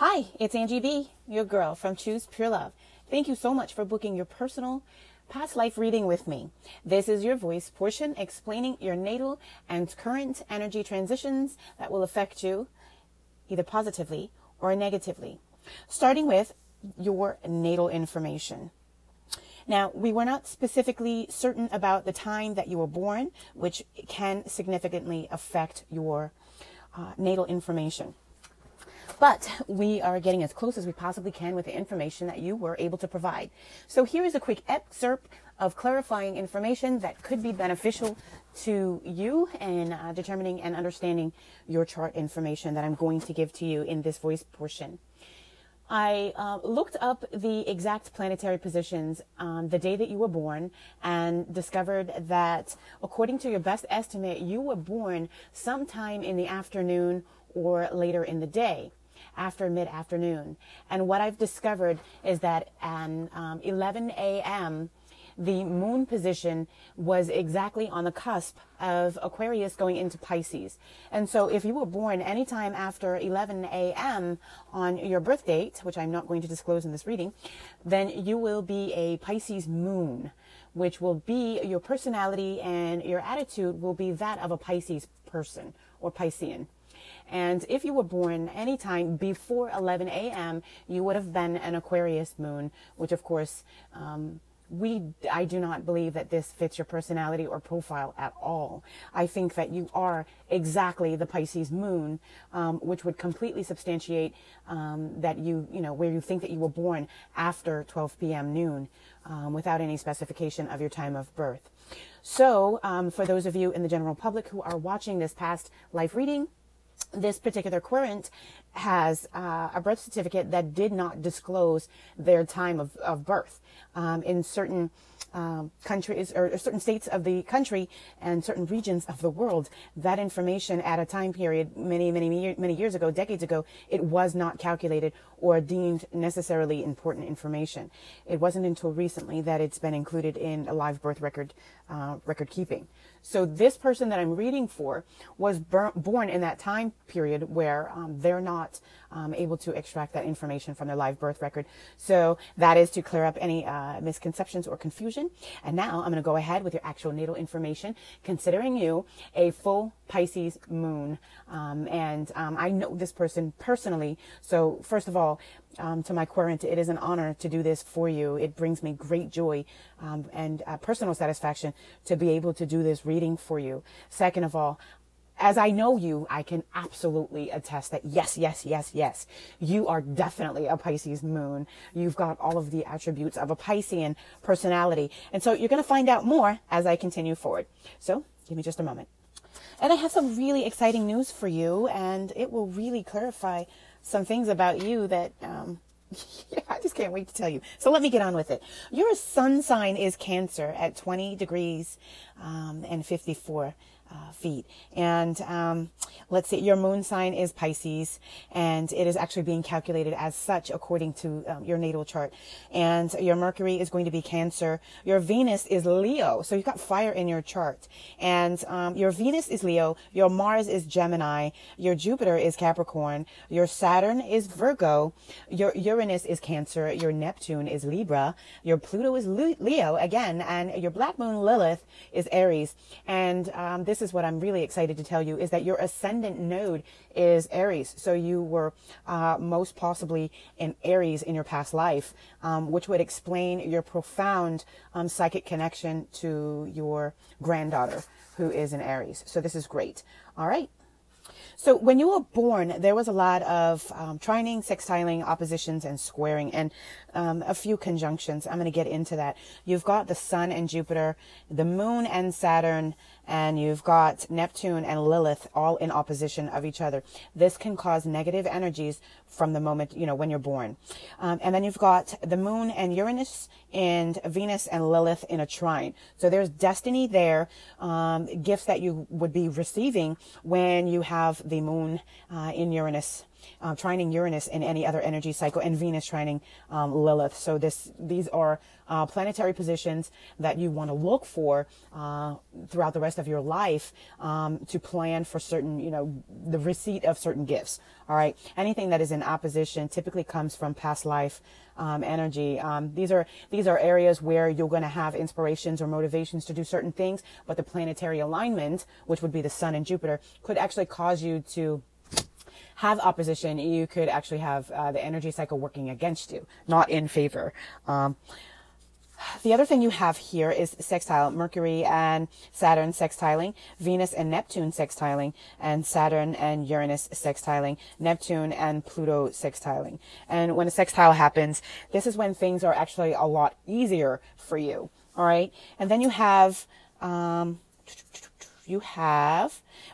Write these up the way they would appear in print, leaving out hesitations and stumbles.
Hi, it's Angie B, your girl from Choose Pure Love. Thank you so much for booking your personal past life reading with me. This is your voice portion explaining your natal and current energy transitions that will affect you either positively or negatively. Starting with your natal information. Now, we were not specifically certain about the time that you were born, which can significantly affect your natal information. But we are getting as close as we possibly can with the information that you were able to provide. So here is a quick excerpt of clarifying information that could be beneficial to you in determining and understanding your chart information that I'm going to give to you in this voice portion. I looked up the exact planetary positions on the day that you were born and discovered that according to your best estimate, you were born sometime in the afternoon or later in the day, after mid-afternoon. And what I've discovered is that at 11 a.m., the moon position was exactly on the cusp of Aquarius going into Pisces. And so if you were born anytime after 11 a.m. on your birth date, which I'm not going to disclose in this reading, then you will be a Pisces moon, which will be your personality and your attitude will be that of a Pisces person or Piscean. And if you were born anytime before 11 a.m., you would have been an Aquarius moon, which of course, I do not believe that this fits your personality or profile at all. I think that you are exactly the Pisces moon, which would completely substantiate that where you think that you were born after 12 p.m. noon, without any specification of your time of birth. So for those of you in the general public who are watching this past life reading, this particular querent has a birth certificate that did not disclose their time of birth. In certain countries or certain states of the country and certain regions of the world, that information at a time period many years ago, decades ago, it was not calculated or deemed necessarily important information. It wasn't until recently that it's been included in a live birth record keeping. So this person that I'm reading for was born in that time period where they're not able to extract that information from their live birth record. So that is to clear up any misconceptions or confusion. And now I'm going to go ahead with your actual natal information, considering you a full Pisces moon. I know this person personally. So first of all, to my querent, it is an honor to do this for you. It brings me great joy and personal satisfaction to be able to do this reading for you. Second of all, as I know you, I can absolutely attest that yes, you are definitely a Pisces moon. You've got all of the attributes of a Piscean personality. And so you're going to find out more as I continue forward. So give me just a moment. And I have some really exciting news for you, and it will really clarify some things about you that I just can't wait to tell you. So let me get on with it. Your sun sign is Cancer at 20 degrees and 54 feet. And let's see, your moon sign is Pisces, and it is actually being calculated as such according to your natal chart. And your Mercury is going to be Cancer. Your Venus is Leo. So you've got fire in your chart. And your Venus is Leo. Your Mars is Gemini. Your Jupiter is Capricorn. Your Saturn is Virgo. Your Uranus is Cancer. Your Neptune is Libra. Your Pluto is Leo again. And your Black Moon Lilith is Aries. And this is what I'm really excited to tell you, is that your ascendant node is Aries. So you were most possibly in Aries in your past life, which would explain your profound psychic connection to your granddaughter, who is in Aries. So this is great. All right. So when you were born, there was a lot of trining, sextiling, oppositions, and squaring, and a few conjunctions. I'm going to get into that. You've got the Sun and Jupiter, the Moon and Saturn, and you've got Neptune and Lilith all in opposition of each other. This can cause negative energies from the moment, when you're born. And then you've got the Moon and Uranus and Venus and Lilith in a trine. So there's destiny there, gifts that you would be receiving when you have the Moon in Uranus trining Uranus in any other energy cycle, and Venus trining Lilith. So these are planetary positions that you want to look for throughout the rest of your life to plan for certain, the receipt of certain gifts. All right. Anything that is in opposition typically comes from past life energy. These are areas where you're going to have inspirations or motivations to do certain things, but the planetary alignment, which would be the Sun and Jupiter, could actually cause you to have opposition. You could actually have the energy cycle working against you, not in favor. The other thing you have here is sextile, Mercury and Saturn sextiling, Venus and Neptune sextiling, and Saturn and Uranus sextiling, Neptune and Pluto sextiling. And when a sextile happens, this is when things are actually a lot easier for you. All right. And then you have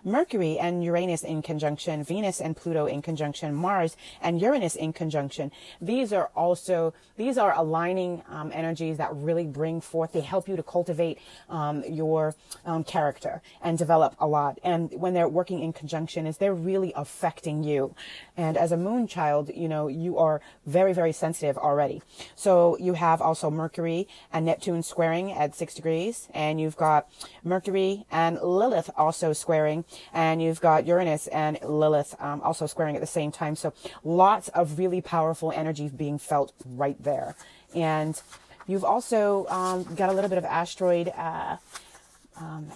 Mercury and Uranus in conjunction, Venus and Pluto in conjunction, Mars and Uranus in conjunction. These are aligning energies that really bring forth, they help you to cultivate your character and develop a lot. And when they're working in conjunction, they're really affecting you. And as a moon child, you are very, very sensitive already. So you have also Mercury and Neptune squaring at 6 degrees, and you've got Mercury and Lilith also squaring, and you've got Uranus and Lilith also squaring at the same time. So lots of really powerful energies being felt right there. And you've also got a little bit of asteroid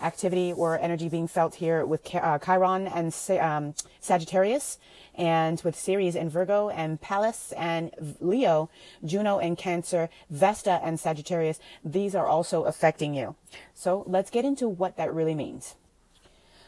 activity or energy being felt here with Chiron and Sagittarius, and with Ceres and Virgo, and Pallas and Leo, Juno and Cancer, Vesta and Sagittarius. These are also affecting you. So let's get into what that really means.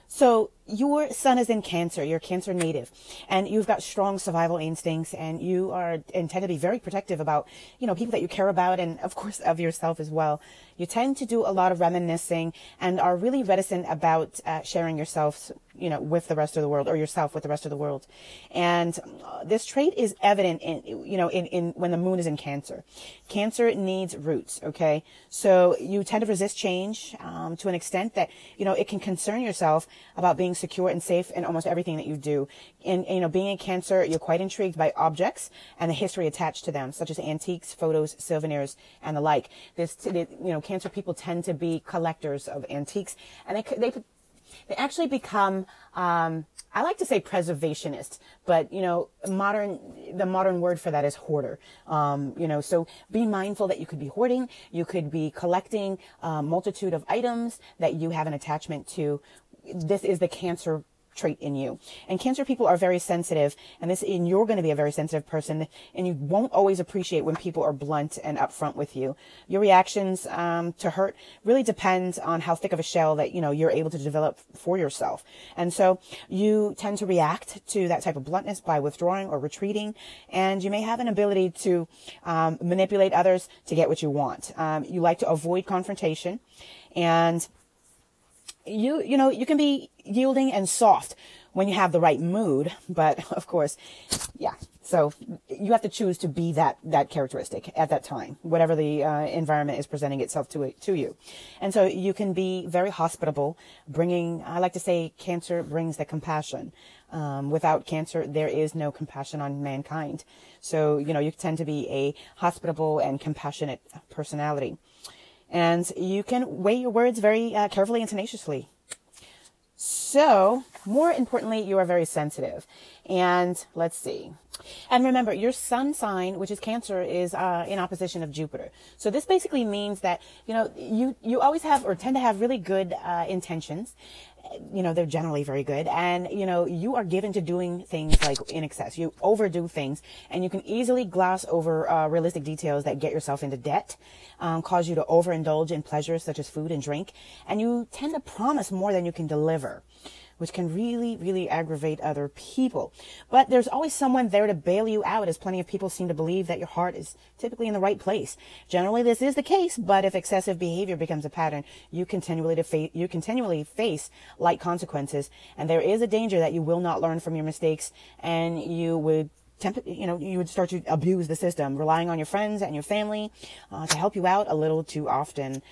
So your sun is in Cancer, you're Cancer native, and you've got strong survival instincts, and you tend to be very protective about, people that you care about, and of course of yourself as well. You tend to do a lot of reminiscing and are really reticent about sharing yourself, with the rest of the world, or yourself with the rest of the world. And this trait is evident in when the moon is in Cancer. Cancer needs roots. Okay. So you tend to resist change, to an extent that, it can concern yourself about being secure and safe in almost everything that you do. And, being in Cancer, you're quite intrigued by objects and the history attached to them, such as antiques, photos, souvenirs, and the like. Cancer people tend to be collectors of antiques, and they actually become, I like to say preservationists, but, the modern word for that is hoarder. So be mindful that you could be hoarding, you could be collecting a multitude of items that you have an attachment to. This is the Cancer trait in you. And Cancer people are very sensitive, and you're going to be a very sensitive person, and you won't always appreciate when people are blunt and upfront with you. Your reactions to hurt really depends on how thick of a shell that you're able to develop for yourself. And so you tend to react to that type of bluntness by withdrawing or retreating, and you may have an ability to manipulate others to get what you want. You like to avoid confrontation, and you can be yielding and soft when you have the right mood, but of course, yeah. So you have to choose to be that characteristic at that time, whatever the environment is presenting itself to you. And so you can be very hospitable, I like to say Cancer brings the compassion. Without Cancer, there is no compassion on mankind. So, you tend to be a hospitable and compassionate personality. And you can weigh your words very carefully and tenaciously. So, more importantly, you are very sensitive. And let's see. And remember, your sun sign, which is Cancer, is in opposition of Jupiter. So this basically means that, you always have or tend to have really good intentions. They're generally very good. And, you are given to doing things like in excess. You overdo things, and you can easily gloss over realistic details that get yourself into debt, cause you to overindulge in pleasures such as food and drink. And you tend to promise more than you can deliver, which can really, really aggravate other people. But there's always someone there to bail you out, as plenty of people seem to believe that your heart is typically in the right place. Generally, this is the case, but if excessive behavior becomes a pattern, you continually face light consequences, and there is a danger that you will not learn from your mistakes, and you would start to abuse the system, relying on your friends and your family to help you out a little too often,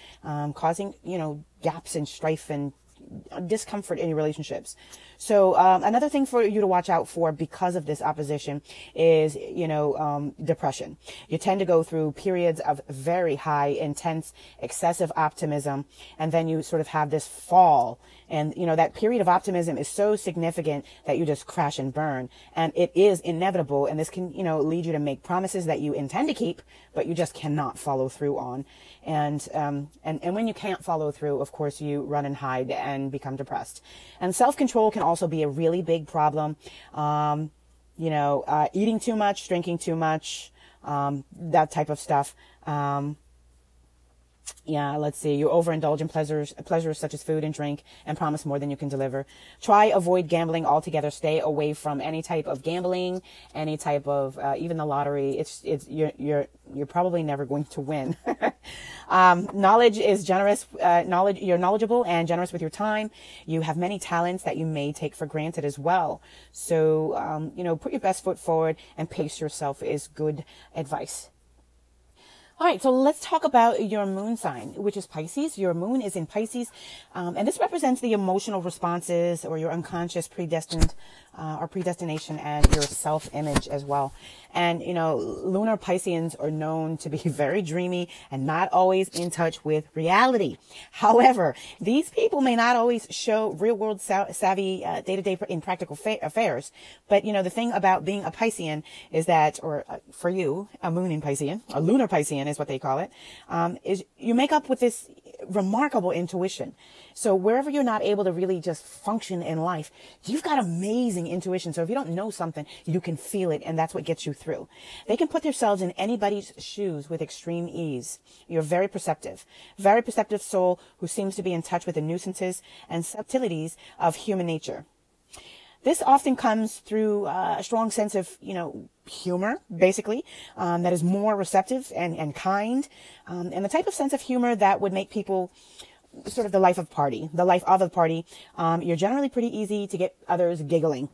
causing, gaps and strife and discomfort in your relationships. So another thing for you to watch out for because of this opposition is, depression. You tend to go through periods of very high, intense, excessive optimism, and then you sort of have this fall. And, that period of optimism is so significant that you just crash and burn. And it is inevitable. And this can, lead you to make promises that you intend to keep, but you just cannot follow through on. And when you can't follow through, of course, you run and hide and become depressed. And self-control can also be a really big problem. Eating too much, drinking too much, that type of stuff. Let's see. You overindulge in pleasures such as food and drink and promise more than you can deliver. Try avoid gambling altogether. Stay away from any type of gambling, any type of, even the lottery. You're probably never going to win. Knowledge is generous. You're knowledgeable and generous with your time. You have many talents that you may take for granted as well. So, put your best foot forward and pace yourself is good advice. All right, so let's talk about your moon sign, which is Pisces. Your moon is in Pisces, and this represents the emotional responses or your unconscious predestination and your self-image as well. And, lunar Pisceans are known to be very dreamy and not always in touch with reality. However, these people may not always show real-world savvy day-to-day in practical affairs. But, the thing about being a Piscean is that, for you, a moon in Piscean, a lunar Piscean is what they call it, is you make up with this remarkable intuition. So wherever you're not able to really just function in life, you've got amazing intuition. So if you don't know something, you can feel it, and that's what gets you through. They can put themselves in anybody's shoes with extreme ease. You're very perceptive soul who seems to be in touch with the nuisances and subtleties of human nature. This often comes through a strong sense of, humor, basically, that is more receptive and kind, and the type of sense of humor that would make people sort of the life of the party. You're generally pretty easy to get others giggling.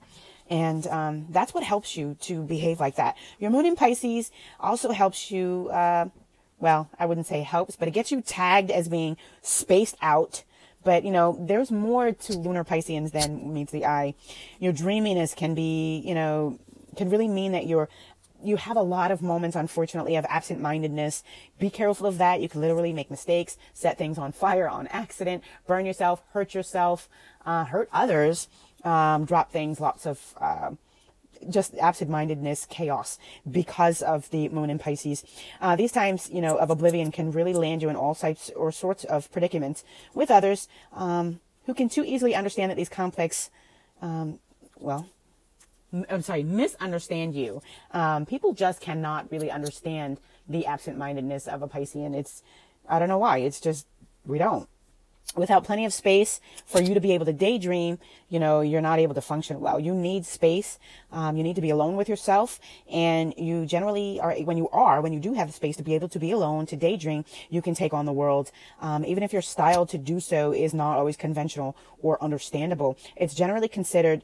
And that's what helps you to behave like that. Your moon in Pisces also helps you, I wouldn't say helps, but it gets you tagged as being spaced out. But, there's more to lunar Pisceans than meets the eye. Your dreaminess can be, can really mean that you have a lot of moments, unfortunately, of absent-mindedness. Be careful of that. You can literally make mistakes, set things on fire on accident, burn yourself, hurt others, drop things, lots of just absent-mindedness, chaos because of the moon in Pisces. These times, of oblivion can really land you in all types or sorts of predicaments with others who can too easily understand that these complex, misunderstand you. People just cannot really understand the absent-mindedness of a Piscean. I don't know why. It's just, we don't. Without plenty of space for you to be able to daydream, you're not able to function well. You need space. You need to be alone with yourself. And you generally are, when you do have the space to be able to be alone, to daydream, you can take on the world. Even if your style to do so is not always conventional or understandable. It's generally considered,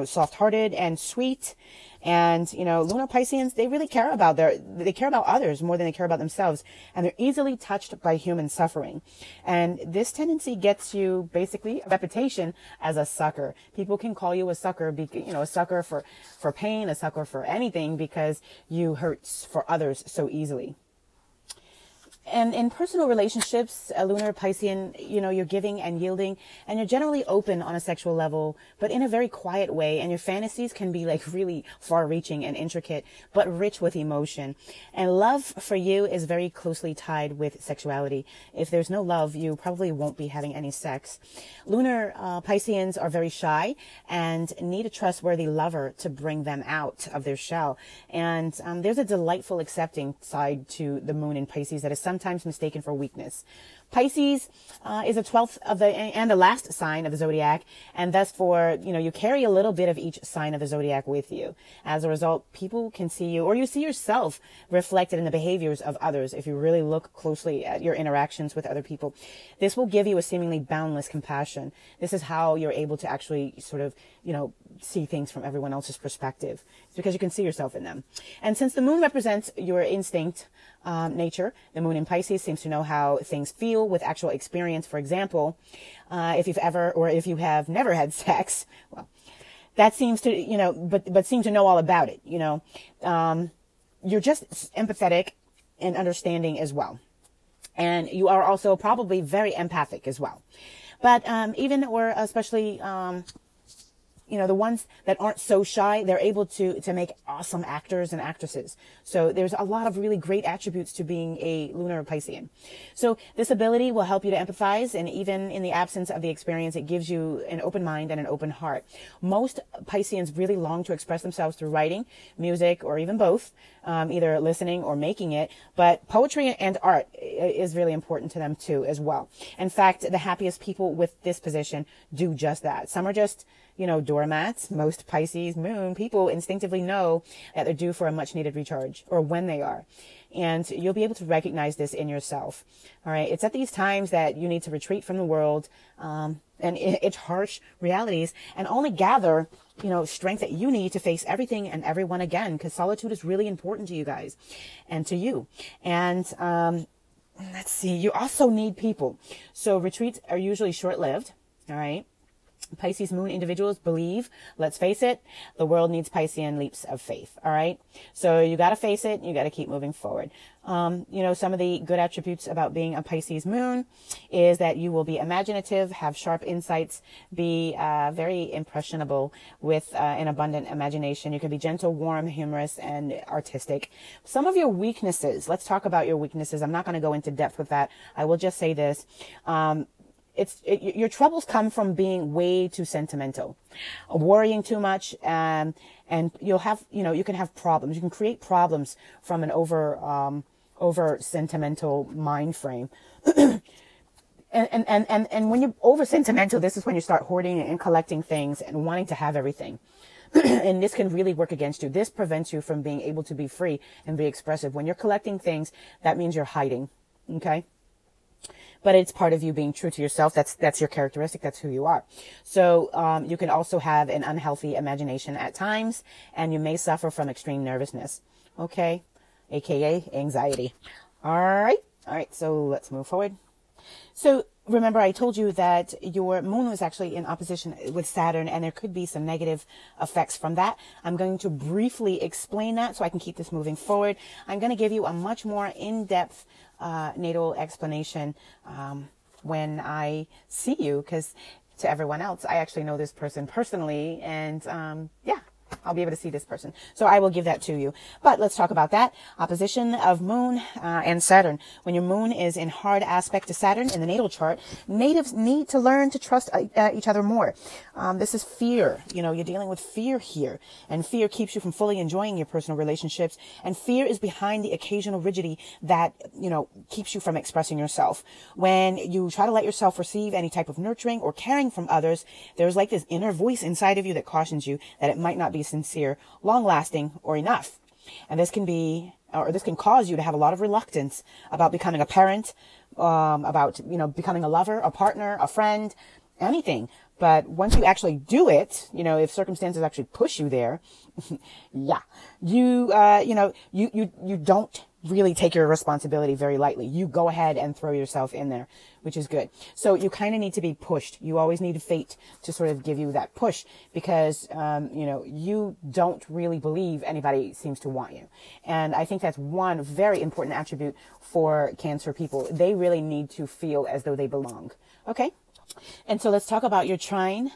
soft-hearted and sweet. And, lunar Pisceans, they really care about others more than they care about themselves. And they're easily touched by human suffering. And this tendency gets you basically a reputation as a sucker. People can call you a sucker, a sucker for pain, a sucker for anything because you hurt for others so easily. And in personal relationships, a lunar Piscean, you're giving and yielding, and you're generally open on a sexual level, but in a very quiet way. And your fantasies can be like really far-reaching and intricate, but rich with emotion. And love for you is very closely tied with sexuality. If there's no love, you probably won't be having any sex. Lunar Pisceans are very shy and need a trustworthy lover to bring them out of their shell. And there's a delightful, accepting side to the moon in Pisces that is sometimes mistaken for weakness. Pisces is the 12th and the last sign of the zodiac, and thus you carry a little bit of each sign of the zodiac with you. As a result, people can see you, or you see yourself reflected in the behaviors of others if you really look closely at your interactions with other people. This will give you a seemingly boundless compassion. This is how you're able to actually sort of, see things from everyone else's perspective. It's because you can see yourself in them. And since the moon represents your instinct nature, the moon in Pisces seems to know how things feel with actual experience. For example, if you have never had sex, that seems to, but seem to know all about it. You're just empathetic and understanding as well. And you are also probably very empathic as well. But even or especially, the ones that aren't so shy, they're able to make awesome actors and actresses. So there's a lot of really great attributes to being a lunar Piscean. So this ability will help you to empathize, and even in the absence of the experience, it gives you an open mind and an open heart. Most Pisceans really long to express themselves through writing, music, or even both, either listening or making it. But poetry and art is really important to them too as well. In fact, the happiest people with this position do just that. Some are just doormats. Most Pisces moon people instinctively know that they're due for a much needed recharge, or when they are. And you'll be able to recognize this in yourself. All right. It's at these times that you need to retreat from the world, and its harsh realities, and only gather, strength that you need to face everything and everyone again, because solitude is really important to you guys and to you. And, let's see, you also need people. So retreats are usually short-lived. All right. Pisces moon individuals believe, let's face it, the world needs Piscean leaps of faith. All right. So you got to face it. You got to keep moving forward. Some of the good attributes about being a Pisces moon is that you will be imaginative, have sharp insights, be very impressionable with an abundant imagination. You can be gentle, warm, humorous, and artistic. Some of your weaknesses, let's talk about your weaknesses. I'm not going to go into depth with that. I will just say this. Your troubles come from being way too sentimental, worrying too much, and you'll have, you can have problems. You can create problems from an over sentimental mind frame. And when you're over sentimental, this is when you start hoarding and collecting things and wanting to have everything. And this can really work against you. This prevents you from being able to be free and be expressive. When you're collecting things, that means you're hiding. Okay. But it's part of you being true to yourself. That's your characteristic. That's who you are. So, you can also have an unhealthy imagination at times, and you may suffer from extreme nervousness. Okay. AKA anxiety. All right. So let's move forward. So remember, I told you that your moon was actually in opposition with Saturn, and there could be some negative effects from that. I'm going to briefly explain that so I can keep this moving forward. I'm going to give you a much more in-depth natal explanation when I see you, because to everyone else, I actually know this person personally, and I'll be able to see this person. So I will give that to you. But let's talk about that. Opposition of moon and Saturn. When your moon is in hard aspect to Saturn in the natal chart, natives need to learn to trust each other more. This is fear. You're dealing with fear here. And fear keeps you from fully enjoying your personal relationships. And fear is behind the occasional rigidity that, keeps you from expressing yourself. When you try to let yourself receive any type of nurturing or caring from others, there's like this inner voice inside of you that cautions you that it might not be sincere, long-lasting, or enough. And this can cause you to have a lot of reluctance about becoming a parent, about, becoming a lover, a partner, a friend, anything. But once you actually do it, if circumstances actually push you there, you don't really take your responsibility very lightly. You go ahead and throw yourself in there, which is good. So you kind of need to be pushed. You always need fate to sort of give you that push, because, you don't really believe anybody seems to want you. And I think that's one very important attribute for Cancer people. They really need to feel as though they belong. Okay. And so let's talk about your trine.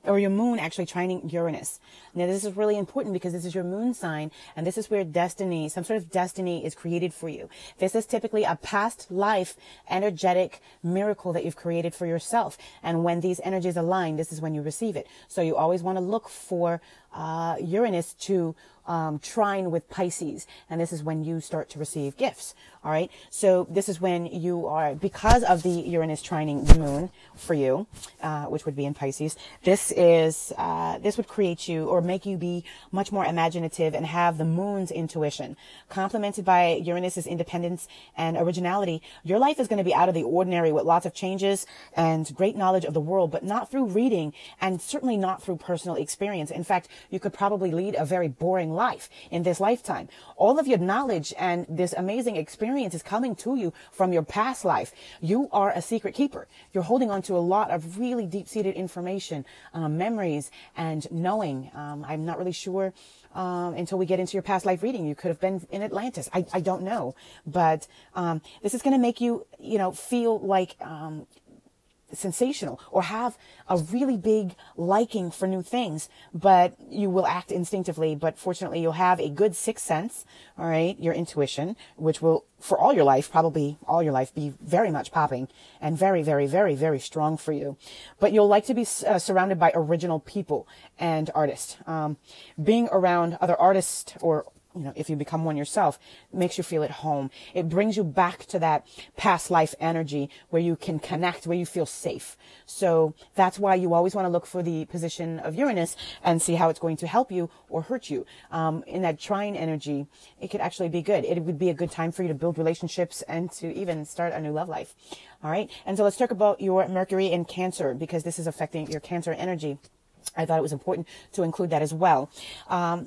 Or your moon actually trining Uranus. Now, this is really important because this is your moon sign, and this is where destiny, some sort of destiny is created for you. This is typically a past life energetic miracle that you've created for yourself. And when these energies align, this is when you receive it. So you always want to look for Uranus to trine with Pisces, and this is when you start to receive gifts. All right. So this is when you are, because of the Uranus trining the moon for you, which would be in Pisces. This would create you or make you be much more imaginative and have the moon's intuition, complemented by Uranus's independence and originality. Your life is going to be out of the ordinary with lots of changes and great knowledge of the world, but not through reading, and certainly not through personal experience. In fact, you could probably lead a very boring life in this lifetime. All of your knowledge and this amazing experience is coming to you from your past life. You are a secret keeper. You're holding on to a lot of really deep-seated information, memories, and knowing. I'm not really sure until we get into your past life reading. You could have been in Atlantis. I don't know. But this is going to make you, feel like sensational or have a really big liking for new things, but you will act instinctively. But fortunately, you'll have a good sixth sense, all right, your intuition, which will, for all your life, probably all your life, be very much popping and very, very, very, very strong for you. But you'll like to be surrounded by original people and artists. Being around other artists, or if you become one yourself, makes you feel at home. It brings you back to that past life energy where you can connect, where you feel safe. So that's why you always want to look for the position of Uranus and see how it's going to help you or hurt you. In that trine energy, it could actually be good. It would be a good time for you to build relationships and to even start a new love life. All right. And so let's talk about your Mercury in Cancer, because this is affecting your Cancer energy. I thought it was important to include that as well.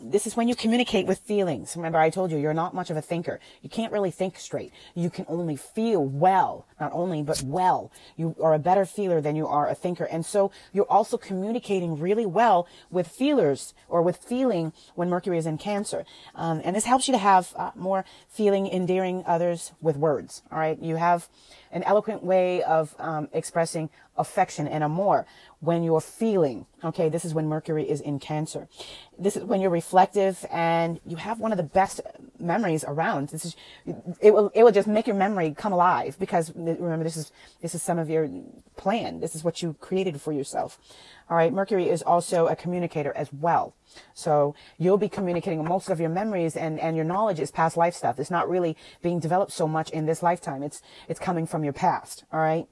This is when you communicate with feelings. Remember, I told you, you're not much of a thinker. You can't really think straight. You can only feel well. Not only, but well. You are a better feeler than you are a thinker. And so you're also communicating really well with feelers, or with feeling, when Mercury is in Cancer. And this helps you to have more feeling, endearing others with words. All right. You have an eloquent way of expressing affection and amour when you're feeling. Okay, this is when Mercury is in Cancer. This is when you're reflective and you have one of the best memories around. It will just make your memory come alive, because remember, this is some of your plan. This is what you created for yourself. All right, Mercury is also a communicator as well. So you'll be communicating most of your memories, and your knowledge is past life stuff. It's not really being developed so much in this lifetime. It's coming from your past. All right.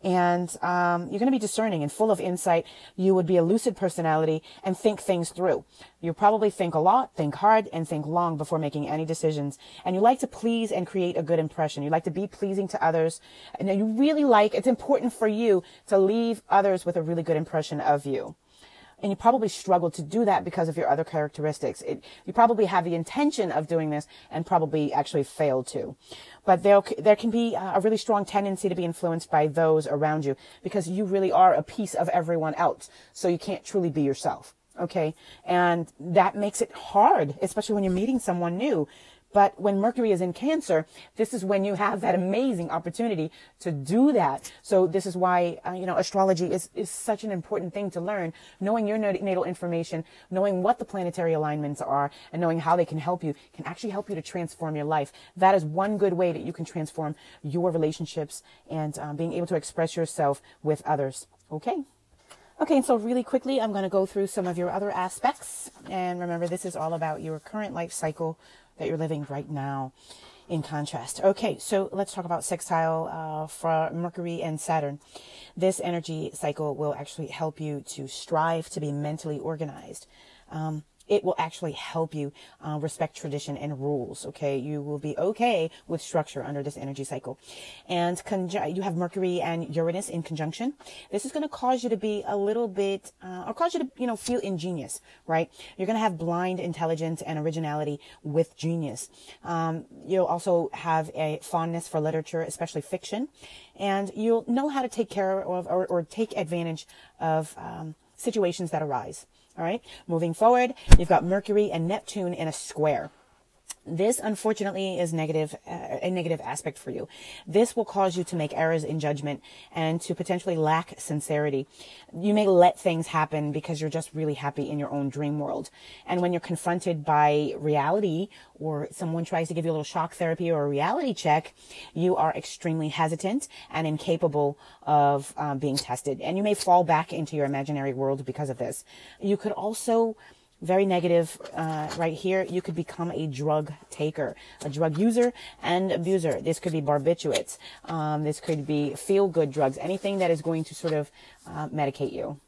And you're going to be discerning and full of insight. You would be a lucid personality and think things through. You probably think a lot, think hard, and think long before making any decisions. And you like to please and create a good impression. You like to be pleasing to others. And you really it's important for you to leave others with a really good impression of you. And you probably struggle to do that because of your other characteristics. You probably have the intention of doing this and probably actually fail to. But there can be a really strong tendency to be influenced by those around you, because you really are a piece of everyone else. So you can't truly be yourself. Okay. And that makes it hard, especially when you're meeting someone new. But when Mercury is in Cancer, this is when you have that amazing opportunity to do that. So this is why, astrology is such an important thing to learn. Knowing your natal information, knowing what the planetary alignments are, and knowing how they can help you, can actually help you to transform your life. That is one good way that you can transform your relationships and being able to express yourself with others. Okay. Okay, so really quickly, I'm going to go through some of your other aspects. And remember, this is all about your current life cycle that you're living right now, in contrast. Okay, so let's talk about sextile for Mercury and Saturn. This energy cycle will actually help you to strive to be mentally organized. It will actually help you respect tradition and rules. Okay, you will be okay with structure under this energy cycle. And you have Mercury and Uranus in conjunction. This is going to cause you to be a little bit, or cause you to, feel ingenious, right? You're going to have blind intelligence and originality with genius. You'll also have a fondness for literature, especially fiction, and you'll know how to take care of or take advantage of situations that arise. All right. Moving forward, you've got Mercury and Neptune in a square. This, unfortunately, is a negative aspect for you. This will cause you to make errors in judgment and to potentially lack sincerity. You may let things happen because you're just really happy in your own dream world. And when you're confronted by reality, or someone tries to give you a little shock therapy or a reality check, you are extremely hesitant and incapable of being tested. And you may fall back into your imaginary world because of this. You could also, very negative right here, you could become a drug taker, a drug user and abuser. This could be barbiturates. This could be feel-good drugs, anything that is going to sort of medicate you.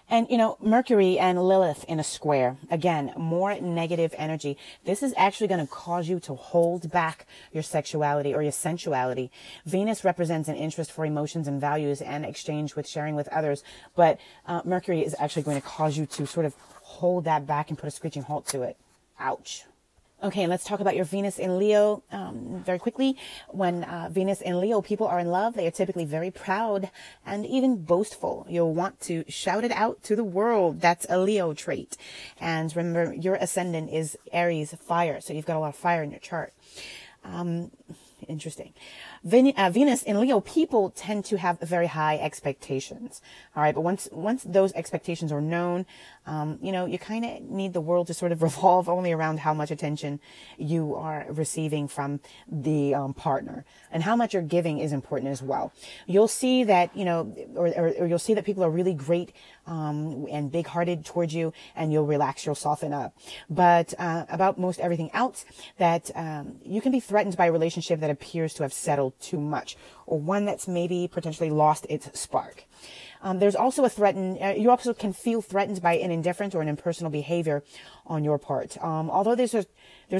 And, Mercury and Lilith in a square, again, more negative energy. This is actually going to cause you to hold back your sexuality or your sensuality. Venus represents an interest for emotions and values and exchange with sharing with others. But Mercury is actually going to cause you to sort of hold that back and put a screeching halt to it. Ouch. Okay, and let's talk about your Venus in Leo very quickly. When Venus in Leo people are in love, they are typically very proud and even boastful. You'll want to shout it out to the world. That's a Leo trait. And remember, your ascendant is Aries, fire. So you've got a lot of fire in your chart. Interesting. Venus in Leo people tend to have very high expectations. All right. But once those expectations are known, you kind of need the world to sort of revolve only around how much attention you are receiving from the partner, and how much you're giving is important as well. You'll see that, or you'll see that people are really great, and big hearted towards you, and you'll relax, you'll soften up. But, about most everything else, that, you can be threatened by a relationship that appears to have settled too much, or one that's maybe potentially lost its spark. There's also you also can feel threatened by an indifferent or an impersonal behavior on your part. Although there's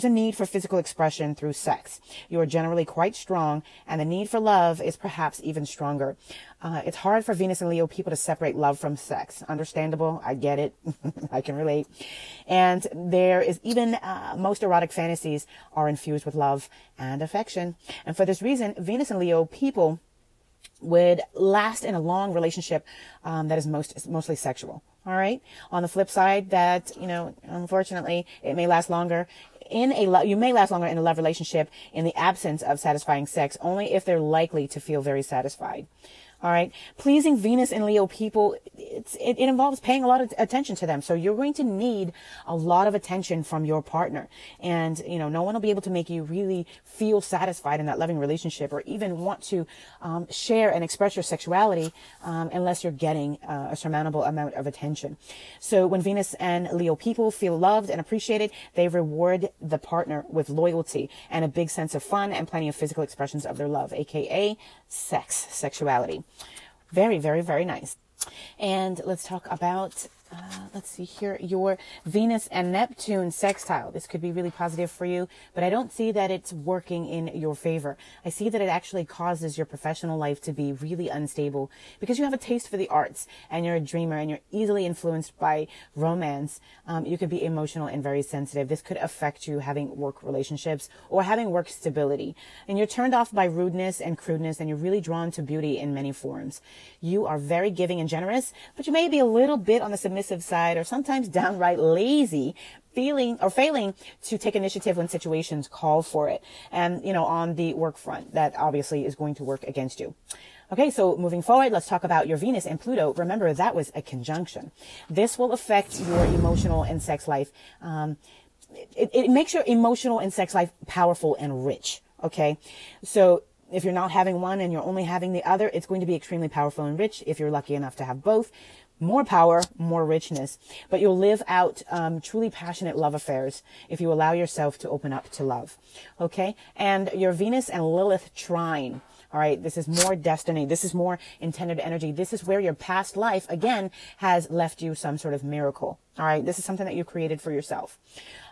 a need for physical expression through sex, you are generally quite strong, and the need for love is perhaps even stronger. It's hard for Venus and Leo people to separate love from sex. Understandable. I get it. I can relate. And there is even, most erotic fantasies are infused with love and affection. And for this reason, Venus and Leo people would last in a long relationship that is mostly sexual. All right. On the flip side, that, unfortunately, it may last longer you may last longer in a love relationship in the absence of satisfying sex, only if they're likely to feel very satisfied. All right. Pleasing Venus and Leo people, it involves paying a lot of attention to them. So you're going to need a lot of attention from your partner. And, no one will be able to make you really feel satisfied in that loving relationship, or even want to share and express your sexuality unless you're getting a surmountable amount of attention. So when Venus and Leo people feel loved and appreciated, they reward the partner with loyalty and a big sense of fun and plenty of physical expressions of their love, aka sexuality. Very, very, very nice. And let's talk about, let's see here, your Venus and Neptune sextile. This could be really positive for you, but I don't see that it's working in your favor. I see that it actually causes your professional life to be really unstable, because you have a taste for the arts, and you're a dreamer, and you're easily influenced by romance. You could be emotional and very sensitive. This could affect you having work relationships or having work stability. And you're turned off by rudeness and crudeness, and you're really drawn to beauty in many forms. You are very giving and generous, but you may be a little bit on the submissive side, or sometimes downright lazy, failing to take initiative when situations call for it. And, on the work front, that obviously is going to work against you. Okay, so moving forward, let's talk about your Venus and Pluto. Remember, that was a conjunction. This will affect your emotional and sex life. It makes your emotional and sex life powerful and rich. Okay, so if you're not having one and you're only having the other, it's going to be extremely powerful and rich. If you're lucky enough to have both, more power, more richness. But you'll live out truly passionate love affairs if you allow yourself to open up to love. Okay? And your Venus and Lilith trine. All right, this is more destiny. This is more intended energy. This is where your past life, again, has left you some sort of miracle. All right, this is something that you created for yourself.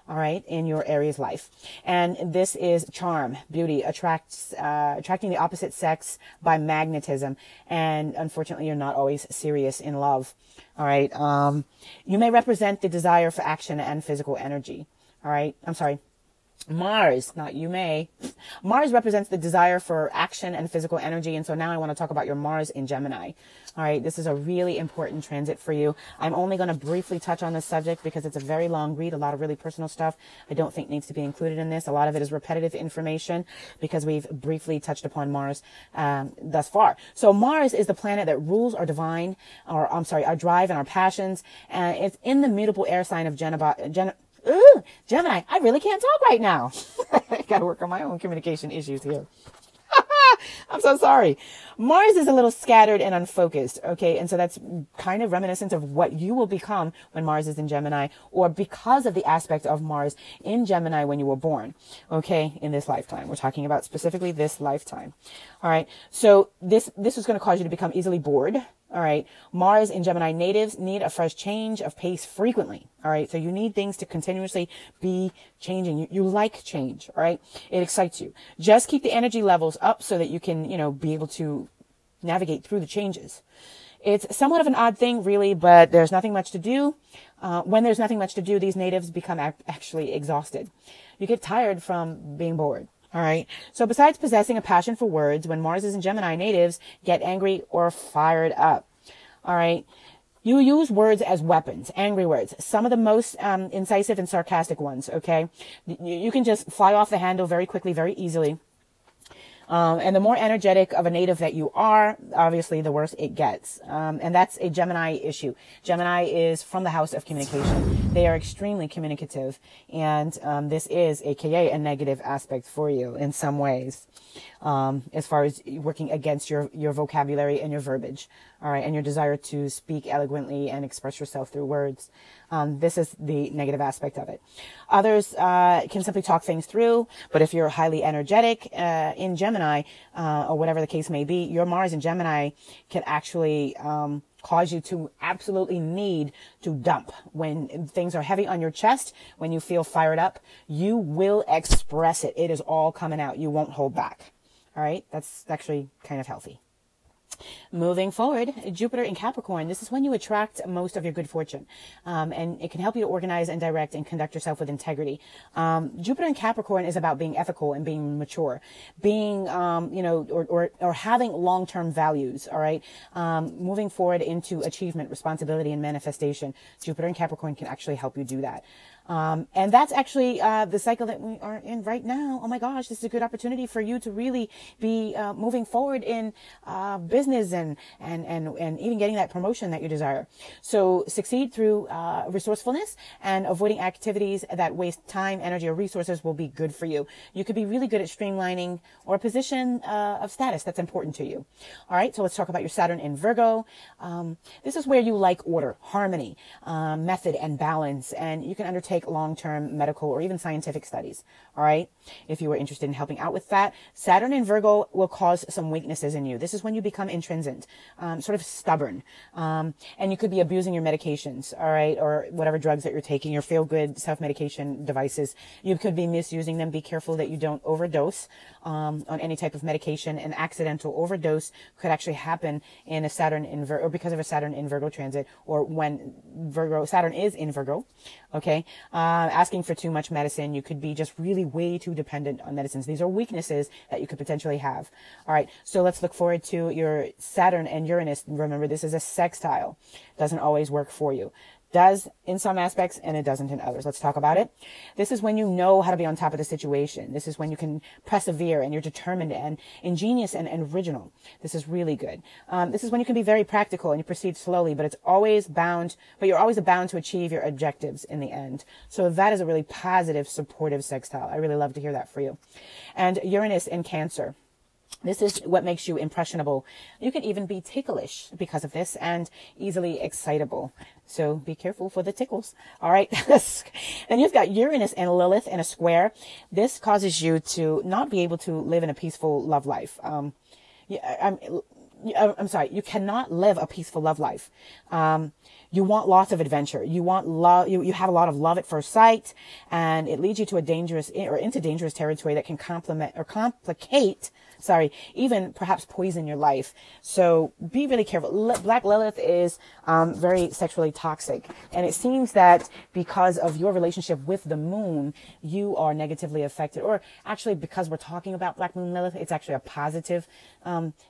All right, in your Aries life. And this is charm, beauty, attracting the opposite sex by magnetism. And unfortunately, you're not always serious in love. All right, you may represent the desire for action and physical energy. All right, I'm sorry. Mars, not you may. Mars represents the desire for action and physical energy. And so now I want to talk about your Mars in Gemini. All right. This is a really important transit for you. I'm only going to briefly touch on this subject because it's a very long read. A lot of really personal stuff I don't think needs to be included in this. A lot of it is repetitive information because we've briefly touched upon Mars thus far. So Mars is the planet that rules our divine, or I'm sorry, our drive and our passions. It's in the mutable air sign of Gemini. I really can't talk right now. I got to work on my own communication issues here. I'm so sorry. Mars is a little scattered and unfocused. Okay. And so that's kind of reminiscent of what you will become when Mars is in Gemini, or because of the aspect of Mars in Gemini when you were born. Okay. In this lifetime, we're talking about specifically this lifetime. All right. So this is going to cause you to become easily bored. All right. Mars in Gemini natives need a fresh change of pace frequently. All right. So you need things to continuously be changing. You like change. All right. It excites you. Just keep the energy levels up so that you can, be able to navigate through the changes. It's somewhat of an odd thing, really, but there's nothing much to do. When there's nothing much to do, these natives become actually exhausted. You get tired from being bored. All right. So besides possessing a passion for words, when Mars is in Gemini, natives get angry or fired up. All right. You use words as weapons, angry words, some of the most incisive and sarcastic ones. Okay. You can just fly off the handle very quickly, very easily. And the more energetic of a native that you are, obviously, the worse it gets. And that's a Gemini issue. Gemini is from the house of communication. They are extremely communicative. And this is, AKA, a negative aspect for you in some ways, as far as working against your vocabulary and your verbiage. All right. And your desire to speak eloquently and express yourself through words. This is the negative aspect of it. Others can simply talk things through, but if you're highly energetic in Gemini, or whatever the case may be, your Mars in Gemini can actually cause you to absolutely need to dump. When things are heavy on your chest, when you feel fired up, you will express it. It is all coming out. You won't hold back. All right. That's actually kind of healthy. Moving forward, Jupiter in Capricorn, this is when you attract most of your good fortune. And it can help you to organize and direct and conduct yourself with integrity. Jupiter in Capricorn is about being ethical and being mature, being, or having long-term values. All right. Moving forward into achievement, responsibility, and manifestation. Jupiter in Capricorn can actually help you do that. And that's actually the cycle that we are in right now. Oh my gosh, this is a good opportunity for you to really be moving forward in business and even getting that promotion that you desire. So succeed through resourcefulness, and avoiding activities that waste time, energy, or resources will be good for you. You could be really good at streamlining or a position of status that's important to you. All right, so let's talk about your Saturn in Virgo. This is where you like order, harmony, method, and balance, and you can undertake long-term medical or even scientific studies. All right. If you were interested in helping out with that, Saturn in Virgo will cause some weaknesses in you. This is when you become intransigent, sort of stubborn. And you could be abusing your medications. All right. Or whatever drugs that you're taking, your feel-good self-medication devices. You could be misusing them. Be careful that you don't overdose on any type of medication. An accidental overdose could actually happen in a Saturn in Virgo, or because of a Saturn in Virgo transit, or when Saturn is in Virgo. Okay. Asking for too much medicine. You could be just really way too dependent on medicines. These are weaknesses that you could potentially have. All right. So let's look forward to your Saturn and Uranus. Remember, this is a sextile. Doesn't always work for you. Does in some aspects, and it doesn't in others. Let's talk about it. This is when you know how to be on top of the situation. This is when you can persevere and you're determined and ingenious and original. This is really good. This is when you can be very practical and you proceed slowly, but you're always bound to achieve your objectives in the end. So that is a really positive, supportive sextile. I really love to hear that for you. And Uranus in Cancer. This is what makes you impressionable. You can even be ticklish because of this, and easily excitable. So be careful for the tickles. All right. Then you've got Uranus and Lilith in a square. This causes you to not be able to live in a peaceful love life. I'm sorry. You cannot live a peaceful love life. You want lots of adventure. You want love. You have a lot of love at first sight, and it leads you to into dangerous territory that can complicate, even perhaps poison your life. So be really careful. Black Lilith is very sexually toxic, and it seems that because of your relationship with the moon, you are negatively affected. Or actually, because we're talking about Black Moon Lilith, it's actually a positive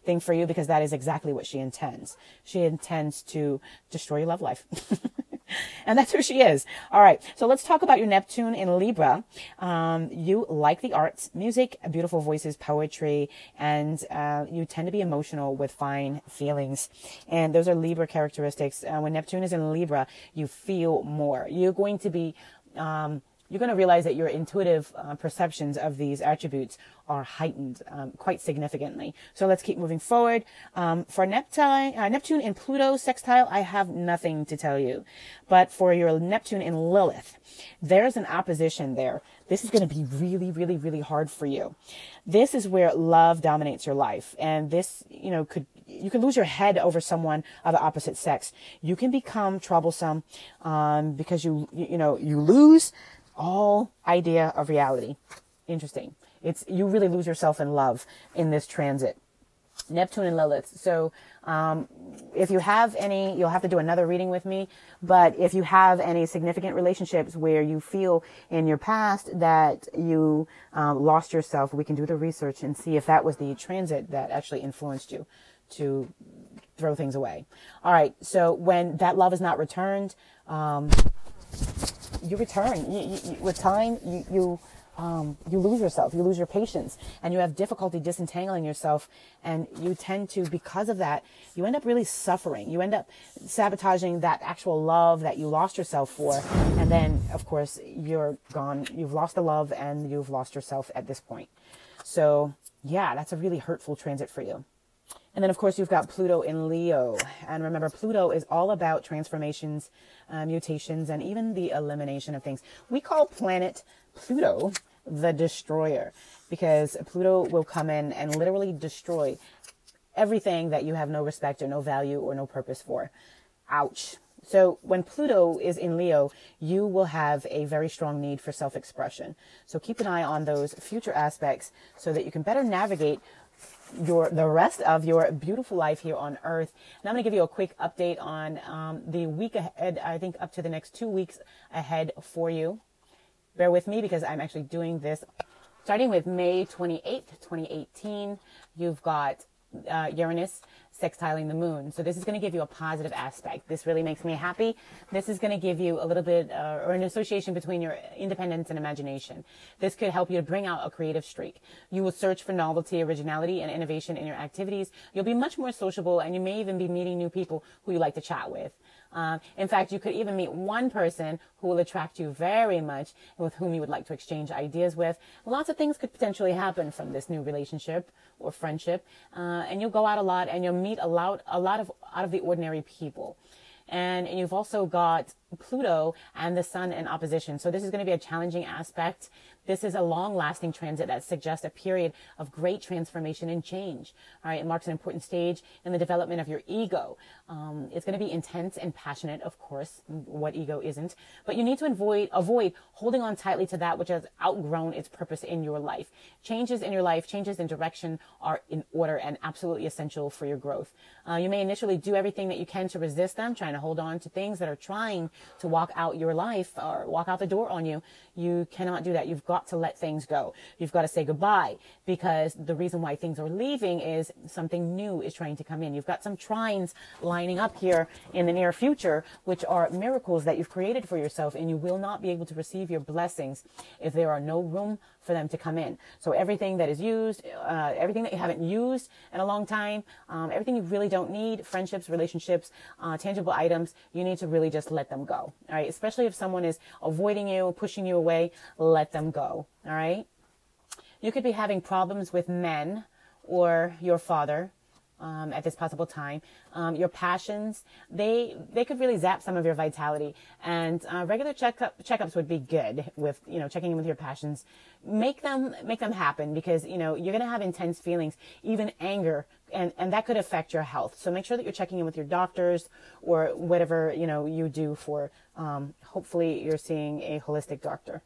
thing for you, because that is exactly what she intends. She intends to destroy your love life. And that's who she is. All right. So let's talk about your Neptune in Libra. You like the arts, music, beautiful voices, poetry, and you tend to be emotional with fine feelings. And those are Libra characteristics. When Neptune is in Libra, you feel more. You're going to be you're going to realize that your intuitive perceptions of these attributes are heightened quite significantly. So let's keep moving forward. For Neptune and Pluto sextile, I have nothing to tell you. But for your Neptune and Lilith, there's an opposition there. This is going to be really, really, really hard for you. This is where love dominates your life. And this, you can lose your head over someone of the opposite sex. You can become troublesome because you lose all idea of reality. Interesting. You really lose yourself in love in this transit. Neptune and Lilith. So if you have any, you'll have to do another reading with me. But if you have any significant relationships where you feel in your past that you lost yourself, we can do the research and see if that was the transit that actually influenced you to throw things away. All right. So when that love is not returned, you return. With time, you lose yourself, you lose your patience, and you have difficulty disentangling yourself. And you tend to, because of that, you end up really suffering. You end up sabotaging that actual love that you lost yourself for. And then, of course, you're gone. You've lost the love and you've lost yourself at this point. So yeah, that's a really hurtful transit for you. And then, of course, you've got Pluto in Leo. And remember, Pluto is all about transformations, mutations, and even the elimination of things. We call planet Pluto the destroyer, because Pluto will come in and literally destroy everything that you have no respect or no value or no purpose for. Ouch. So when Pluto is in Leo, you will have a very strong need for self-expression. So keep an eye on those future aspects so that you can better navigate the rest of your beautiful life here on Earth. And I'm going to give you a quick update on the week ahead, I think up to the next 2 weeks ahead for you. Bear with me because I'm actually doing this starting with May 28th, 2018. You've got Uranus sextiling the moon. So this is going to give you a positive aspect. This really makes me happy. This is going to give you a little bit or an association between your independence and imagination. This could help you to bring out a creative streak. You will search for novelty, originality, and innovation in your activities. You'll be much more sociable, and you may even be meeting new people who you like to chat with. In fact, you could even meet one person who will attract you very much and with whom you would like to exchange ideas with. Lots of things could potentially happen from this new relationship or friendship. And you'll go out a lot and you'll meet a lot of out of the ordinary people. And you've also got Pluto and the Sun in opposition. So this is going to be a challenging aspect. This is a long-lasting transit that suggests a period of great transformation and change. All right, it marks an important stage in the development of your ego. It's going to be intense and passionate, of course. What ego isn't? But you need to avoid holding on tightly to that which has outgrown its purpose in your life. Changes in your life, changes in direction are in order and absolutely essential for your growth. You may initially do everything that you can to resist them, trying to hold on to things that are trying to walk out your life or walk out the door on you. You cannot do that. You've got to let things go. You've got to say goodbye, because the reason why things are leaving is something new is trying to come in. You've got some trines lining up here in the near future, which are miracles that you've created for yourself, and you will not be able to receive your blessings if there are no room for them to come in. So everything that is used, everything that you haven't used in a long time, everything you really don't need, friendships, relationships, tangible items, you need to really just let them go. All right. Especially if someone is avoiding you, pushing you away, let them go. All right. You could be having problems with men or your father. At this possible time, your passions, they could really zap some of your vitality, and regular checkups would be good with, checking in with your passions. Make them happen, because, you're going to have intense feelings, even anger, and that could affect your health. So make sure that you're checking in with your doctors or whatever, you do for, hopefully you're seeing a holistic doctor.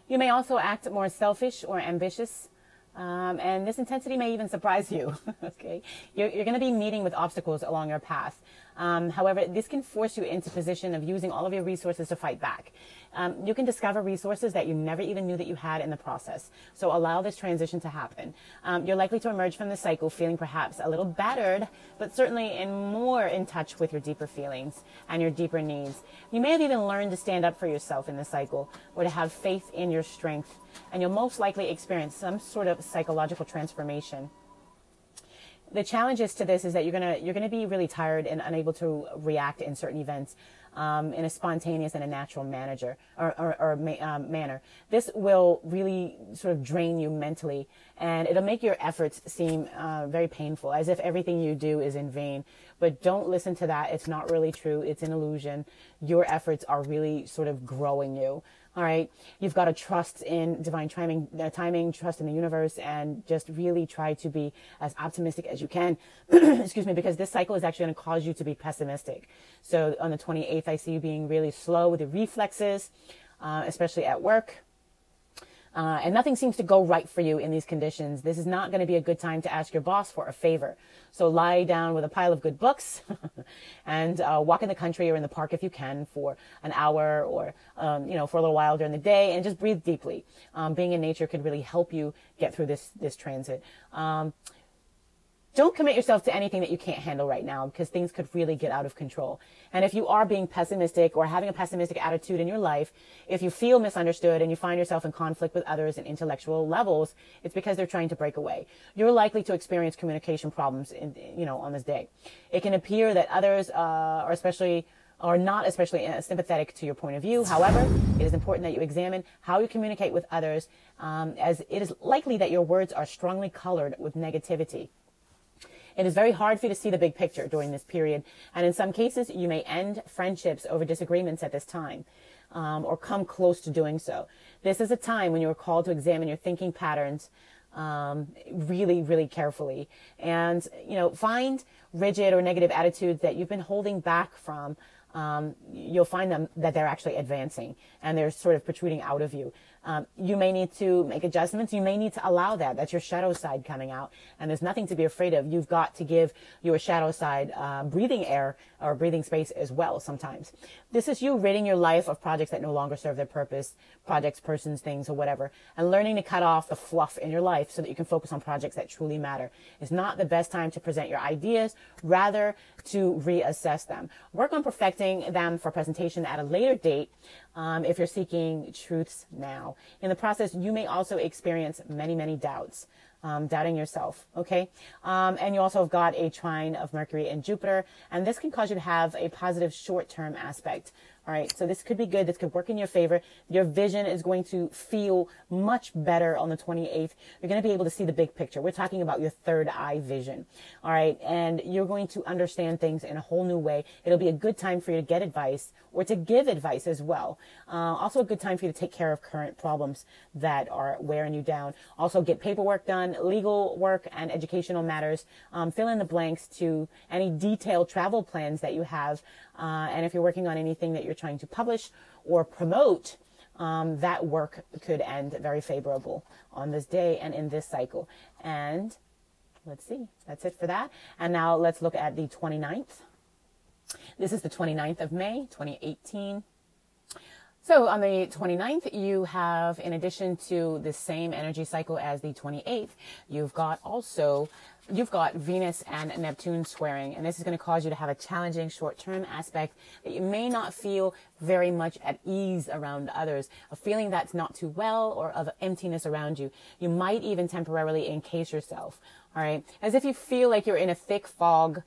You may also act more selfish or ambitious. And this intensity may even surprise you. Okay, you're going to be meeting with obstacles along your path. However, this can force you into a position of using all of your resources to fight back. You can discover resources that you never even knew that you had in the process. So allow this transition to happen. You're likely to emerge from the cycle feeling perhaps a little battered, but certainly more in touch with your deeper feelings and your deeper needs. You may have even learned to stand up for yourself in the cycle, or to have faith in your strength, and you'll most likely experience some sort of psychological transformation. The challenges to this is that you're gonna be really tired and unable to react in certain events in a spontaneous and a natural manner. This will really sort of drain you mentally, and it'll make your efforts seem very painful, as if everything you do is in vain. But don't listen to that. It's not really true. It's an illusion. Your efforts are really sort of growing you. All right. You've got to trust in divine timing, trust in the universe, and just really try to be as optimistic as you can. Excuse me, because this cycle is actually going to cause you to be pessimistic. So on the 28th, I see you being really slow with your reflexes, especially at work. and nothing seems to go right for you in these conditions. This is not going to be a good time to ask your boss for a favor. So lie down with a pile of good books and walk in the country or in the park if you can for an hour or, for a little while during the day, and just breathe deeply. Being in nature could really help you get through this transit. Don't commit yourself to anything that you can't handle right now, because things could really get out of control. And if you are being pessimistic or having a pessimistic attitude in your life, if you feel misunderstood and you find yourself in conflict with others in intellectual levels, it's because they're trying to break away. You're likely to experience communication problems on this day. It can appear that others are not especially sympathetic to your point of view. However, it is important that you examine how you communicate with others, as it is likely that your words are strongly colored with negativity. It is very hard for you to see the big picture during this period, and in some cases, you may end friendships over disagreements at this time, or come close to doing so. This is a time when you are called to examine your thinking patterns really, really carefully, and find rigid or negative attitudes that you've been holding back from. You'll find that they're actually advancing and they're sort of protruding out of you. You may need to make adjustments. You may need to allow that. That's your shadow side coming out, and there's nothing to be afraid of. You've got to give your shadow side breathing air or breathing space as well sometimes. This is you ridding your life of projects that no longer serve their purpose, projects, persons, things, or whatever, and learning to cut off the fluff in your life so that you can focus on projects that truly matter. It's not the best time to present your ideas, rather to reassess them. Work on perfecting them for presentation at a later date, if you're seeking truths now. In the process, you may also experience many, many doubts, doubting yourself, okay? And you also have got a trine of Mercury and Jupiter, and this can cause you to have a positive short-term aspect. All right, so this could be good. This could work in your favor. Your vision is going to feel much better on the 28th. You're going to be able to see the big picture. We're talking about your third eye vision. All right, and you're going to understand things in a whole new way. It'll be a good time for you to get advice or to give advice as well. Also a good time for you to take care of current problems that are wearing you down. Also get paperwork done, legal work, and educational matters. Fill in the blanks to any detailed travel plans that you have. And if you're working on anything that you're trying to publish or promote, that work could end very favorable on this day and in this cycle. And let's see, that's it for that. And now let's look at the 29th. This is the 29th of May, 2018. So on the 29th, you have, in addition to the same energy cycle as the 28th, you've got Venus and Neptune squaring, and this is going to cause you to have a challenging short-term aspect that you may not feel very much at ease around others, a feeling that's not too well or of emptiness around you. You might even temporarily encase yourself, all right, as if you feel like you're in a thick fog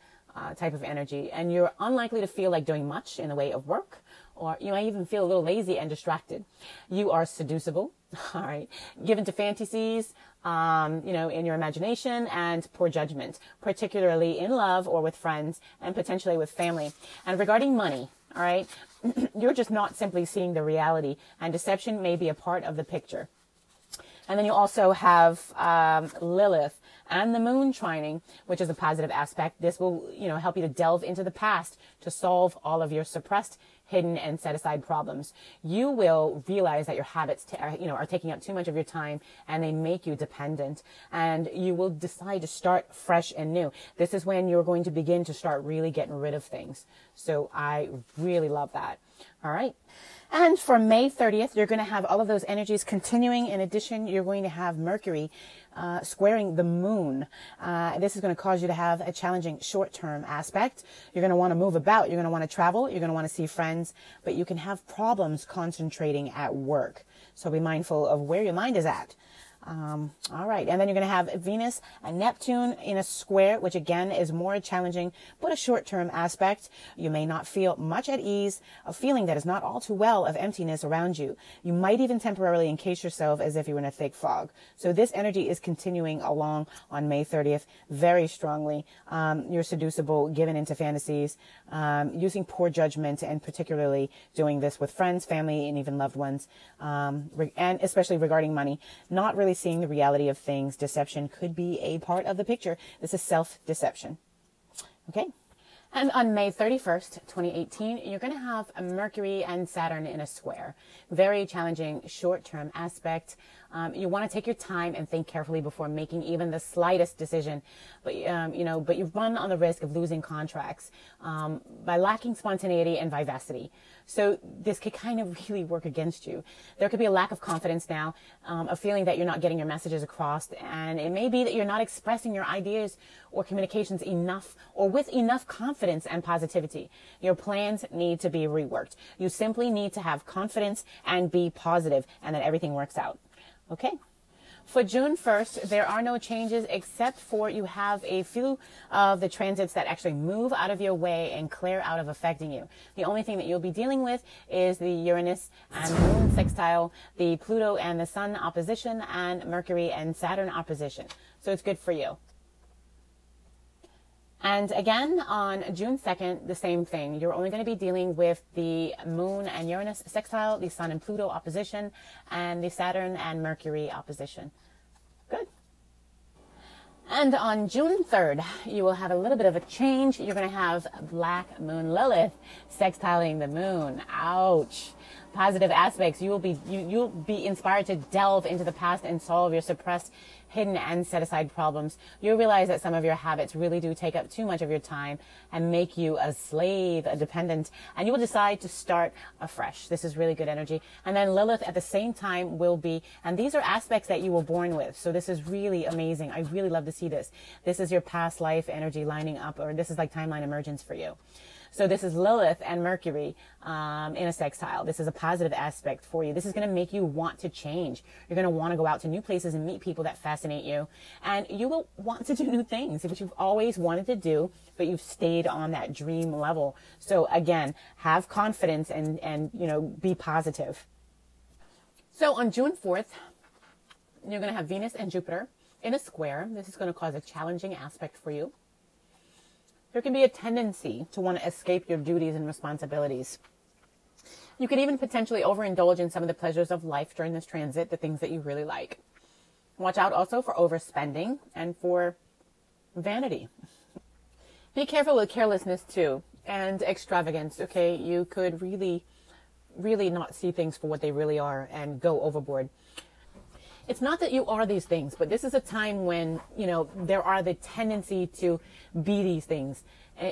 type of energy, and you're unlikely to feel like doing much in the way of work, or you might even feel a little lazy and distracted. You are seducible, all right, given to fantasies, in your imagination, and poor judgment, particularly in love or with friends and potentially with family. And regarding money, all right, you're just not simply seeing the reality, and deception may be a part of the picture. And then you also have Lilith and the moon trining, which is a positive aspect. This will, help you to delve into the past to solve all of your suppressed, hidden, and set aside problems. You will realize that your habits are taking up too much of your time, and they make you dependent, and you will decide to start fresh and new. This is when you're going to begin to start really getting rid of things. So I really love that. All right. And for May 30th, you're going to have all of those energies continuing. In addition, you're going to have Mercury squaring the moon. This is going to cause you to have a challenging short-term aspect. You're going to want to move about. You're going to want to travel. You're going to want to see friends. But you can have problems concentrating at work. So be mindful of where your mind is at. All right. And then you're going to have Venus and Neptune in a square, which again is more challenging, but a short-term aspect. You may not feel much at ease, a feeling that is not all too well of emptiness around you. You might even temporarily encase yourself as if you were in a thick fog. So this energy is continuing along on May 30th very strongly. You're seducible, given into fantasies, using poor judgment, and particularly doing this with friends, family, and even loved ones, and especially regarding money. Not really seeing the reality of things. Deception could be a part of the picture. This is self-deception. Okay. And on May 31st, 2018, you're going to have a Mercury and Saturn in a square. Very challenging short-term aspect. You want to take your time and think carefully before making even the slightest decision. But, but you run on the risk of losing contracts by lacking spontaneity and vivacity. So this could kind of really work against you. There could be a lack of confidence now, a feeling that you're not getting your messages across, and it may be that you're not expressing your ideas or communications enough or with enough confidence and positivity. Your plans need to be reworked. You simply need to have confidence and be positive, and then everything works out. Okay? For June 1st, there are no changes except for you have a few of the transits that actually move out of your way and clear out of affecting you. The only thing that you'll be dealing with is the Uranus and Moon sextile, the Pluto and the Sun opposition, and Mercury and Saturn opposition. So it's good for you. And again, on June 2nd, the same thing. You're only going to be dealing with the Moon and Uranus sextile, the Sun and Pluto opposition, and the Saturn and Mercury opposition. Good. And on June 3rd, you will have a little bit of a change. You're going to have Black Moon Lilith sextiling the Moon. Ouch. Positive aspects. You'll be inspired to delve into the past and solve your suppressed, hidden, and set aside problems. You'll realize that some of your habits really do take up too much of your time and make you a slave, a dependent, and you will decide to start afresh. This is really good energy. And then Lilith at the same time will be, and these are aspects that you were born with. So this is really amazing. I really love to see this. This is your past life energy lining up, or this is like timeline emergence for you. So this is Lilith and Mercury in a sextile. This is a positive aspect for you. This is going to make you want to change. You're going to want to go out to new places and meet people that fascinate you. And you will want to do new things, which you've always wanted to do, but you've stayed on that dream level. So again, have confidence and be positive. So on June 4th, you're going to have Venus and Jupiter in a square. This is going to cause a challenging aspect for you. There can be a tendency to want to escape your duties and responsibilities. You could even potentially overindulge in some of the pleasures of life during this transit, the things that you really like. Watch out also for overspending and for vanity. Be careful with carelessness too, and extravagance, okay? You could really not see things for what they really are and go overboard. It's not that you are these things, but this is a time when, there are the tendency to be these things.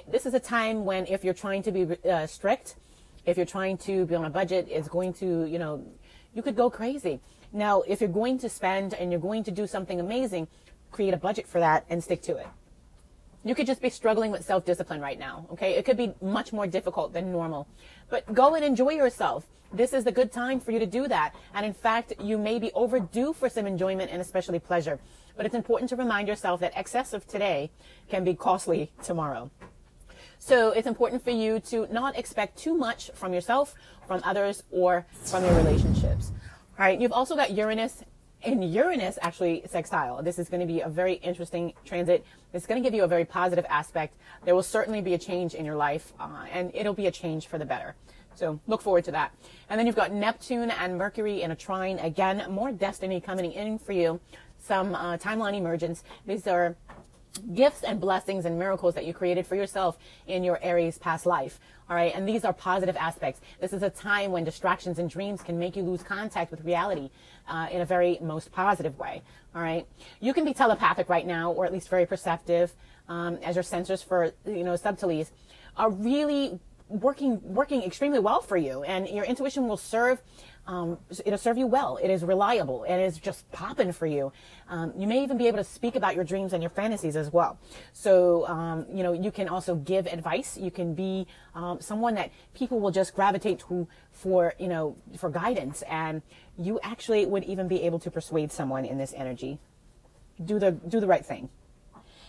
This is a time when if you're trying to be strict, if you're trying to be on a budget, it's going to, you could go crazy. Now, if you're going to spend and you're going to do something amazing, create a budget for that and stick to it. You could just be struggling with self-discipline right now, okay? It could be much more difficult than normal. But go and enjoy yourself. This is the good time for you to do that. And in fact, you may be overdue for some enjoyment and especially pleasure. But it's important to remind yourself that excess of today can be costly tomorrow. So it's important for you to not expect too much from yourself, from others, or from your relationships. All right, you've also got Uranus. In Uranus, actually, sextile. This is going to be a very interesting transit. It's going to give you a very positive aspect. There will certainly be a change in your life, and it'll be a change for the better. So look forward to that. And then you've got Neptune and Mercury in a trine. Again, more destiny coming in for you. Some timeline emergence. These are gifts and blessings and miracles that you created for yourself in your Aries past life. All right. And these are positive aspects. This is a time when distractions and dreams can make you lose contact with reality in a very most positive way. All right. You can be telepathic right now, or at least very perceptive, as your sensors for, subtleties are really working extremely well for you, and your intuition will serve. It'll serve you well. It is reliable, and it's just popping for you. You may even be able to speak about your dreams and your fantasies as well. So, you can also give advice. You can be someone that people will just gravitate to for guidance, and you actually would even be able to persuade someone in this energy. Do the right thing.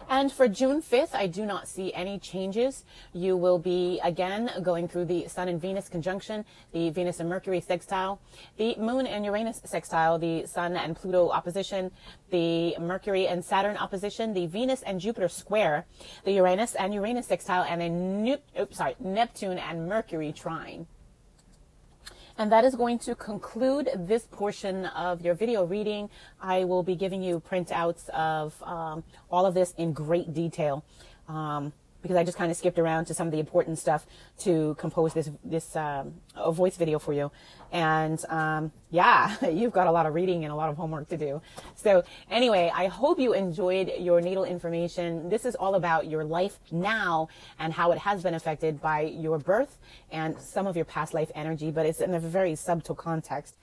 And for June 5th, I do not see any changes. You will be, again, going through the Sun and Venus conjunction, the Venus and Mercury sextile, the Moon and Uranus sextile, the Sun and Pluto opposition, the Mercury and Saturn opposition, the Venus and Jupiter square, the Uranus and Uranus sextile, and the Neptune and Mercury trine. And that is going to conclude this portion of your video reading. I will be giving you printouts of all of this in great detail. because I just kind of skipped around to some of the important stuff to compose this a voice video for you. And yeah, you've got a lot of reading and a lot of homework to do. So anyway, I hope you enjoyed your natal information. This is all about your life now and how it has been affected by your birth and some of your past life energy, but it's in a very subtle context.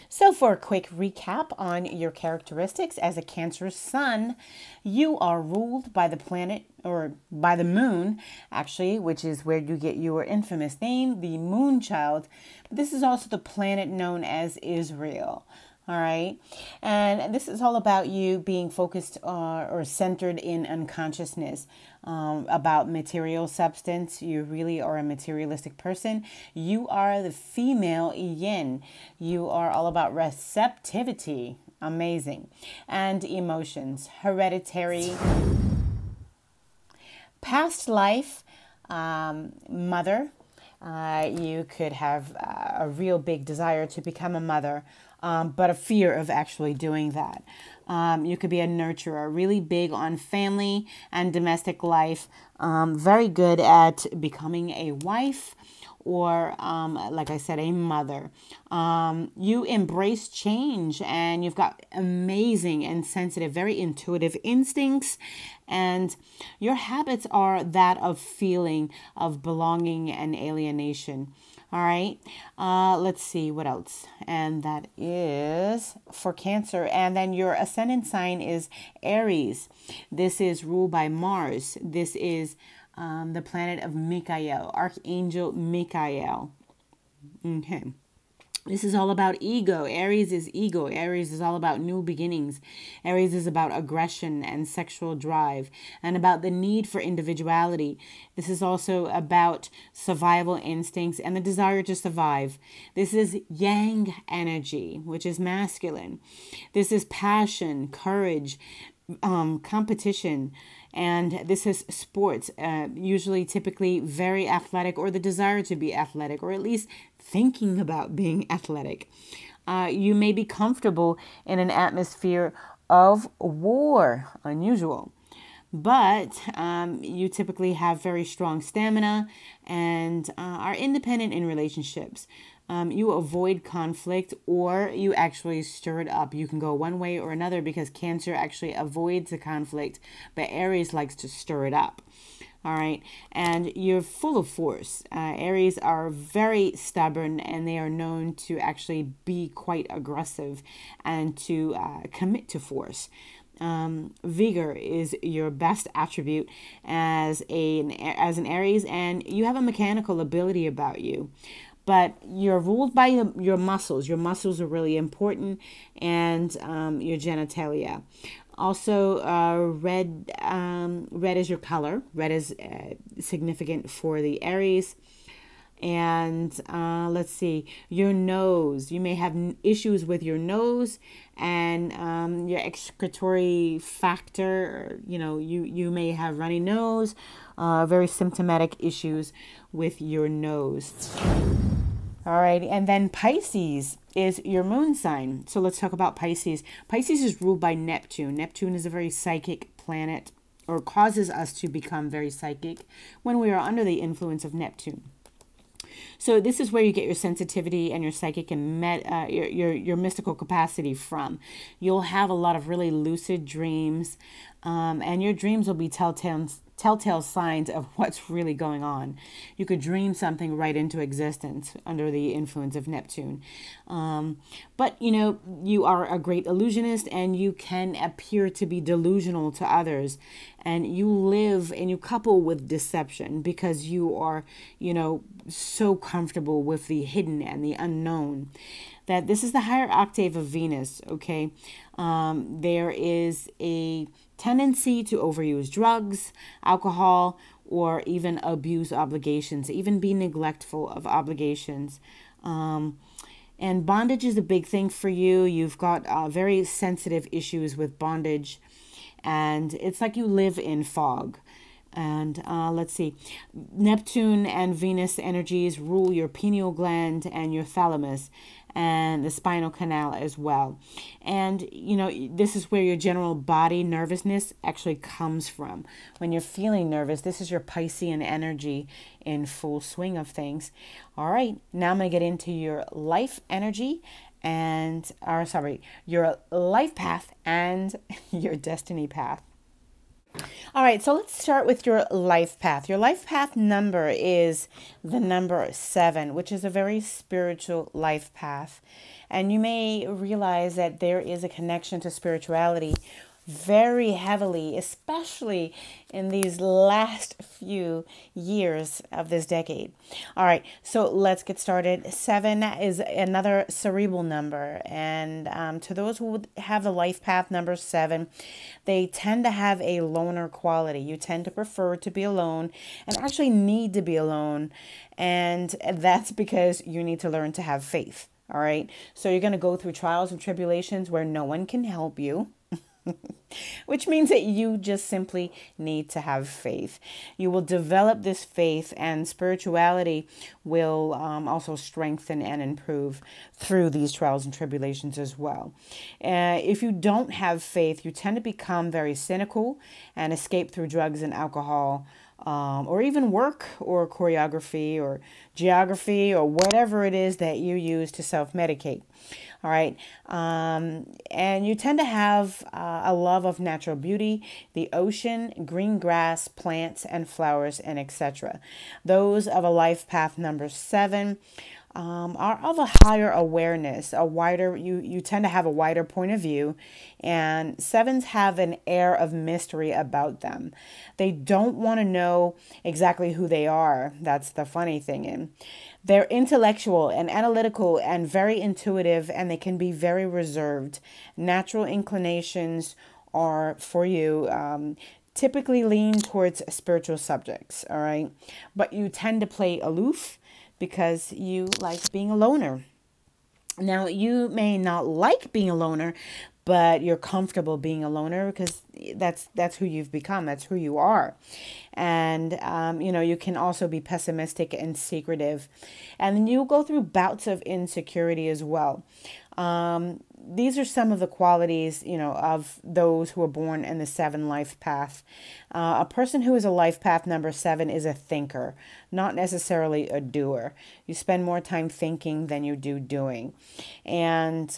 So for a quick recap on your characteristics as a Cancer sun, you are ruled by the planet, or by the moon, actually, which is where you get your infamous name, the moon child. But this is also the planet known as Israel. All right. And this is all about you being focused or centered in unconsciousness, about material substance. You really are a materialistic person. You are the female yin. You are all about receptivity. Amazing. And emotions. Hereditary. Past life, mother. You could have a real big desire to become a mother, but a fear of actually doing that. You could be a nurturer, really big on family and domestic life, very good at becoming a wife or, like I said, a mother. You embrace change, and you've got amazing and sensitive, very intuitive instincts. And your habits are that of feeling, of belonging and alienation. All right. Let's see what else. And that is for Cancer. And then your ascendant sign is Aries. This is ruled by Mars. This is the planet of Michael, Archangel Michael. Okay. This is all about ego. Aries is ego. Aries is all about new beginnings. Aries is about aggression and sexual drive and about the need for individuality. This is also about survival instincts and the desire to survive. This is yang energy, which is masculine. This is passion, courage, competition. And this is sports, usually typically very athletic, or the desire to be athletic, or at least thinking about being athletic. You may be comfortable in an atmosphere of war, unusual. But you typically have very strong stamina and are independent in relationships. You avoid conflict, or you actually stir it up. You can go one way or another, because Cancer actually avoids the conflict, but Aries likes to stir it up. All right. And you're full of force. Aries are very stubborn, and they are known to actually be quite aggressive and to commit to force. Vigor is your best attribute as an Aries, and you have a mechanical ability about you. But you're ruled by your muscles. Your muscles are really important, and your genitalia. Also, red is your color. Red is significant for the Aries. And let's see, your nose. You may have issues with your nose and your excretory factor. You may have runny nose, very symptomatic issues with your nose. All right, and then Pisces is your moon sign. So let's talk about Pisces. Pisces is ruled by Neptune. Neptune is a very psychic planet, or causes us to become very psychic when we are under the influence of Neptune. So this is where you get your sensitivity and your psychic and your mystical capacity from. You'll have a lot of really lucid dreams, and your dreams will be telltale signs of what's really going on. You could dream something right into existence under the influence of Neptune. But, you are a great illusionist, and you can appear to be delusional to others. And you live and you couple with deception, because you are, so comfortable with the hidden and the unknown, that this is the higher octave of Venus, okay? There is a tendency to overuse drugs, alcohol, or even abuse obligations, even be neglectful of obligations. And bondage is a big thing for you. You've got very sensitive issues with bondage, and it's like you live in fog. And let's see, Neptune and Venus energies rule your pineal gland and your thalamus. and the spinal canal as well. And, you know, this is where your general body nervousness actually comes from. When you're feeling nervous, this is your Piscean energy in full swing of things. All right, now I'm going to get into your life energy and, or sorry, your life path and your destiny path. All right, so let's start with your life path. Your life path number is the number 7, which is a very spiritual life path. And you may realize that there is a connection to spirituality very heavily, especially in these last few years of this decade. All right, so let's get started. 7 is another cerebral number, and to those who have the life path number 7, they tend to have a loner quality. You tend to prefer to be alone and actually need to be alone, and that's because you need to learn to have faith. All right, so you're going to go through trials and tribulations where no one can help you. Which means that you just simply need to have faith. You will develop this faith, and spirituality will also strengthen and improve through these trials and tribulations as well. If you don't have faith, you tend to become very cynical and escape through drugs and alcohol, or even work or choreography or geography or whatever it is that you use to self-medicate. All right. And you tend to have a love of natural beauty, the ocean, green grass, plants and flowers, and etc. Those of a life path number 7 are of a higher awareness, a wider, you tend to have a wider point of view, and 7s have an air of mystery about them. They don't want to know exactly who they are. That's the funny thing. And they're intellectual and analytical and very intuitive, and they can be very reserved. Natural inclinations are for you, typically lean towards spiritual subjects, all right? But you tend to play aloof because you like being a loner. Now, you may not like being a loner, but you're comfortable being a loner because that's who you've become. That's who you are. And, you know, you can also be pessimistic and secretive. And then you'll go through bouts of insecurity as well. These are some of the qualities, you know, of those who are born in the 7 life path. A person who is a life path number 7 is a thinker, not necessarily a doer. You spend more time thinking than you do doing. And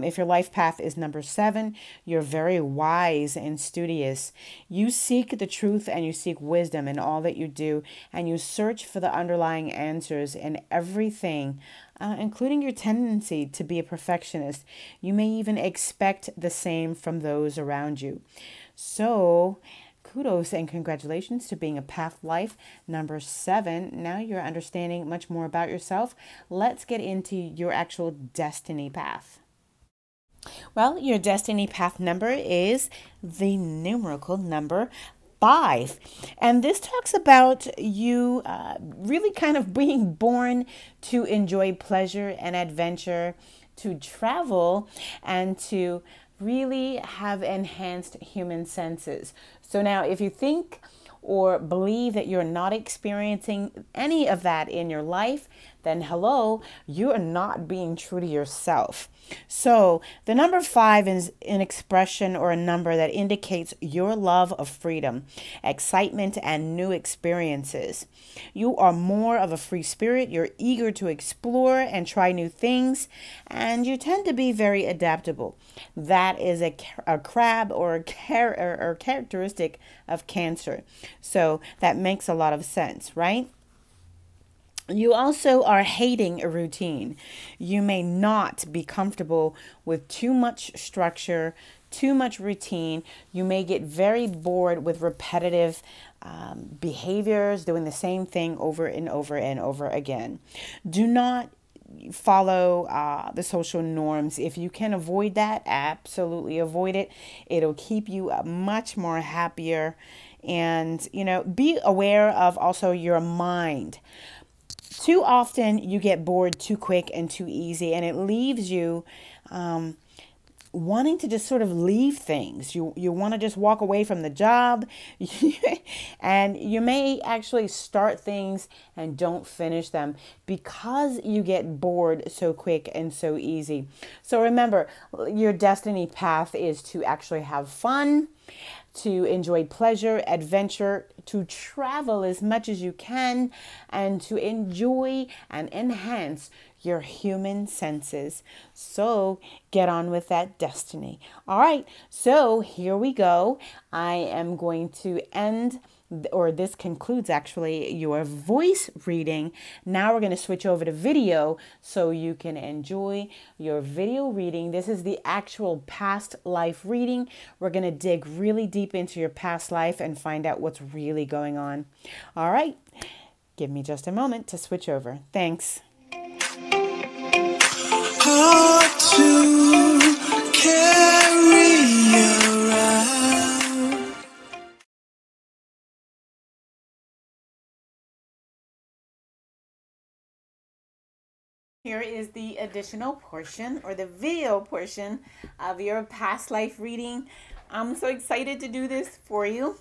if your life path is number 7, you're very wise and studious. You seek the truth and you seek wisdom in all that you do, and you search for the underlying answers in everything, including your tendency to be a perfectionist. You may even expect the same from those around you. So, kudos and congratulations to being a path life number 7. Now you're understanding much more about yourself. Let's get into your actual destiny path. Well, your destiny path number is the numerical number 5. And this talks about you really kind of being born to enjoy pleasure and adventure, to travel, and to really have enhanced human senses. So now if you think or believe that you're not experiencing any of that in your life, then hello, you are not being true to yourself. So the number 5 is an expression or a number that indicates your love of freedom, excitement, and new experiences. You are more of a free spirit. You're eager to explore and try new things, and you tend to be very adaptable. That is a crab or a characteristic of Cancer. So that makes a lot of sense, right? You also are hating a routine. You may not be comfortable with too much structure, too much routine. You may get very bored with repetitive behaviors, doing the same thing over and over and over again. Do not follow the social norms. If you can avoid that, absolutely avoid it. It'll keep you much more happier. And, you know, be aware of also your mind. Too often you get bored too quick and too easy, and it leaves you wanting to just sort of leave things. You want to just walk away from the job and you may actually start things and don't finish them because you get bored so quick and so easy. So remember, your destiny path is to actually have fun, to enjoy pleasure, adventure, to travel as much as you can, and to enjoy and enhance your human senses. So get on with that destiny. All right, so here we go. I am going to end, or this concludes actually, your voice reading. Now we're going to switch over to video so you can enjoy your video reading. This is the actual past life reading. We're going to dig really deep into your past life and find out what's really going on. All right, give me just a moment to switch over. Thanks. Hard to carry around. Here is the additional portion, or the video portion, of your past life reading. I'm so excited to do this for you.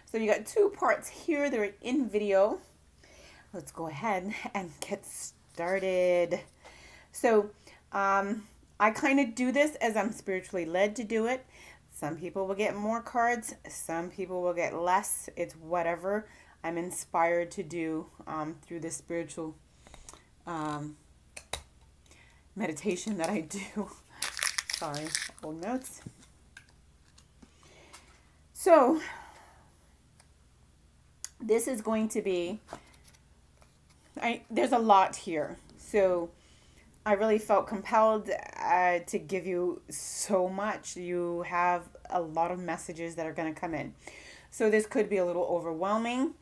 So you got two parts here. They're in video. Let's go ahead and get started. So I kind of do this as I'm spiritually led to do it. Some people will get more cards. Some people will get less. It's whatever I'm inspired to do through this spiritual meditation that I do. Sorry, old notes. So this is going to be, there's a lot here. So I really felt compelled to give you so much. You have a lot of messages that are going to come in. So this could be a little overwhelming.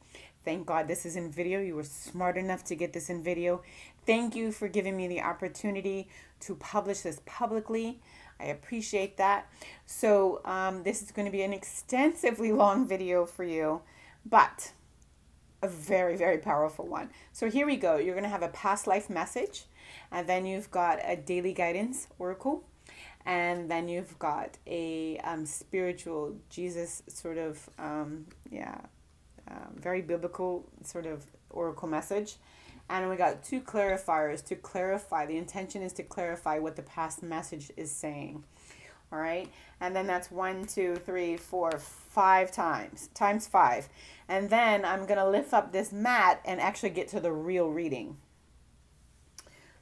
Thank God this is in video. You were smart enough to get this in video. Thank you for giving me the opportunity to publish this publicly. I appreciate that. So this is going to be an extensively long video for you, but a very, very powerful one. So here we go. You're going to have a past life message, and then you've got a daily guidance oracle, and then you've got a spiritual Jesus sort of, very biblical sort of oracle message. And we got two clarifiers to clarify. The intention is to clarify what the past message is saying. All right. And then that's 1, 2, 3, 4, 5 times 5. And then I'm going to lift up this mat and actually get to the real reading.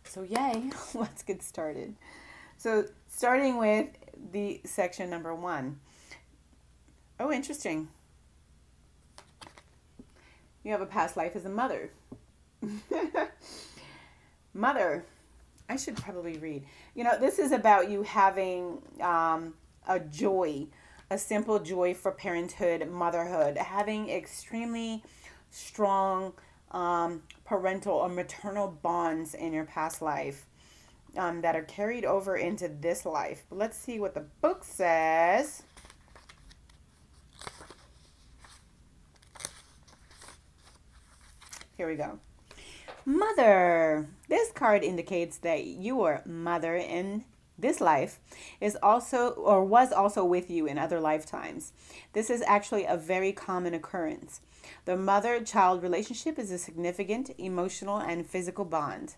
So yay, let's get started. So starting with the section number 1. Oh, interesting. You have a past life as a mother. Mother, I should probably read. You know, this is about you having a joy, a simple joy for parenthood, motherhood, having extremely strong parental or maternal bonds in your past life that are carried over into this life. But let's see what the book says. Here we go. Mother. This card indicates that your mother in this life is also, or was also, with you in other lifetimes. This is actually a very common occurrence. The mother-child relationship is a significant emotional and physical bond.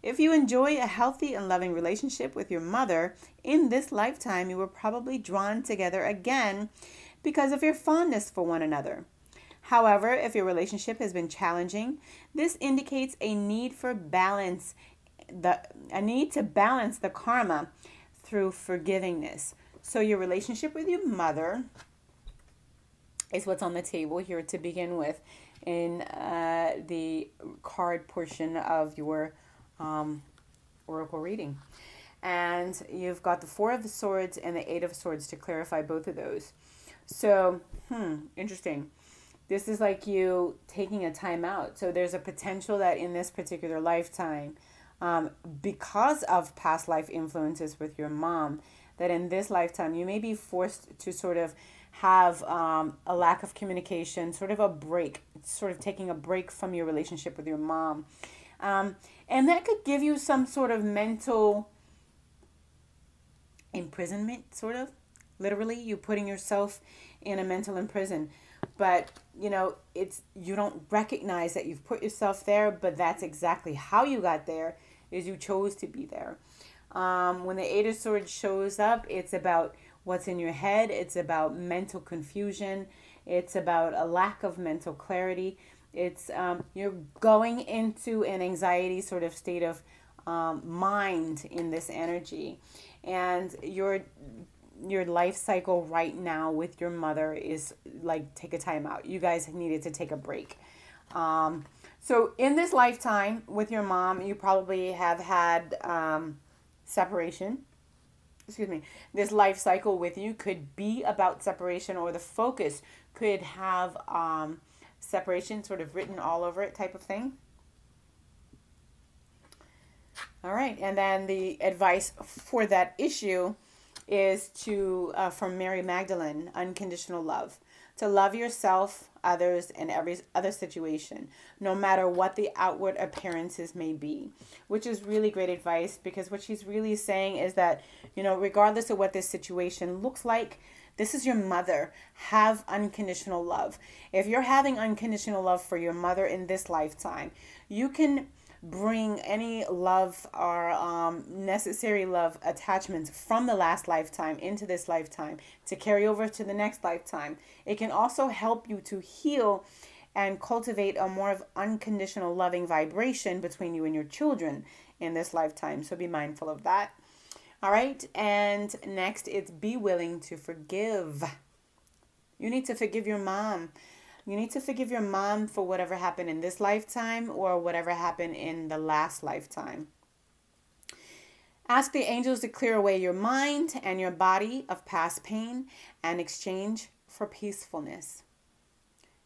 If you enjoy a healthy and loving relationship with your mother in this lifetime, you were probably drawn together again because of your fondness for one another. However, if your relationship has been challenging, this indicates a need for balance, a need to balance the karma through forgivingness. So your relationship with your mother is what's on the table here to begin with in the card portion of your oracle reading. And you've got the 4 of Swords and the 8 of Swords to clarify both of those. So, interesting. This is like you taking a time out. So there's a potential that in this particular lifetime, because of past life influences with your mom, that in this lifetime you may be forced to sort of have a lack of communication, sort of a break, sort of taking a break from your relationship with your mom. And that could give you some sort of mental imprisonment, sort of. Literally, you're putting yourself in a mental prison. But, you know, you don't recognize that you've put yourself there, but that's exactly how you got there, is you chose to be there. When the Eight of Swords shows up, it's about what's in your head. It's about mental confusion. It's about a lack of mental clarity. It's you're going into an anxiety sort of state of mind in this energy. And your life cycle right now with your mother is like, take a time out. You guys needed to take a break. So in this lifetime with your mom, you probably have had separation. Excuse me. This life cycle with you could be about separation, or the focus could have separation sort of written all over it, type of thing. All right. And then the advice for that issue is to, from Mary Magdalene, unconditional love. To love yourself, others, and every other situation, no matter what the outward appearances may be, which is really great advice, because what she's really saying is that, you know, regardless of what this situation looks like, this is your mother. Have unconditional love. If you're having unconditional love for your mother in this lifetime, you can bring any love or necessary love attachments from the last lifetime into this lifetime to carry over to the next lifetime. It can also help you to heal and cultivate a more of unconditional loving vibration between you and your children in this lifetime. So be mindful of that. All right. And next, it's be willing to forgive. You need to forgive your mom. You need to forgive your mom for whatever happened in this lifetime or whatever happened in the last lifetime. Ask the angels to clear away your mind and your body of past pain and exchange for peacefulness,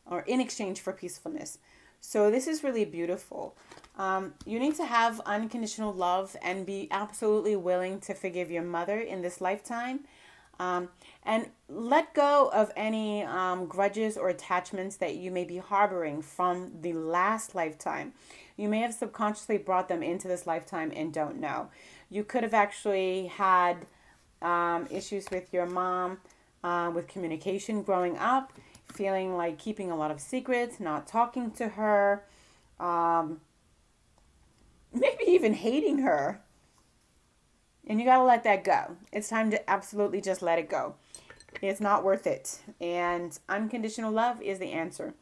or in exchange for peacefulness. So this is really beautiful. You need to have unconditional love and be absolutely willing to forgive your mother in this lifetime. And let go of any grudges or attachments that you may be harboring from the last lifetime. You may have subconsciously brought them into this lifetime and don't know. You could have actually had issues with your mom, with communication growing up, feeling like keeping a lot of secrets, not talking to her, maybe even hating her. And you got to let that go. It's time to absolutely just let it go. It's not worth it. And unconditional love is the answer.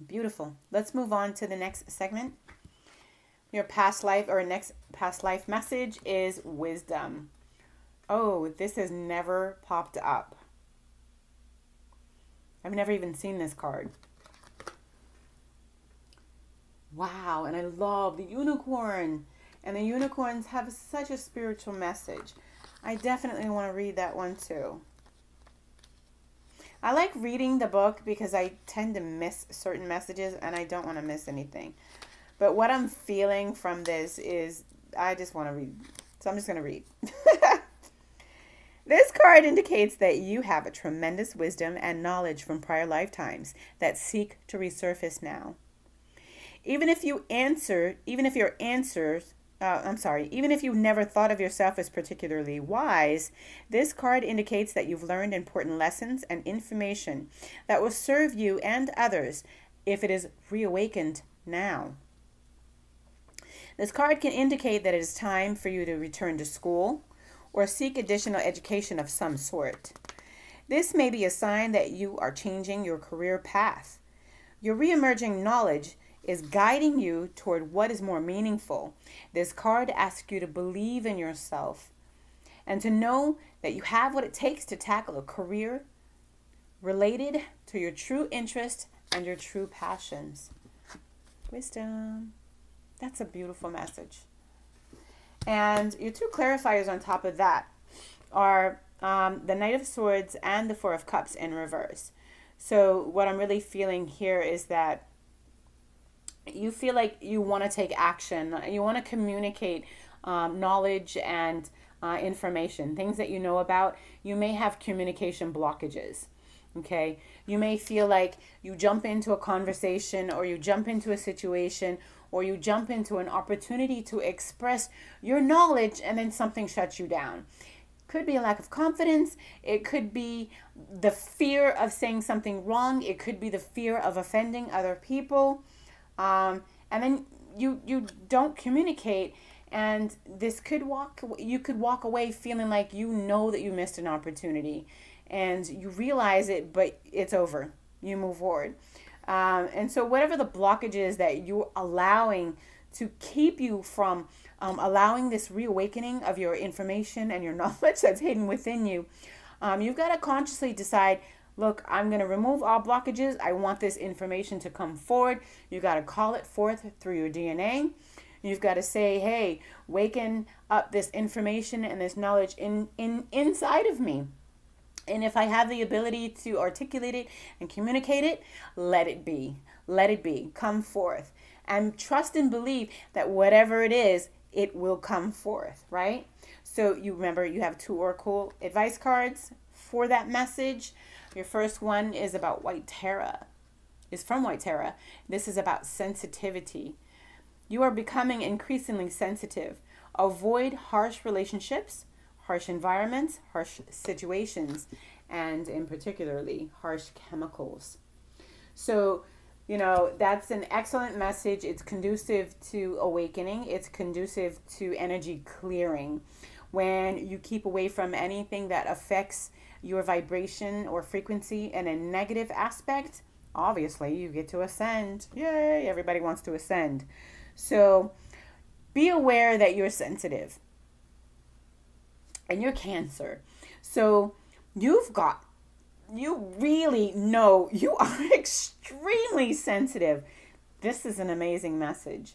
Beautiful. Let's move on to the next segment. Your past life, or next past life message, is wisdom. Oh, this has never popped up. I've never even seen this card. Wow, and I love the unicorn. And the unicorns have such a spiritual message. I definitely want to read that one too. I like reading the book because I tend to miss certain messages and I don't want to miss anything. But what I'm feeling from this is I just want to read. So I'm just going to read. This card indicates that you have a tremendous wisdom and knowledge from prior lifetimes that seek to resurface now. Even if you've never thought of yourself as particularly wise, this card indicates that you've learned important lessons and information that will serve you and others if it is reawakened now. This card can indicate that it is time for you to return to school or seek additional education of some sort. This may be a sign that you are changing your career path. Your reemerging knowledge is guiding you toward what is more meaningful. This card asks you to believe in yourself and to know that you have what it takes to tackle a career related to your true interest and your true passions. Wisdom. That's a beautiful message. And your two clarifiers on top of that are the Knight of Swords and the Four of Cups in reverse. So what I'm really feeling here is that you feel like you want to take action. You want to communicate knowledge and information, things that you know about. You may have communication blockages. Okay, you may feel like you jump into a conversation, or you jump into a situation, or you jump into an opportunity to express your knowledge, and then something shuts you down. Could be a lack of confidence. It could be the fear of saying something wrong. It could be the fear of offending other people. And then you don't communicate, and you could walk away feeling like you know that you missed an opportunity, and you realize it, but it's over. You move forward. And so whatever the blockage is that you're allowing to keep you from allowing this reawakening of your information and your knowledge that's hidden within you, you've got to consciously decide, look, I'm going to remove all blockages. I want this information to come forward. You got to call it forth through your DNA. You've got to say, hey, waken up this information and this knowledge inside of me. And if I have the ability to articulate it and communicate it, let it be. Let it be. Come forth. And trust and believe that whatever it is, it will come forth, right? So you remember, you have 2 oracle advice cards for that message. Your first one is about White Tara. It's from White Tara. This is about sensitivity. You are becoming increasingly sensitive. Avoid harsh relationships, harsh environments, harsh situations, and in particularly harsh chemicals. So, you know, that's an excellent message. It's conducive to awakening. It's conducive to energy clearing. When you keep away from anything that affects your vibration or frequency in a negative aspect, obviously you get to ascend. Yay, everybody wants to ascend. So be aware that you're sensitive. And you're Cancer. So you really know you are extremely sensitive. This is an amazing message,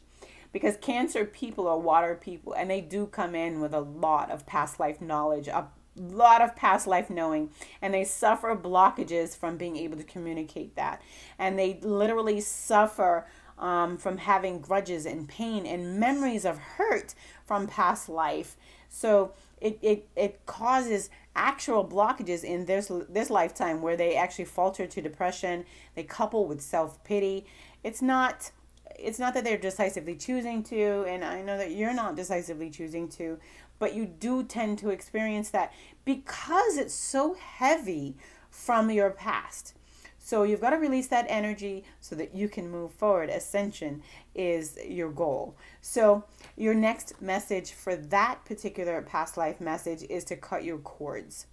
because Cancer people are water people, and they do come in with a lot of past life knowledge, a lot of past life knowing, and they suffer blockages from being able to communicate that. And they literally suffer from having grudges and pain and memories of hurt from past life. So it causes actual blockages in this lifetime, where they actually falter to depression. They couple with self-pity. It's not that they're decisively choosing to, and I know that you're not decisively choosing to, but you do tend to experience that because it's so heavy from your past. So you've got to release that energy so that you can move forward. Ascension is your goal. So your next message for that particular past life message is to cut your cords.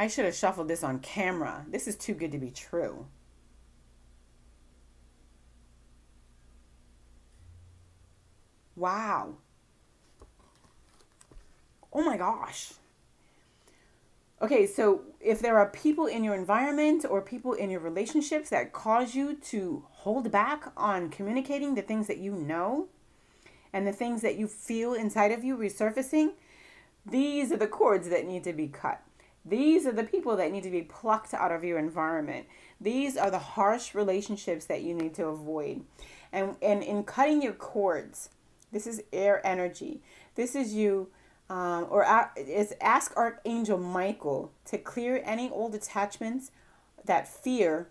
I should have shuffled this on camera. This is too good to be true. Wow. Oh my gosh. Okay, so if there are people in your environment or people in your relationships that cause you to hold back on communicating the things that you know and the things that you feel inside of you resurfacing, these are the cords that need to be cut. These are the people that need to be plucked out of your environment. These are the harsh relationships that you need to avoid. And in cutting your cords, this is air energy. This is you. Ask Archangel Michael to clear any old attachments to fear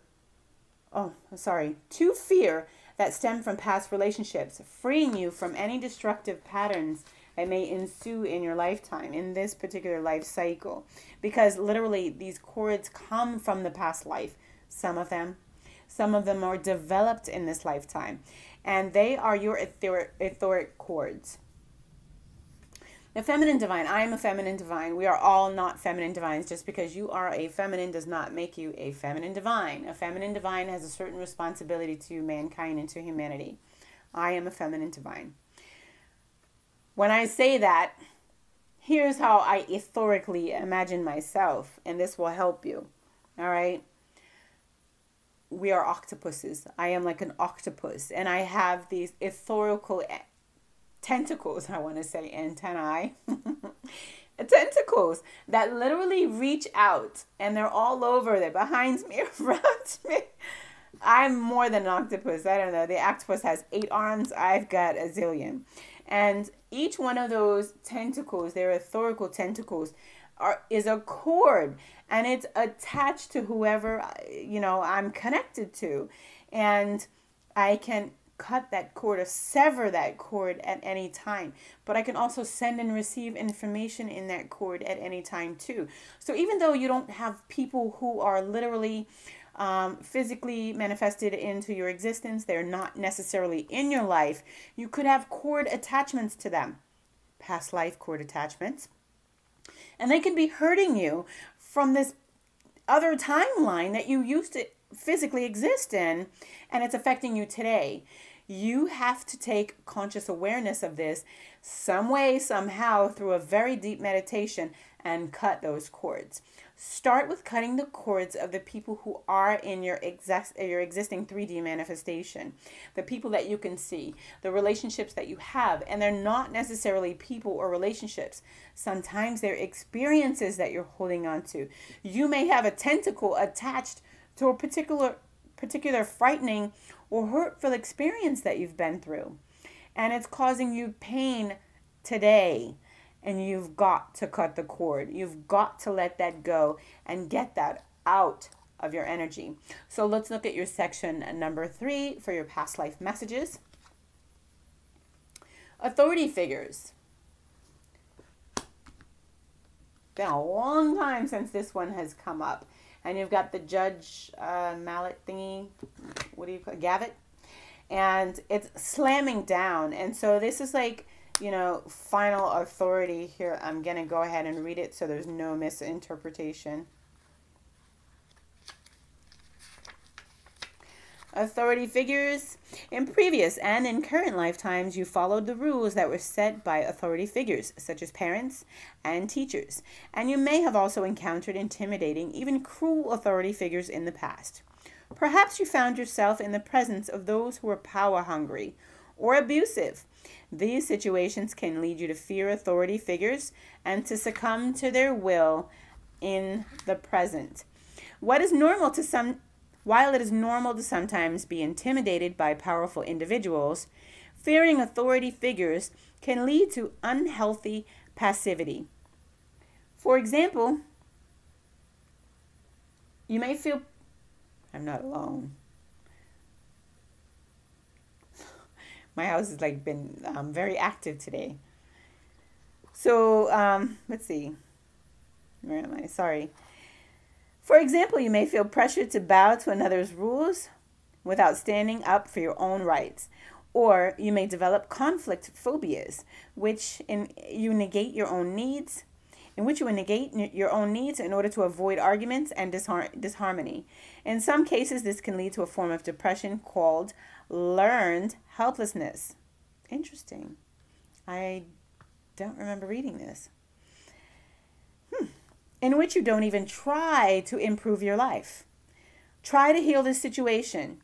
that stem from past relationships, freeing you from any destructive patterns that may ensue in your lifetime, in this particular life cycle. Because literally these cords come from the past life. Some of them are developed in this lifetime, and they are your etheric cords. The feminine divine. I am a feminine divine. We are all not feminine divines. Just because you are a feminine does not make you a feminine divine. A feminine divine has a certain responsibility to mankind and to humanity. I am a feminine divine. When I say that, here's how I etherically imagine myself, and this will help you. All right? We are octopuses. I am like an octopus, and I have these etherical tentacles, I want to say antennae, tentacles that literally reach out, and they're all over. They're behind me, around me. I'm more than an octopus. I don't know. The octopus has 8 arms. I've got a zillion. And each one of those tentacles, they're etherical tentacles, is a cord, and it's attached to whoever, I'm connected to. And I can cut that cord or sever that cord at any time. But I can also send and receive information in that cord at any time too. So even though you don't have people who are literally physically manifested into your existence, they're not necessarily in your life, you could have cord attachments to them, past life cord attachments. And they can be hurting you from this other timeline that you used to physically exist in, and it's affecting you today. You have to take conscious awareness of this some way, somehow, through a very deep meditation, and cut those cords. Start with cutting the cords of the people who are in your existing 3D manifestation, the people that you can see, the relationships that you have. And they're not necessarily people or relationships. Sometimes they're experiences that you're holding on to. You may have a tentacle attached to a particular frightening or hurtful experience that you've been through, and it's causing you pain today. And you've got to cut the cord. You've got to let that go and get that out of your energy. So let's look at your section number 3 for your past life messages. Authority figures. Been a long time since this one has come up. And you've got the Judge mallet thingy. What do you call it? Gavet. And it's slamming down. And so this is like, final authority here. I'm going to go ahead and read it so there's no misinterpretation. Authority figures. In previous and in current lifetimes, you followed the rules that were set by authority figures, such as parents and teachers. And you may have also encountered intimidating, even cruel authority figures in the past. Perhaps you found yourself in the presence of those who were power hungry or abusive. These situations can lead you to fear authority figures and to succumb to their will in the present. While it is normal to sometimes be intimidated by powerful individuals, fearing authority figures can lead to unhealthy passivity. For example, you may feel, I'm not alone. My house has been very active today. So let's see. Where am I? Sorry. For example, you may feel pressured to bow to another's rules without standing up for your own rights. Or you may develop conflict phobias, in which you negate your own needs in order to avoid arguments and disharmony. In some cases, this can lead to a form of depression called learned helplessness. Interesting. I don't remember reading this. In which you don't even try to improve your life. Try to heal this situation.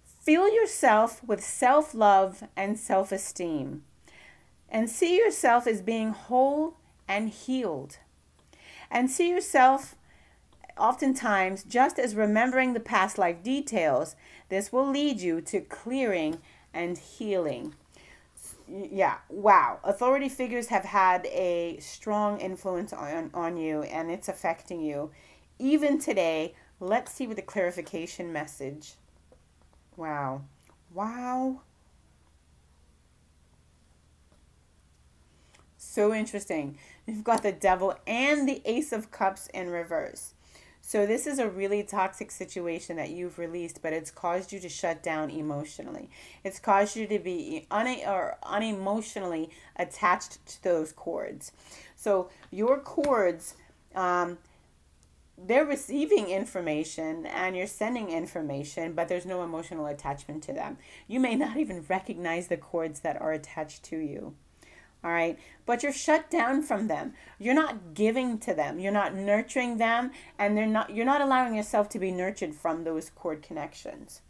Fill yourself with self-love and self-esteem. And see yourself as being whole and healed. And see yourself oftentimes just as remembering the past life details. This will lead you to clearing and healing. Yeah, wow. Authority figures have had a strong influence on you, and it's affecting you. Even today, let's see with the clarification message. Wow. Wow. So interesting. You've got the Devil and the Ace of Cups in reverse. So this is a really toxic situation that you've released, but it's caused you to shut down emotionally. It's caused you to be unemotionally attached to those cords. So your cords, they're receiving information and you're sending information, but there's no emotional attachment to them. You may not even recognize the cords that are attached to you. All right. But you're shut down from them. You're not giving to them. You're not nurturing them. And you're not allowing yourself to be nurtured from those cord connections.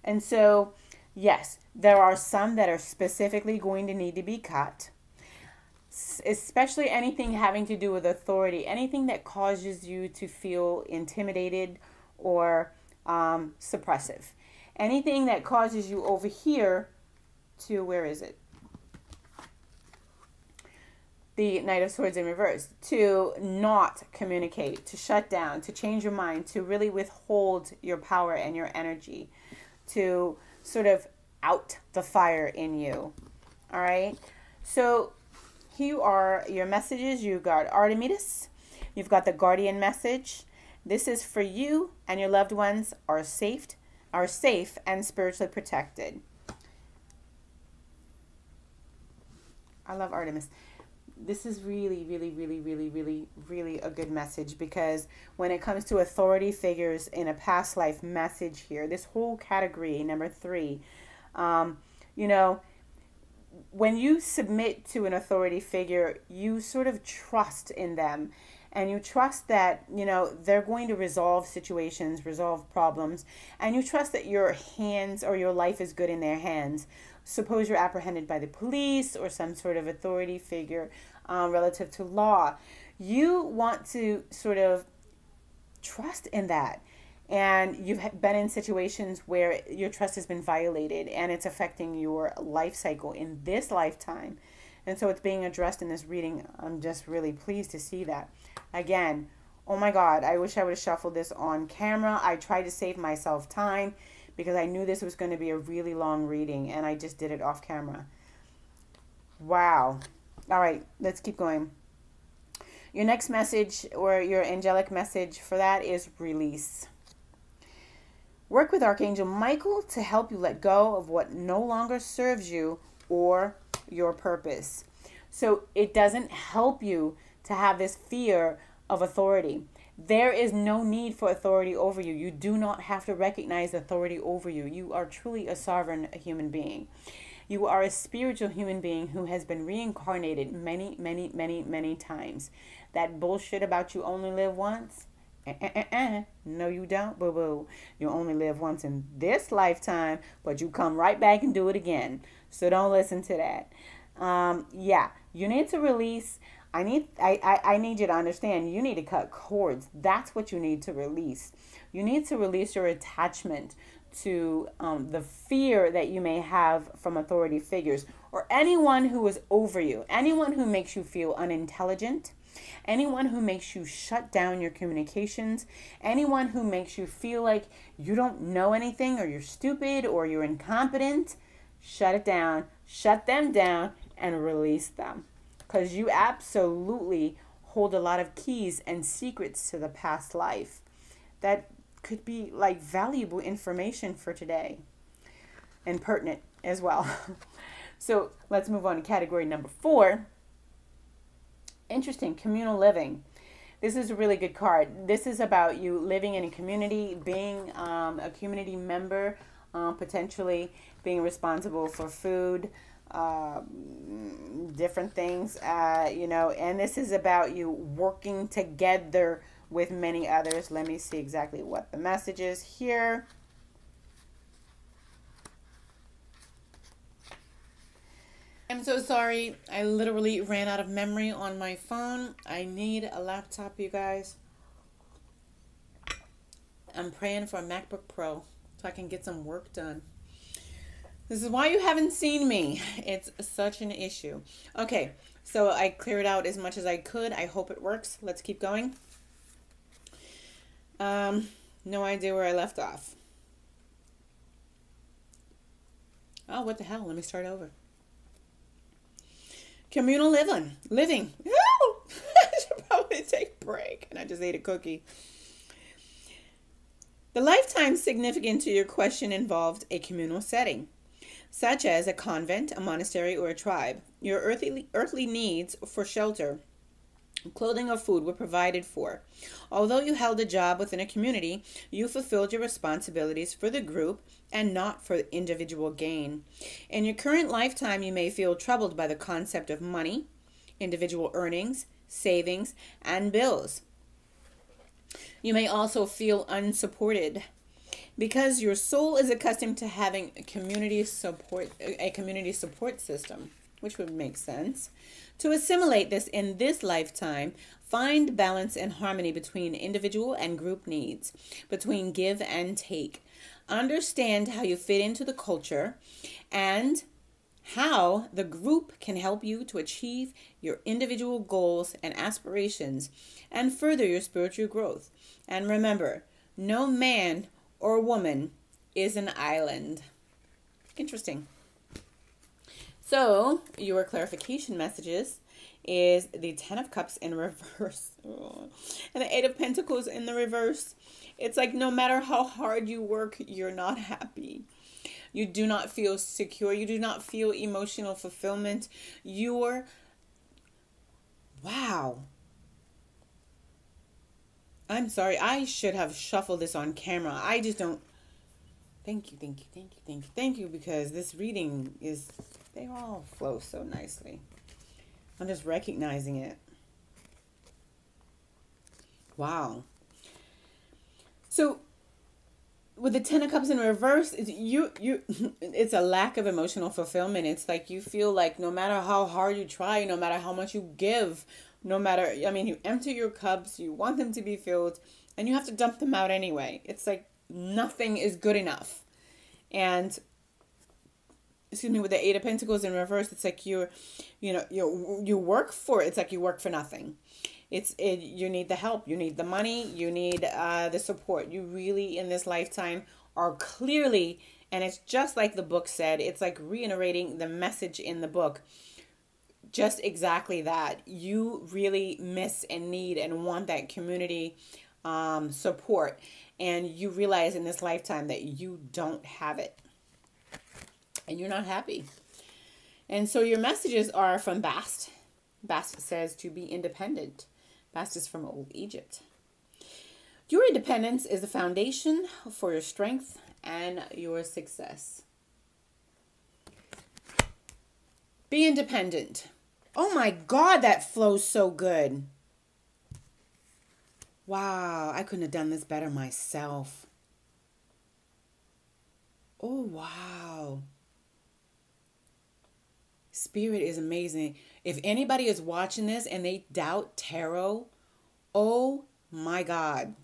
And so, yes, there are some that are specifically going to need to be cut. Especially anything having to do with authority. Anything that causes you to feel intimidated or suppressive. Anything that causes you over here to, where is it? the Knight of Swords in reverse, to not communicate, to shut down, to change your mind, to really withhold your power and your energy, to sort of out the fire in you. All right. So here are your messages. You got Artemis. You've got the Guardian message. This is for you, and your loved ones are safe and spiritually protected. I love Artemis. This is really, really, really, really, really, really a good message, because when it comes to authority figures in a past life message here, this whole category, number 3, you know, when you submit to an authority figure, you sort of trust in them, and you trust that, you know, they're going to resolve situations, resolve problems, and you trust that your hands or your life is good in their hands. Suppose you're apprehended by the police or some sort of authority figure relative to law. You want to sort of trust in that. And you've been in situations where your trust has been violated and it's affecting your life cycle in this lifetime. And so it's being addressed in this reading. I'm just really pleased to see that. Again, oh my God, I wish I would have shuffled this on camera. I tried to save myself time because I knew this was going to be a really long reading, and I just did it off camera. Wow. All right, let's keep going. Your next message, or your angelic message for that, is release. Work with Archangel Michael to help you let go of what no longer serves you or your purpose. So it doesn't help you to have this fear of authority. There is no need for authority over you. You do not have to recognize authority over you. You are truly a sovereign human being. You are a spiritual human being who has been reincarnated many, many, many, many times. That bullshit about you only live once, no, you don't, boo-boo. You only live once in this lifetime, but you come right back and do it again. So don't listen to that. Yeah, you need to release. I need you to understand, you need to cut cords. That's what you need to release. You need to release your attachment to the fear that you may have from authority figures or anyone who is over you, anyone who makes you feel unintelligent, anyone who makes you shut down your communications, anyone who makes you feel like you don't know anything or you're stupid or you're incompetent. Shut it down, shut them down, and release them. Because you absolutely hold a lot of keys and secrets to the past life that could be like valuable information for today and pertinent as well. So let's move on to category number 4. Interesting, communal living. This is a really good card. This is about you living in a community, being a community member, potentially being responsible for food, different things, you know, and this is about you working together with many others. Let me see exactly what the message is here. I'm so sorry. I literally ran out of memory on my phone. I need a laptop, you guys. I'm praying for a MacBook Pro so I can get some work done. This is why you haven't seen me. It's such an issue. Okay, so I cleared out as much as I could. I hope it works. Let's keep going. No idea where I left off. Oh, what the hell? Let me start over. Communal living. I should probably take a break. And I just ate a cookie. The lifetime significant to your question involved a communal setting, such as a convent, a monastery, or a tribe. Your earthly needs for shelter, clothing, or food were provided for. Although you held a job within a community, you fulfilled your responsibilities for the group and not for individual gain. In your current lifetime, you may feel troubled by the concept of money, individual earnings, savings, and bills. You may also feel unsupported because your soul is accustomed to having a community support system, which would make sense. To assimilate this in this lifetime, find balance and harmony between individual and group needs, between give and take. Understand how you fit into the culture and how the group can help you to achieve your individual goals and aspirations and further your spiritual growth. And remember, no man or woman is an island. Interesting. So, your clarification messages is the 10 of Cups in reverse and the 8 of Pentacles in the reverse. It's like no matter how hard you work, you're not happy. You do not feel secure. You do not feel emotional fulfillment. Wow. I'm sorry. I should have shuffled this on camera. I just don't. Thank you, because this reading they all flow so nicely. I'm just recognizing it. Wow. So with the 10 of Cups in reverse, it's a lack of emotional fulfillment. It's like you feel like no matter how hard you try, no matter how much you give, you empty your cups, you want them to be filled, and you have to dump them out anyway. It's like nothing is good enough. And with the 8 of Pentacles in reverse, it's like you work for it. It's like you work for nothing. You need the help, you need the money, you need the support. You really in this lifetime are clearly, and it's just like the book said, it's like reiterating the message in the book. Just exactly that. You really miss and need and want that community support. And you realize in this lifetime that you don't have it. And you're not happy. And so your messages are from Bast. Bast says to be independent. Bast is from Old Egypt. Your independence is the foundation for your strength and your success. Be independent. Oh my God, that flows so good. Wow, I couldn't have done this better myself. Oh, wow. Spirit is amazing. If anybody is watching this and they doubt tarot, oh my God.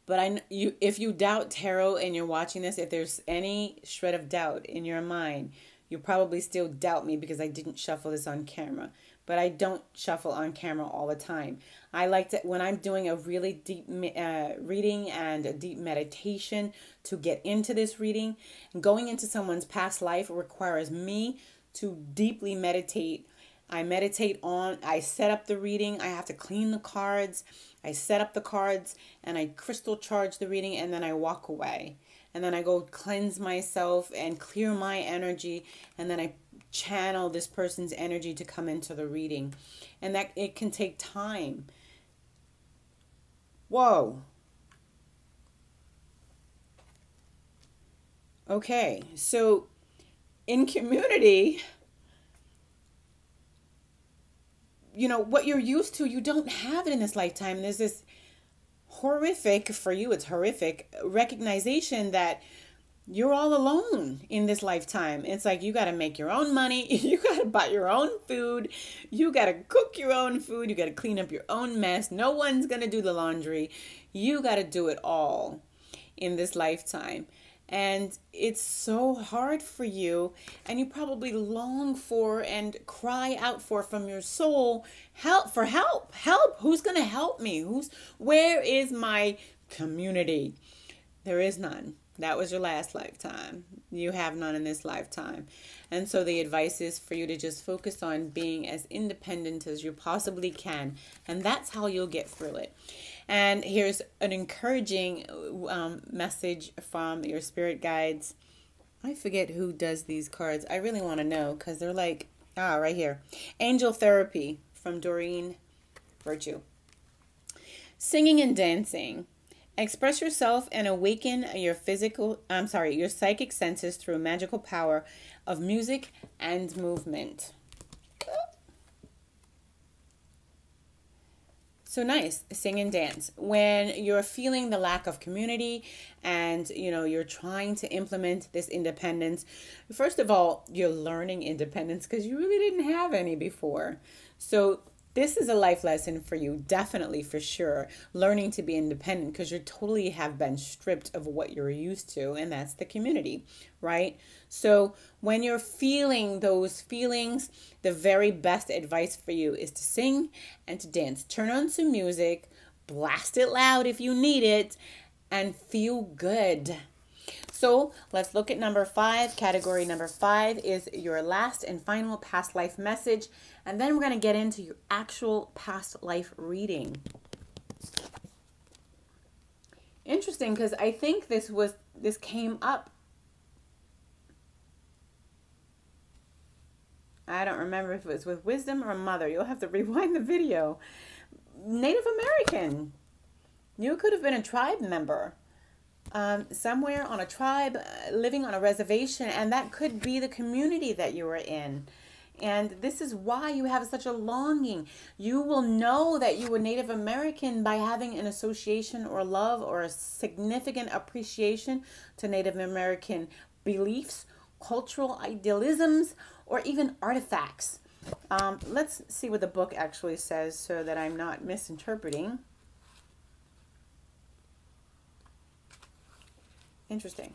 But if you doubt tarot and you're watching this, if there's any shred of doubt in your mind, you probably still doubt me because I didn't shuffle this on camera. But I don't shuffle on camera all the time. I like to, when I'm doing a really deep reading and a deep meditation to get into this reading, going into someone's past life requires me to deeply meditate. I set up the reading. I have to clean the cards. I set up the cards and I crystal charge the reading, and then I walk away. And then I go cleanse myself and clear my energy, and then I channel this person's energy to come into the reading. And that it can take time. Whoa. Okay, so in community, what you're used to, you don't have it in this lifetime. There's this horrific, for you it's horrific, recognition that you're all alone in this lifetime. It's like you got to make your own money. You got to buy your own food. You got to cook your own food. You got to clean up your own mess. No one's going to do the laundry. You got to do it all in this lifetime. And it's so hard for you. And you probably long for and cry out from your soul, help. Who's going to help me? Where is my community? There is none. That was your last lifetime. You have none in this lifetime. And so the advice is for you to just focus on being as independent as you possibly can. And that's how you'll get through it. And here's an encouraging message from your spirit guides. I forget who does these cards. I really want to know because they're like, right here. Angel Therapy from Doreen Virtue. Singing and dancing. Express yourself and awaken your psychic senses through magical power of music and movement. So nice, sing and dance. When you're feeling the lack of community and, you're trying to implement this independence, first of all, you're learning independence because you really didn't have any before. So This is a life lesson for you, definitely, for sure. Learning to be independent, because you totally have been stripped of what you're used to, and that's the community, right? So when you're feeling those feelings, the very best advice for you is to sing and to dance. Turn on some music, blast it loud if you need it, and feel good. So let's look at number 5. Category number 5 is your last and final past life message. And then we're going to get into your actual past life reading. Interesting, because I think this came up. I don't remember if it was with wisdom or mother. You'll have to rewind the video. Native American. You could have been a tribe member. Somewhere on a tribe, living on a reservation, and that could be the community that you were in. And this is why you have such a longing. You will know that you were Native American by having an association or love or a significant appreciation to Native American beliefs, cultural idealisms, or even artifacts. Let's see what the book actually says so that I'm not misinterpreting. Interesting.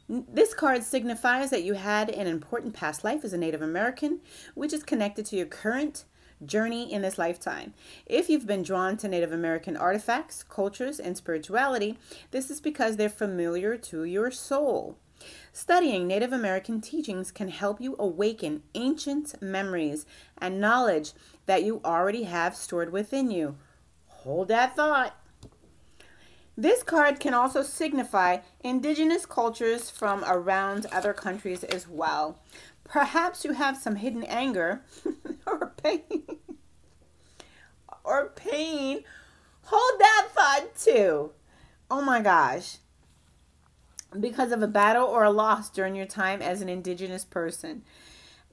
This card signifies that you had an important past life as a Native American, which is connected to your current journey in this lifetime. If you've been drawn to Native American artifacts, cultures, and spirituality, this is because they're familiar to your soul. Studying Native American teachings can help you awaken ancient memories and knowledge that you already have stored within you. Hold that thought. This card can also signify indigenous cultures from around other countries as well. Perhaps you have some hidden anger or pain. Hold that thought too. Oh my gosh. Because of a battle or a loss during your time as an indigenous person.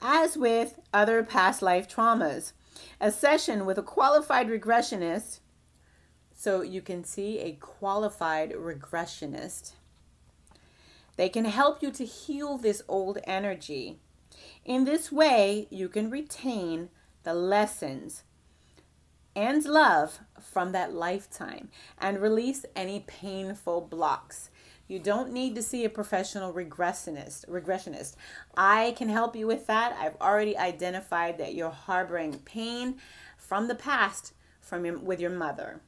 As with other past life traumas, a session with a qualified regressionist. So you can see a qualified regressionist. They can help you to heal this old energy. In this way, you can retain the lessons and love from that lifetime and release any painful blocks. You don't need to see a professional regressionist. I can help you with that. I've already identified that you're harboring pain from the past with your mother.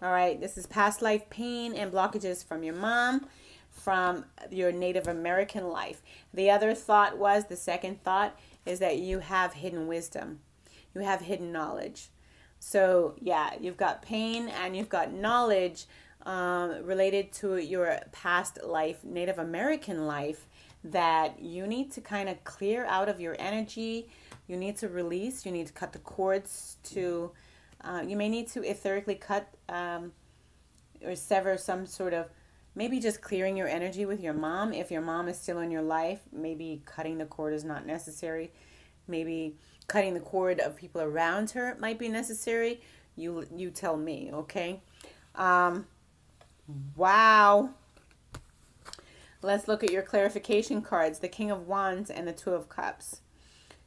All right, this is past life pain and blockages from your mom, from your Native American life. The second thought is that you have hidden wisdom. You have hidden knowledge. So yeah, you've got pain and you've got knowledge related to your past life, Native American life, that you need to kind of clear out of your energy. You need to release. You need to cut the cords to... you may need to etherically cut or sever some sort of, maybe just clearing your energy with your mom. If your mom is still in your life, maybe cutting the cord is not necessary. Maybe cutting the cord of people around her might be necessary. You tell me, okay? Wow. Let's look at your clarification cards, the King of Wands and the Two of Cups.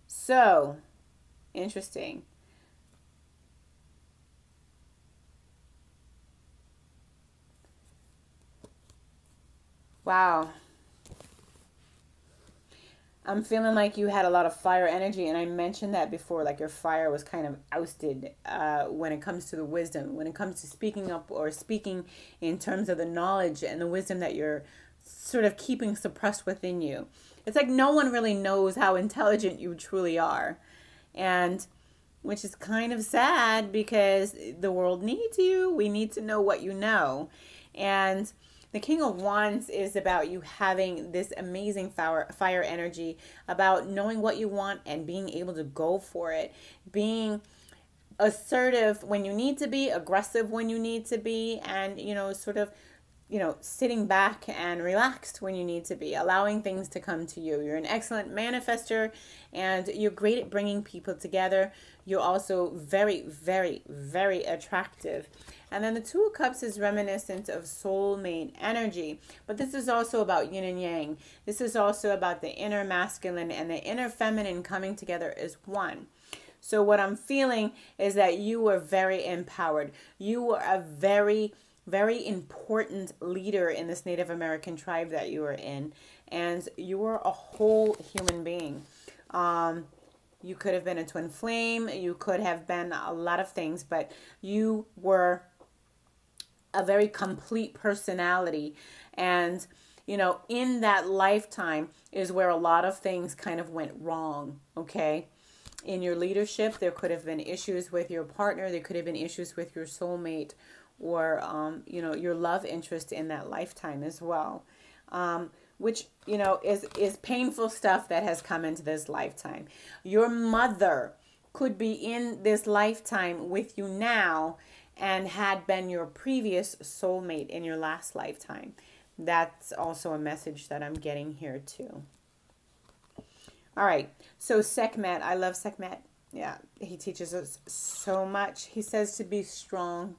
So, interesting. Wow. I'm feeling like you had a lot of fire energy, and I mentioned that before, like your fire was kind of ousted when it comes to the wisdom, when it comes to speaking up or speaking in terms of the knowledge and the wisdom that you're sort of keeping suppressed within you. It's like no one really knows how intelligent you truly are, and which is kind of sad because the world needs you. We need to know what you know. And the King of Wands is about you having this amazing fire energy, about knowing what you want and being able to go for it, being assertive when you need to be, aggressive when you need to be, and, sort of, sitting back and relaxed when you need to be, allowing things to come to you. You're an excellent manifester, and you're great at bringing people together. You're also very, very, very attractive. And then the Two of Cups is reminiscent of soulmate energy. But this is also about yin and yang. This is also about the inner masculine and the inner feminine coming together as one. So what I'm feeling is that you were very empowered. You were a very, very important leader in this Native American tribe that you were in. And you were a whole human being. You could have been a twin flame. You could have been a lot of things, but you were a very complete personality. And, you know, in that lifetime is where a lot of things kind of went wrong, okay? In your leadership, there could have been issues with your partner. There could have been issues with your soulmate or, you know, your love interest in that lifetime as well. Which, you know, is painful stuff that has come into this lifetime. Your mother could be in this lifetime with you now and had been your previous soulmate in your last lifetime. That's also a message that I'm getting here too. All right, so Sekhmet, I love Sekhmet. Yeah, he teaches us so much. He says to be strong.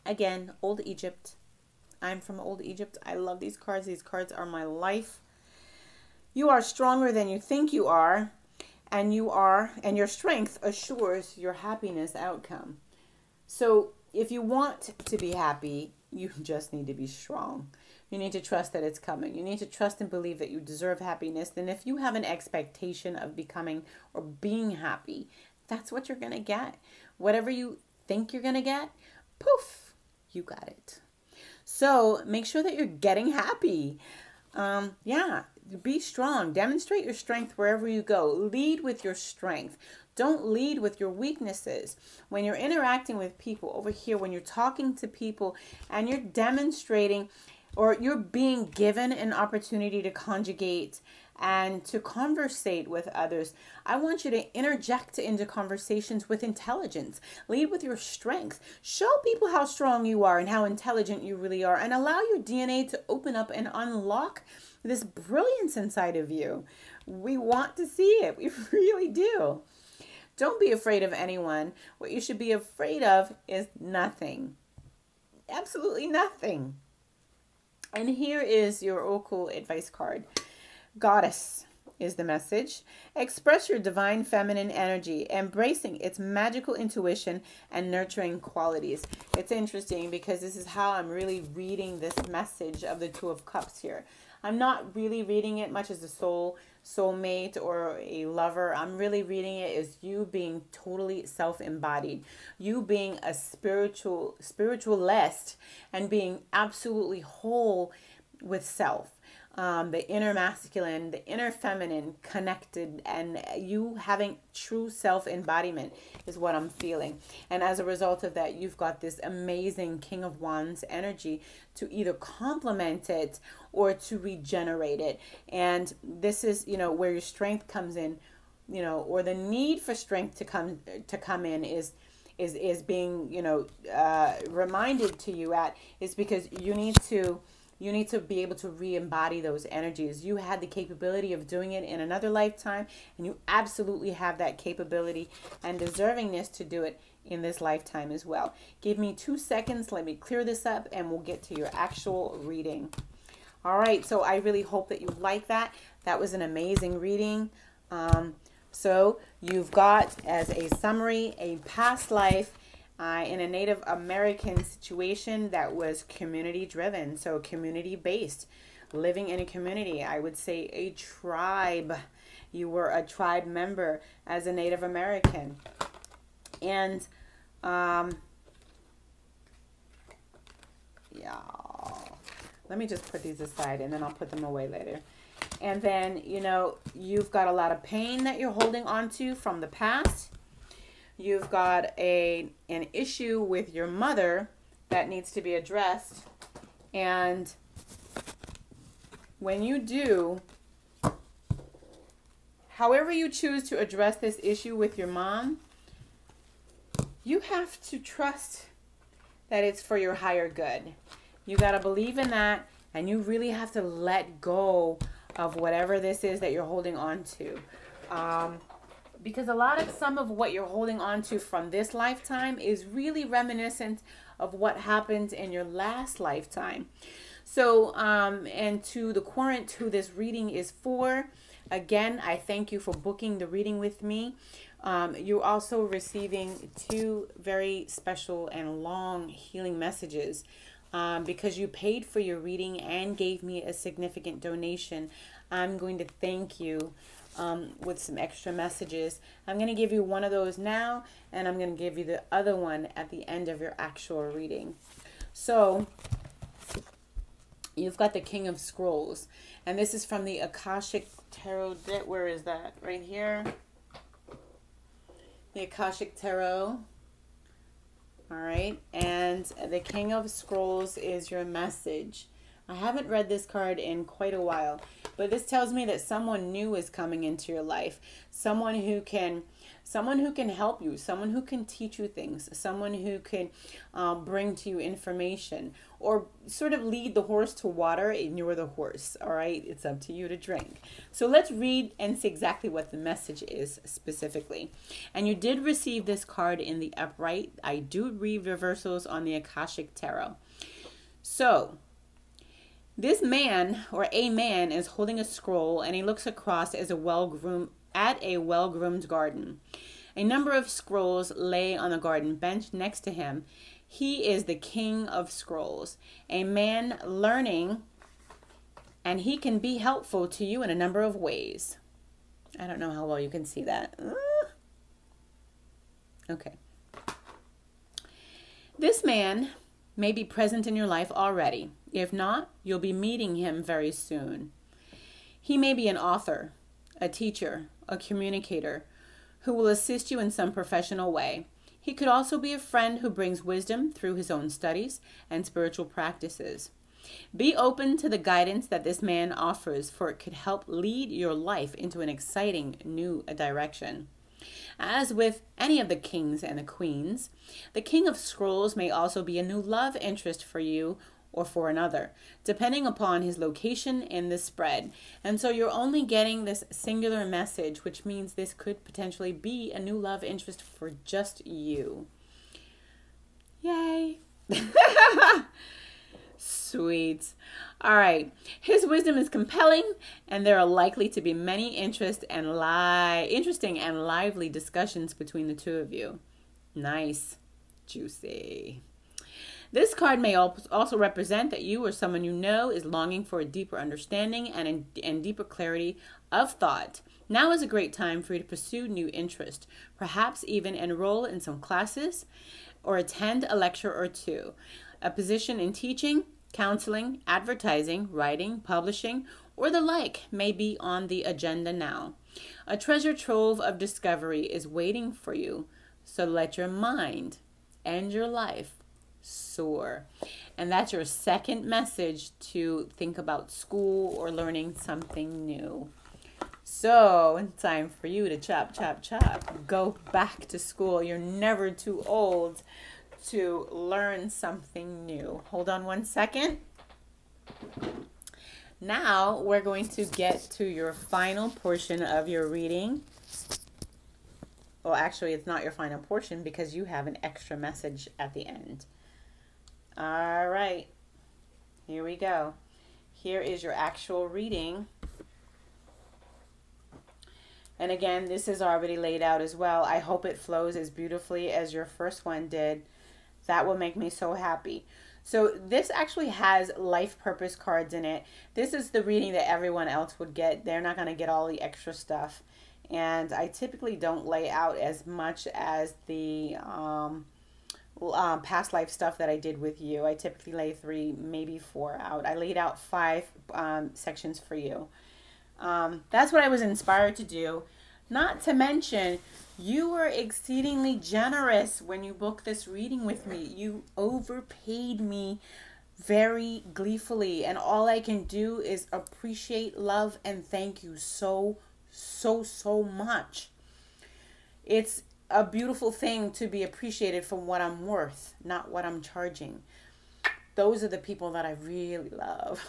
Again, Old Egypt. I'm from Old Egypt. I love these cards. These cards are my life. You are stronger than you think you are, and your strength assures your happiness outcome. So if you want to be happy, you just need to be strong. You need to trust that it's coming. You need to trust and believe that you deserve happiness. Then if you have an expectation of becoming or being happy, that's what you're going to get. Whatever you think you're going to get, poof, you got it. So make sure that you're getting happy. Yeah, be strong. Demonstrate your strength wherever you go. Lead with your strength. Don't lead with your weaknesses. When you're interacting with people over here, when you're talking to people and you're demonstrating or you're being given an opportunity to conjugate and to conversate with others, I want you to interject into conversations with intelligence. Lead with your strength. Show people how strong you are and how intelligent you really are, and allow your DNA to open up and unlock this brilliance inside of you. We want to see it. We really do. Don't be afraid of anyone. What you should be afraid of is nothing. Absolutely nothing. And here is your Oracle advice card. Goddess is the message. Express your divine feminine energy, embracing its magical intuition and nurturing qualities. It's interesting because this is how I'm really reading this message of the Two of Cups here. I'm not really reading it much as a soulmate or a lover. I'm really reading it as you being totally self-embodied, you being a spiritualist and being absolutely whole with self. The inner masculine, the inner feminine connected, and you having true self-embodiment is what I'm feeling. And as a result of that, you've got this amazing King of Wands energy to either complement it or to regenerate it. And this is, you know, where your strength comes in, you know, or the need for strength to come in is being, you know, reminded to you at, is because you need to be able to re-embody those energies. You had the capability of doing it in another lifetime, and you absolutely have that capability and deservingness to do it in this lifetime as well. Give me 2 seconds. Let me clear this up, and we'll get to your actual reading. All right, so I really hope that you like that. That was an amazing reading. So you've got, as a summary, a past life in a Native American situation that was community driven, so community based, living in a community. I would say a tribe. You were a tribe member as a Native American. And yeah, let me just put these aside and then I'll put them away later. And then, you know, you've got a lot of pain that you're holding on to from the past. You've got an issue with your mother that needs to be addressed. And when you do, however you choose to address this issue with your mom, you have to trust that it's for your higher good. You got to believe in that, and you really have to let go of whatever this is that you're holding on to. Because some of what you're holding on to from this lifetime is really reminiscent of what happened in your last lifetime. So, and to the current who this reading is for, Again, I thank you for booking the reading with me. You're also receiving 2 very special and long healing messages because you paid for your reading and gave me a significant donation. I'm going to thank you with some extra messages. I'm going to give you one of those now, and I'm going to give you the other one at the end of your actual reading. So you've got the King of Scrolls, and this is from the Akashic Tarot deck. Where is that? Right here. The Akashic Tarot. All right. And the King of Scrolls is your message. I haven't read this card in quite a while, but this tells me that someone new is coming into your life. Someone who can help you, someone who can teach you things, someone who can bring to you information, or sort of lead the horse to water and you're the horse. All right, it's up to you to drink. So let's read and see exactly what the message is specifically. And you did receive this card in the upright. I do read reversals on the Akashic Tarot. So this man, or a man, is holding a scroll, and he looks across as a well-groomed garden. A number of scrolls lay on the garden bench next to him. He is the King of Scrolls, a man learning, and he can be helpful to you in a number of ways. I don't know how well you can see that. Okay. This man may be present in your life already. If not, you'll be meeting him very soon. He may be an author, a teacher, a communicator who will assist you in some professional way. He could also be a friend who brings wisdom through his own studies and spiritual practices. Be open to the guidance that this man offers, for it could help lead your life into an exciting new direction. As with any of the kings and the queens, the King of Scrolls may also be a new love interest for you or for another, depending upon his location in the spread. And so you're only getting this singular message, which means this could potentially be a new love interest for just you. Yay. Sweet. All right. His wisdom is compelling, and there are likely to be many interesting and lively discussions between the two of you. Nice. Juicy. This card may also represent that you or someone you know is longing for a deeper understanding and deeper clarity of thought. Now is a great time for you to pursue new interest, perhaps even enroll in some classes or attend a lecture or two. A position in teaching, counseling, advertising, writing, publishing, or the like may be on the agenda now. A treasure trove of discovery is waiting for you, so let your mind and your life soar. And that's your second message, to think about school or learning something new. So it's time for you to chop, chop, chop. Go back to school. You're never too old to learn something new. Hold on one second. Now we're going to get to your final portion of your reading. Well, actually, it's not your final portion because you have an extra message at the end. All right, here we go. Here is your actual reading. And again, this is already laid out as well. I hope it flows as beautifully as your first one did. That will make me so happy. So this actually has life purpose cards in it. This is the reading that everyone else would get. They're not going to get all the extra stuff. And I typically don't lay out as much as the past life stuff that I did with you. I typically lay 3, maybe 4 out. I laid out 5 sections for you. That's what I was inspired to do. Not to mention, you were exceedingly generous when you booked this reading with me. You overpaid me very gleefully, and all I can do is appreciate, love, and thank you so much. It's a beautiful thing to be appreciated for what I'm worth, not what I'm charging. Those are the people that I really love.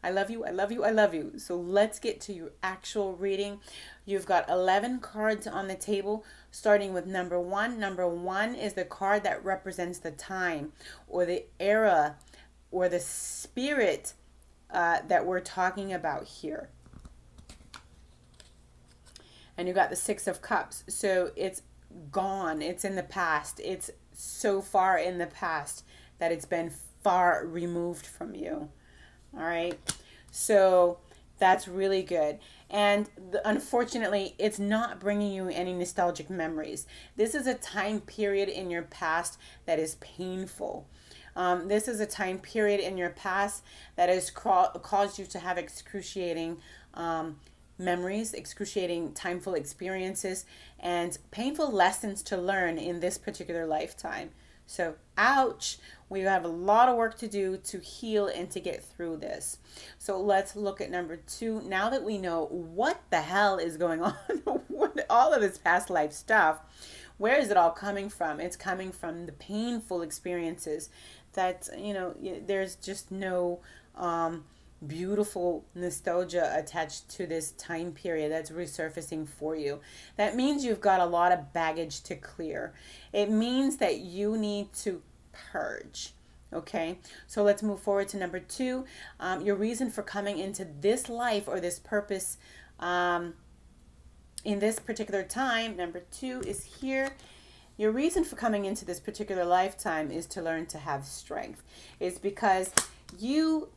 I love you, I love you, I love you. So let's get to your actual reading. You've got 11 cards on the table, starting with number 1. Number 1 is the card that represents the time or the era or the spirit that we're talking about here. And you got the Six of Cups. So it's gone. It's in the past. It's so far in the past that it's been far removed from you. All right. So that's really good. And unfortunately, it's not bringing you any nostalgic memories. This is a time period in your past that is painful. This is a time period in your past that has caused you to have excruciating memories, excruciating timeful experiences, and painful lessons to learn in this particular lifetime. So, ouch, we have a lot of work to do to heal and to get through this. So let's look at number 2. Now that we know what the hell is going on, what, all of this past life stuff, where is it all coming from? It's coming from the painful experiences that, you know, there's just no beautiful nostalgia attached to this time period that's resurfacing for you. That means you've got a lot of baggage to clear. It means that you need to purge. Okay, so let's move forward to number 2. Your reason for coming into this life or this purpose in this particular time, number 2 is here. Your reason for coming into this particular lifetime is to learn to have strength. It's because you,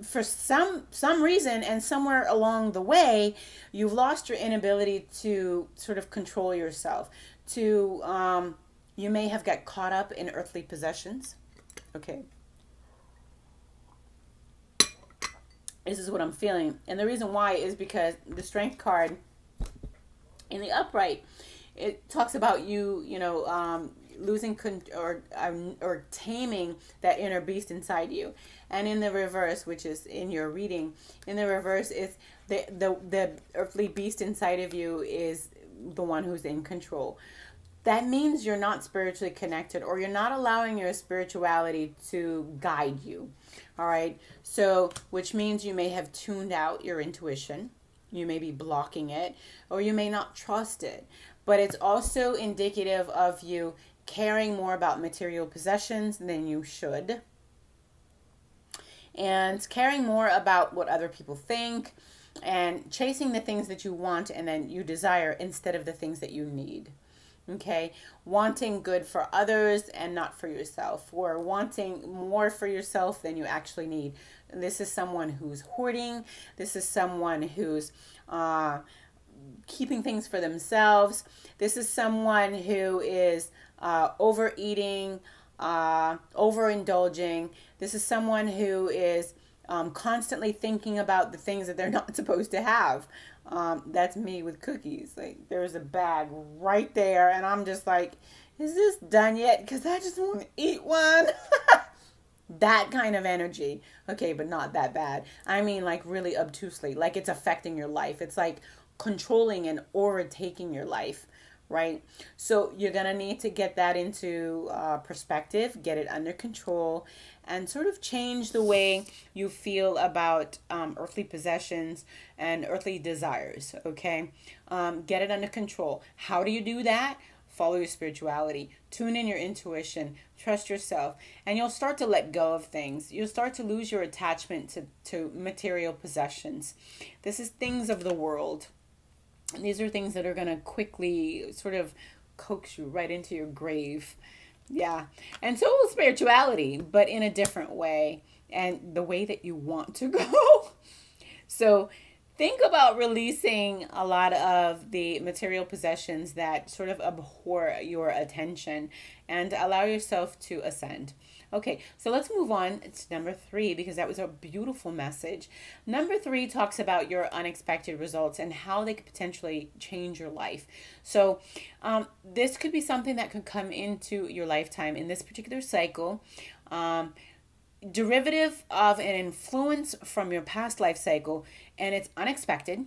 for some reason and somewhere along the way, you've lost your inability to sort of control yourself. You may have got caught up in earthly possessions. Okay. This is what I'm feeling. And the reason why is because the Strength card in the upright, it talks about you losing or taming that inner beast inside you. And in the reverse, which is in your reading, in the reverse, it's the earthly beast inside of you is the one who's in control. That means you're not spiritually connected, or you're not allowing your spirituality to guide you. All right. So, which means you may have tuned out your intuition. You may be blocking it, or you may not trust it. But it's also indicative of you caring more about material possessions than you should, and caring more about what other people think, and chasing the things that you want and then you desire instead of the things that you need. Okay, wanting good for others and not for yourself, or wanting more for yourself than you actually need. This is someone who's hoarding. This is someone who's keeping things for themselves. This is someone who is overeating, overindulging. This is someone who is constantly thinking about the things that they're not supposed to have. That's me with cookies. Like, there's a bag right there, and I'm just like, is this done yet? Because I just want to eat one. That kind of energy. Okay, but not that bad. I mean, like, really obtusely. Like, it's affecting your life. It's like controlling and overtaking your life, right? So you're going to need to get that into perspective, get it under control, and sort of change the way you feel about earthly possessions and earthly desires, okay? Get it under control. How do you do that? Follow your spirituality. Tune in your intuition. Trust yourself. And you'll start to let go of things. You'll start to lose your attachment to material possessions. This is things of the world. And these are things that are going to quickly sort of coax you right into your grave. Yeah. And so will spirituality, but in a different way, and the way that you want to go. So think about releasing a lot of the material possessions that sort of abhor your attention, and allow yourself to ascend. Okay, so let's move on to number 3, because that was a beautiful message. Number 3 talks about your unexpected results and how they could potentially change your life. So this could be something that could come into your lifetime in this particular cycle. Derivative of an influence from your past life cycle, and it's unexpected.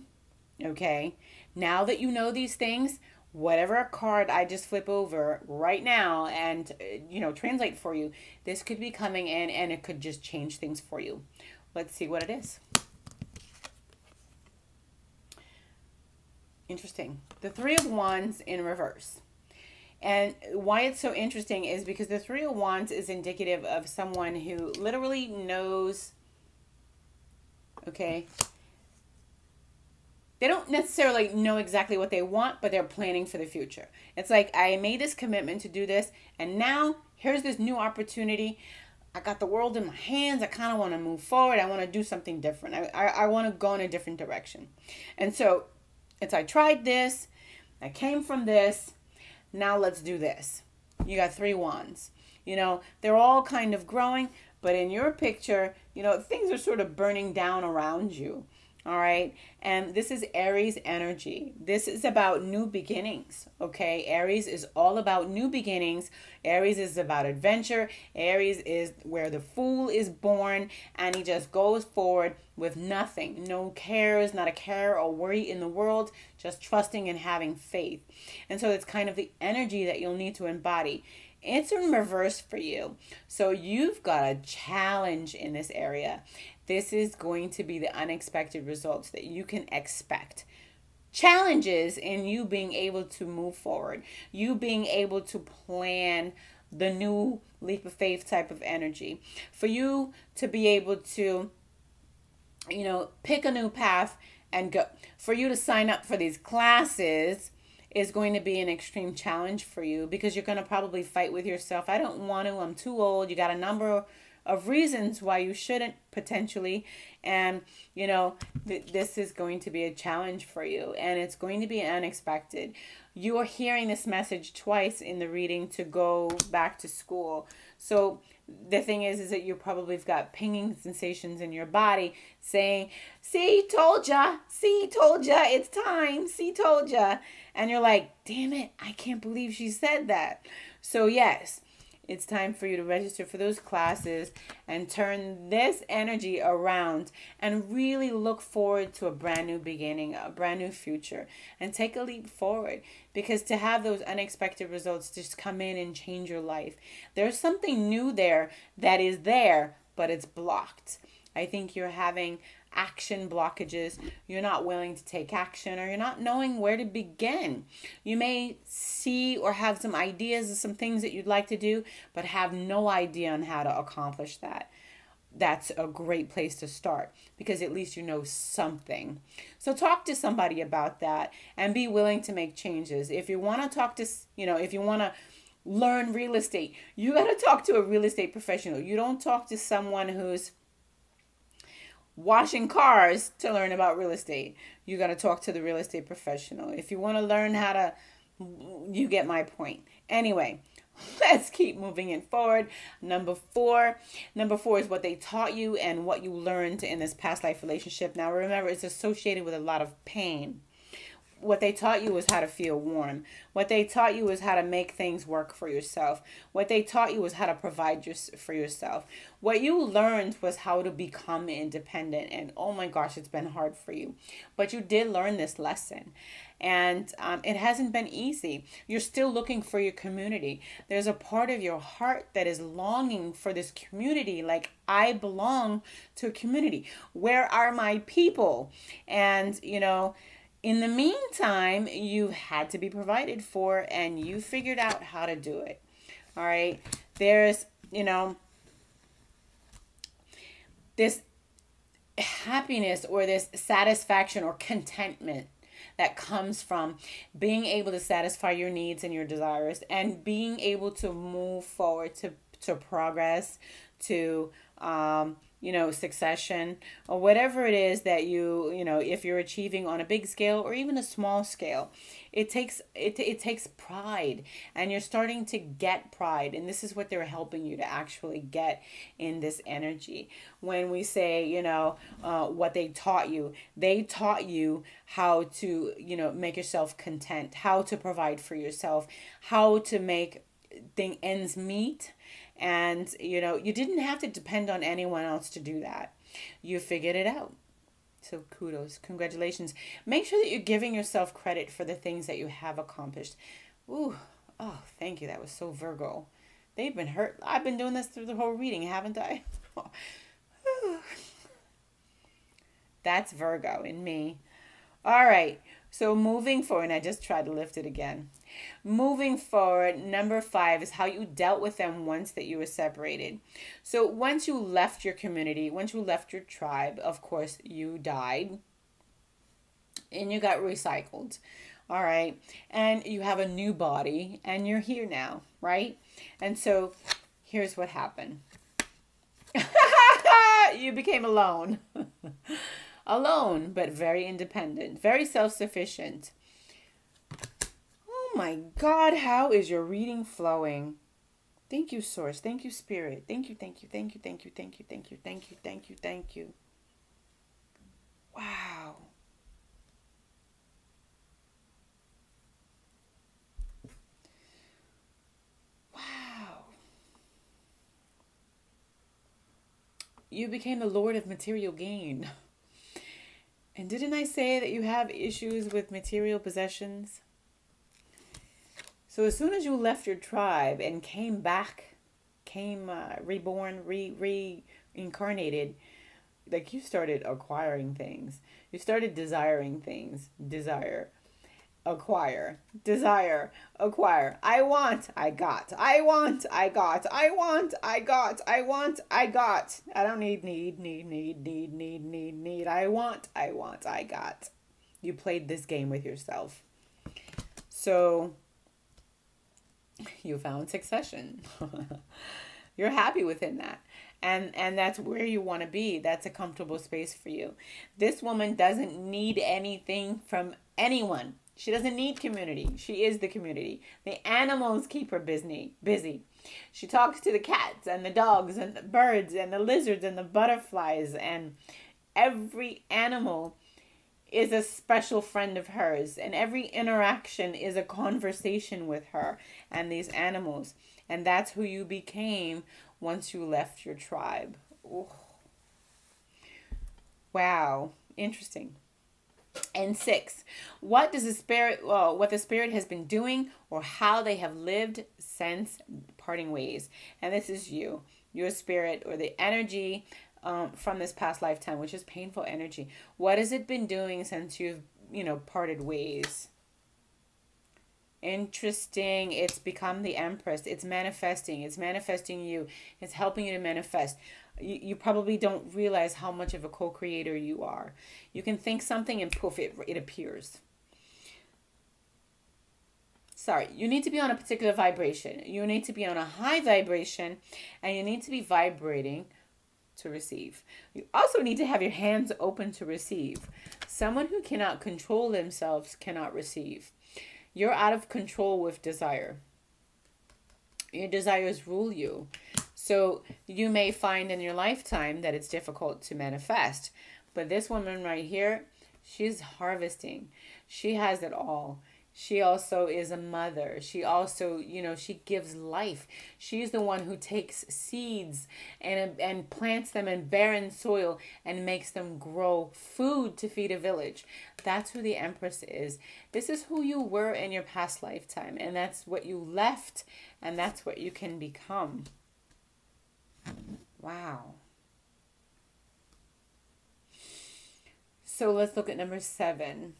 Okay, now that you know these things, whatever card I just flip over right now and translate for you, this could be coming in, and it could just change things for you. Let's see what it is. Interesting. The 3 of Wands in reverse. And why it's so interesting is because the 3 of Wands is indicative of someone who literally knows, okay, they don't necessarily know exactly what they want, but they're planning for the future. It's like, I made this commitment to do this, and now here's this new opportunity. I got the world in my hands. I kind of want to move forward. I want to do something different. I want to go in a different direction. And so I tried this. I came from this. Now let's do this. You got 3 wands. You know, they're all kind of growing, but in your picture, you know, things are sort of burning down around you. All right. And this is Aries energy. This is about new beginnings. Okay. Aries is all about new beginnings. Aries is about adventure. Aries is where the fool is born, and he just goes forward with nothing. No cares, not a care or worry in the world, just trusting and having faith. And so it's kind of the energy that you'll need to embody. It's in reverse for you. So you've got a challenge in this area. This is going to be the unexpected results that you can expect. Challenges in you being able to move forward. You being able to plan the new leap of faith type of energy. For you to be able to, you know, pick a new path and go. For you to sign up for these classes is going to be an extreme challenge for you, because you're going to probably fight with yourself. I don't want to. I'm too old. You got a number of reasons why you shouldn't, potentially. And, you know, this is going to be a challenge for you, and it's going to be unexpected. You are hearing this message twice in the reading to go back to school. So the thing is that you probably have got pinging sensations in your body saying, see, told ya, it's time, see, told ya. And you're like, damn it, I can't believe she said that. So yes, it's time for you to register for those classes and turn this energy around and really look forward to a brand new beginning, a brand new future, and take a leap forward. Because to have those unexpected results just come in and change your life, there's something new there that is there, but it's blocked. I think you're having action blockages. You're not willing to take action, or you're not knowing where to begin. You may see or have some ideas of some things that you'd like to do, but have no idea on how to accomplish that. That's a great place to start, because at least you know something. So talk to somebody about that and be willing to make changes. If you want to talk to, if you want to learn real estate, you got to talk to a real estate professional. You don't talk to someone who's washing cars to learn about real estate. You got to talk to the real estate professional. If you want to learn how to, you get my point. Anyway, let's keep moving it forward. Number four is what they taught you and what you learned in this past life relationship. Now remember, it's associated with a lot of pain. What they taught you was how to feel warm. What they taught you was how to make things work for yourself. What they taught you was how to provide for yourself. What you learned was how to become independent. And oh my gosh, it's been hard for you. But you did learn this lesson. And it hasn't been easy. You're still looking for your community. There's a part of your heart that is longing for this community. Like, I belong to a community. Where are my people? And, in the meantime, you had to be provided for, and you figured out how to do it. All right. There's, this happiness or this satisfaction or contentment that comes from being able to satisfy your needs and your desires, and being able to move forward to progress, to succession, or whatever it is that if you're achieving on a big scale or even a small scale, it takes pride, and you're starting to get pride. And this is what they're helping you to actually get in this energy. When we say, what they taught you how to, make yourself content, how to provide for yourself, how to make ends meet. And, you didn't have to depend on anyone else to do that. You figured it out. So kudos, congratulations. Make sure that you're giving yourself credit for the things that you have accomplished. Ooh, oh, thank you. That was so Virgo. They've been hurt. I've been doing this through the whole reading, haven't I? That's Virgo in me. All right. So moving forward, and I just tried to lift it again. Moving forward, number 5 is how you dealt with them once that you were separated. So once you left your community, once you left your tribe, of course, you died. and you got recycled. All right. And you have a new body and you're here now, right? And so here's what happened. You became alone. Alone, but very independent, very self-sufficient. Oh my God, how is your reading flowing? Thank you, Source. Thank you, Spirit. Thank you, thank you, thank you, thank you, thank you, thank you, thank you, thank you, thank you. Wow. Wow. You became the Lord of material gain. And didn't I say that you have issues with material possessions? So as soon as you left your tribe and came back, reborn, reincarnated, like you started acquiring things. You started desiring things. Desire. Acquire. Desire. Acquire. I want. I got. I want. I got. I want. I got. I want. I got. I don't need. I want. I got. You played this game with yourself. So you found succession. You're happy within that. And that's where you want to be. That's a comfortable space for you. This woman doesn't need anything from anyone. She doesn't need community. She is the community. The animals keep her busy. She talks to the cats and the dogs and the birds and the lizards and the butterflies. And every animal is a special friend of hers. And every interaction is a conversation with her and these animals. And that's who you became once you left your tribe. Ooh. Wow. Interesting. And 6, what does the spirit, what the spirit has been doing or how they have lived since parting ways. And this is you, your spirit or the energy from this past lifetime, which is painful energy. What has it been doing since you've, parted ways? Interesting. It's become the Empress. It's manifesting. It's manifesting you. It's helping you to manifest. You probably don't realize how much of a co-creator you are. You can think something and poof, it appears. Sorry, you need to be on a particular vibration. You need to be on a high vibration and you need to be vibrating to receive. You also need to have your hands open to receive. Someone who cannot control themselves cannot receive. You're out of control with desire. Your desires rule you. So you may find in your lifetime that it's difficult to manifest. But this woman right here, she's harvesting. She has it all. She also is a mother. She also, she gives life. She's the one who takes seeds and plants them in barren soil and makes them grow food to feed a village. That's who the Empress is. This is who you were in your past lifetime. And that's what you left. And that's what you can become. Wow. So let's look at number 7.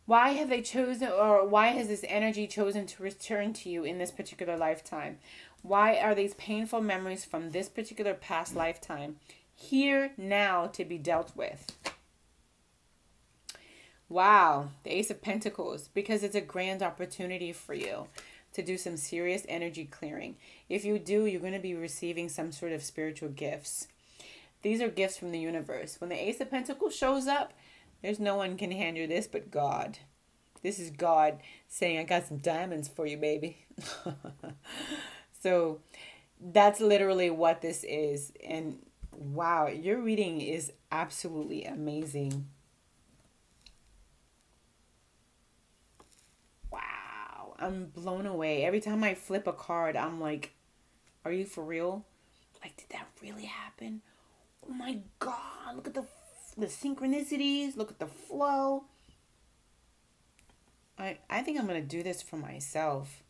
Why have they chosen, or why has this energy chosen to return to you in this particular lifetime? Why are these painful memories from this particular past lifetime here now to be dealt with? Wow, the Ace of Pentacles, because it's a grand opportunity for you to do some serious energy clearing. If you do, you're going to be receiving some sort of spiritual gifts. These are gifts from the universe. When the Ace of Pentacles shows up, there's no one can hand you this but God. This is God saying, I got some diamonds for you, baby. So that's literally what this is. And wow, your reading is absolutely amazing. I'm blown away. Every time I flip a card, I'm like, are you for real? Like, did that really happen? Oh my God, look at the synchronicities. Look at the flow. I think I'm going to do this for myself.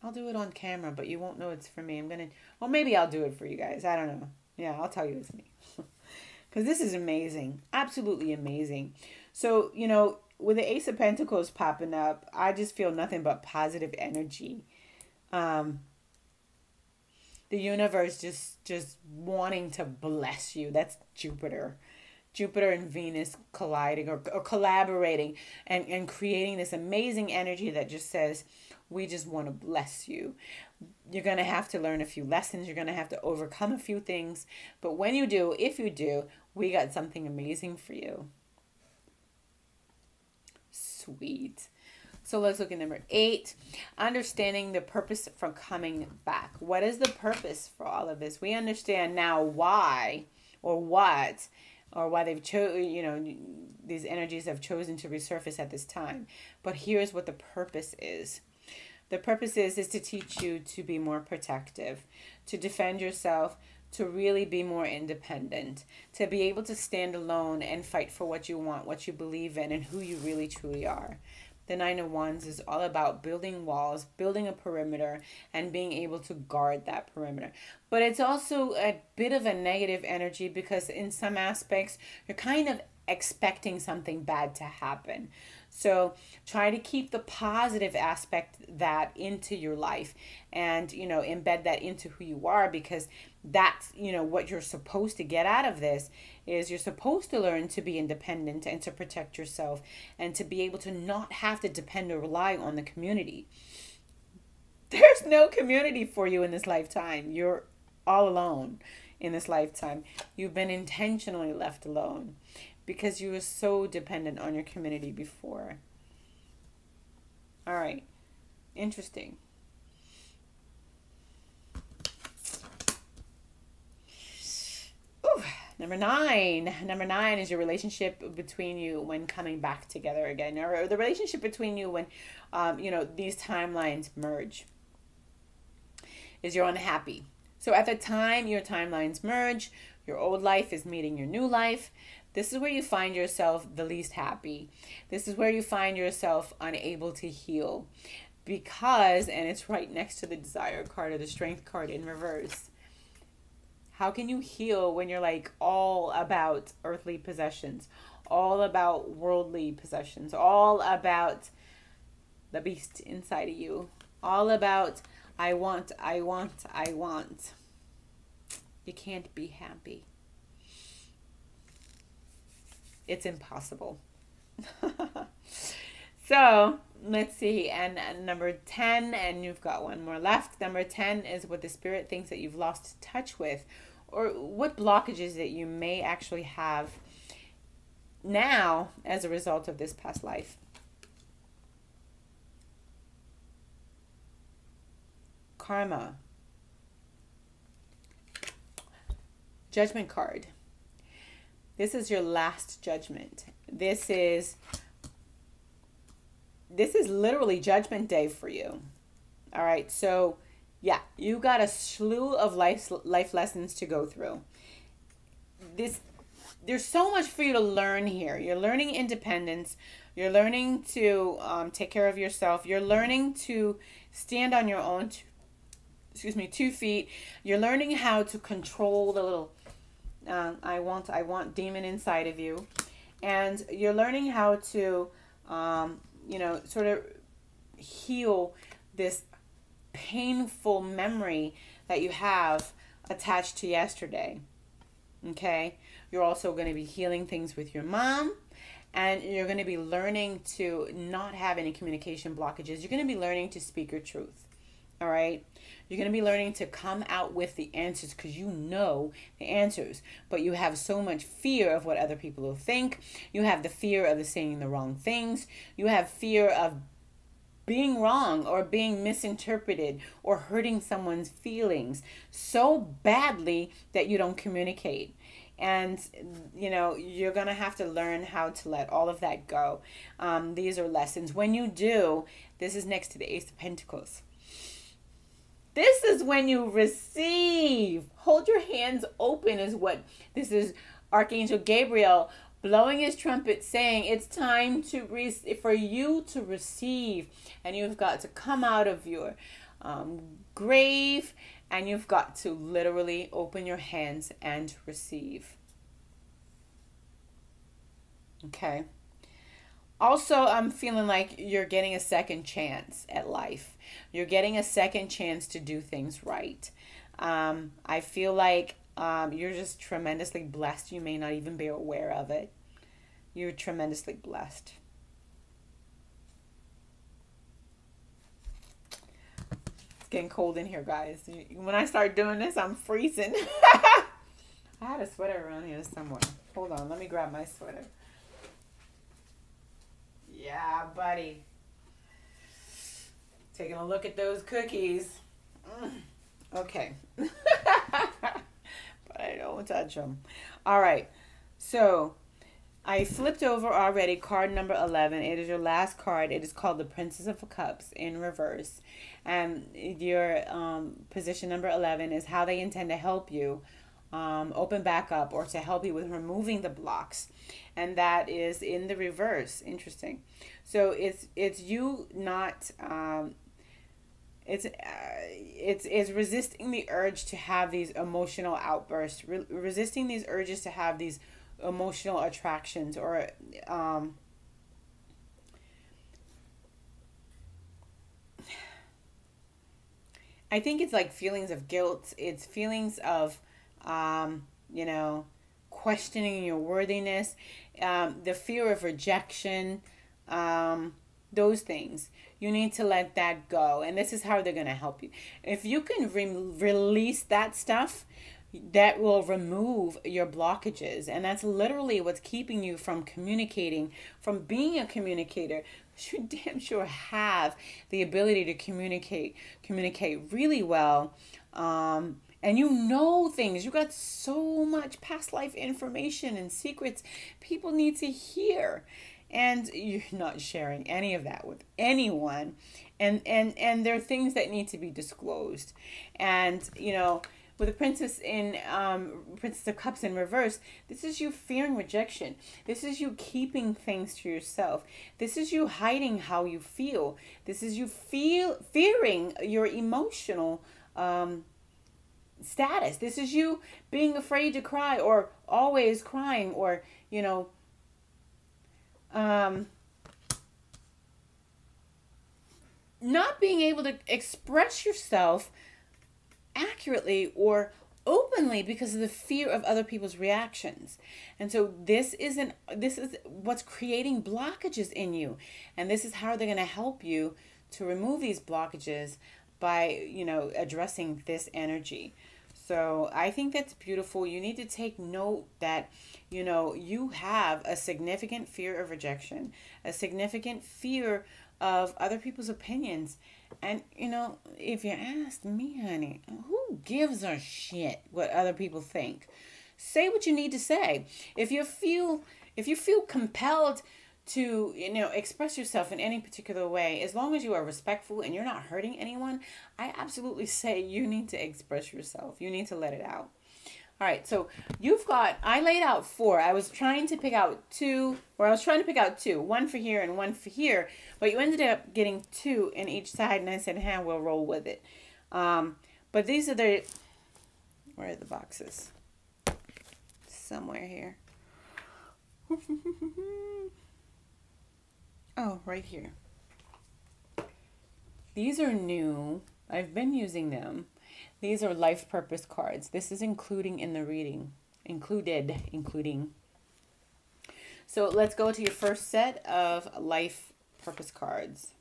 I'll do it on camera, but you won't know it's for me. Well, maybe I'll do it for you guys. I don't know. Yeah, I'll tell you it's me. Because this is amazing. Absolutely amazing. So, with the Ace of Pentacles popping up, I just feel nothing but positive energy. The universe just wanting to bless you. That's Jupiter. Jupiter and Venus colliding or collaborating and creating this amazing energy that just says, we just want to bless you. You're going to have to learn a few lessons. You're going to have to overcome a few things. But when you do, if you do, we got something amazing for you. Sweet. So let's look at number 8, understanding the purpose for coming back. What is the purpose for all of this? We understand now why or what or why they've these energies have chosen to resurface at this time. But here's what the purpose is. The purpose is to teach you to be more protective, to defend yourself, to really be more independent, to be able to stand alone and fight for what you want, what you believe in, and who you really truly are. The Nine of Wands is all about building walls, building a perimeter, and being able to guard that perimeter. But it's also a bit of a negative energy because in some aspects, you're kind of expecting something bad to happen. So try to keep the positive aspect that into your life and, embed that into who you are, because that's, what you're supposed to get out of this is you're supposed to learn to be independent and to protect yourself and to be able to not have to depend or rely on the community. There's no community for you in this lifetime. You're all alone in this lifetime. You've been intentionally left alone because you were so dependent on your community before. All right. Interesting. Ooh, number 9. Number 9 is your relationship between you when coming back together again, or the relationship between you when, these timelines merge. Is you're unhappy. So at the time your timelines merge, your old life is meeting your new life. This is where you find yourself the least happy. This is where you find yourself unable to heal because, and it's right next to the Desire card or the Strength card in reverse. How can you heal when you're like all about earthly possessions, all about worldly possessions, all about the beast inside of you, all about I want, I want, I want. You can't be happy. It's impossible. So let's see. And number 10, and you've got one more left. Number 10 is what the spirit thinks that you've lost touch with, or what blockages that you may actually have now as a result of this past life. Karma. Judgment card. This is your last judgment. This is literally judgment day for you. All right. So yeah, you got a slew of life lessons to go through. There's so much for you to learn here. You're learning independence. You're learning to take care of yourself. You're learning to stand on your own 2 feet. You're learning how to control the little I want demon inside of you. And you're learning how to, sort of heal this painful memory that you have attached to yesterday. Okay? You're also going to be healing things with your mom. And you're going to be learning to not have any communication blockages. You're going to be learning to speak your truth. All right? You're going to be learning to come out with the answers because you know the answers. But you have so much fear of what other people will think. You have the fear of saying the wrong things. You have fear of being wrong or being misinterpreted or hurting someone's feelings so badly that you don't communicate. And, you're going to have to learn how to let all of that go. These are lessons. When you do, this is next to the Ace of Pentacles. This is when you receive. Hold your hands open is what this is. Archangel Gabriel blowing his trumpet saying it's time for you to receive. And you've got to come out of your grave and you've got to literally open your hands and receive. Okay. Also, I'm feeling like you're getting a second chance at life. You're getting a second chance to do things right. I feel like You're just tremendously blessed. You may not even be aware of it. You're tremendously blessed. It's getting cold in here, guys. When I start doing this, I'm freezing. I had a sweater around here somewhere. Hold on, let me grab my sweater. Yeah, buddy. Taking a look at those cookies. Okay. But I don't touch them. All right. So I flipped over already card number 11. It is your last card. It is called the Princess of Cups in reverse. And your position number 11 is how they intend to help you open back up, or to help you with removing the blocks. And that is in the reverse. Interesting. So it's you not... It's resisting the urge to have these emotional outbursts, resisting these urges to have these emotional attractions, or I think it's like feelings of guilt. It's feelings of you know, questioning your worthiness, the fear of rejection, those things. You need to let that go. And this is how they're going to help you. If you can release that stuff, that will remove your blockages. And that's literally what's keeping you from communicating, from being a communicator. You damn sure have the ability to communicate really well. And you know things. You got so much past life information and secrets people need to hear. And you're not sharing any of that with anyone. And there are things that need to be disclosed. And, you know, with the Princess of Cups in reverse, this is you fearing rejection. This is you keeping things to yourself. This is you hiding how you feel. This is you fearing your emotional status. This is you being afraid to cry, or always crying, or, you know, not being able to express yourself accurately or openly because of the fear of other people's reactions. And so this is what's creating blockages in you. And this is how they're going to help you to remove these blockages by, you know, addressing this energy. So I think that's beautiful. You need to take note that, you know, you have a significant fear of rejection, a significant fear of other people's opinions. And, you know, if you ask me, honey, who gives a shit what other people think? Say what you need to say. If you feel compelled to, you know, express yourself in any particular way, as long as you are respectful and you're not hurting anyone, I absolutely say you need to express yourself. You need to let it out. All right, so I laid out 4. I was trying to pick out 2, one for here and one for here, but you ended up getting 2 in each side, and I said, we'll roll with it. But these are where are the boxes? Somewhere here. Oh, right here. These are new. I've been using them. These are life purpose cards. This is including in the reading. Including. So let's go to your first set of life purpose cards.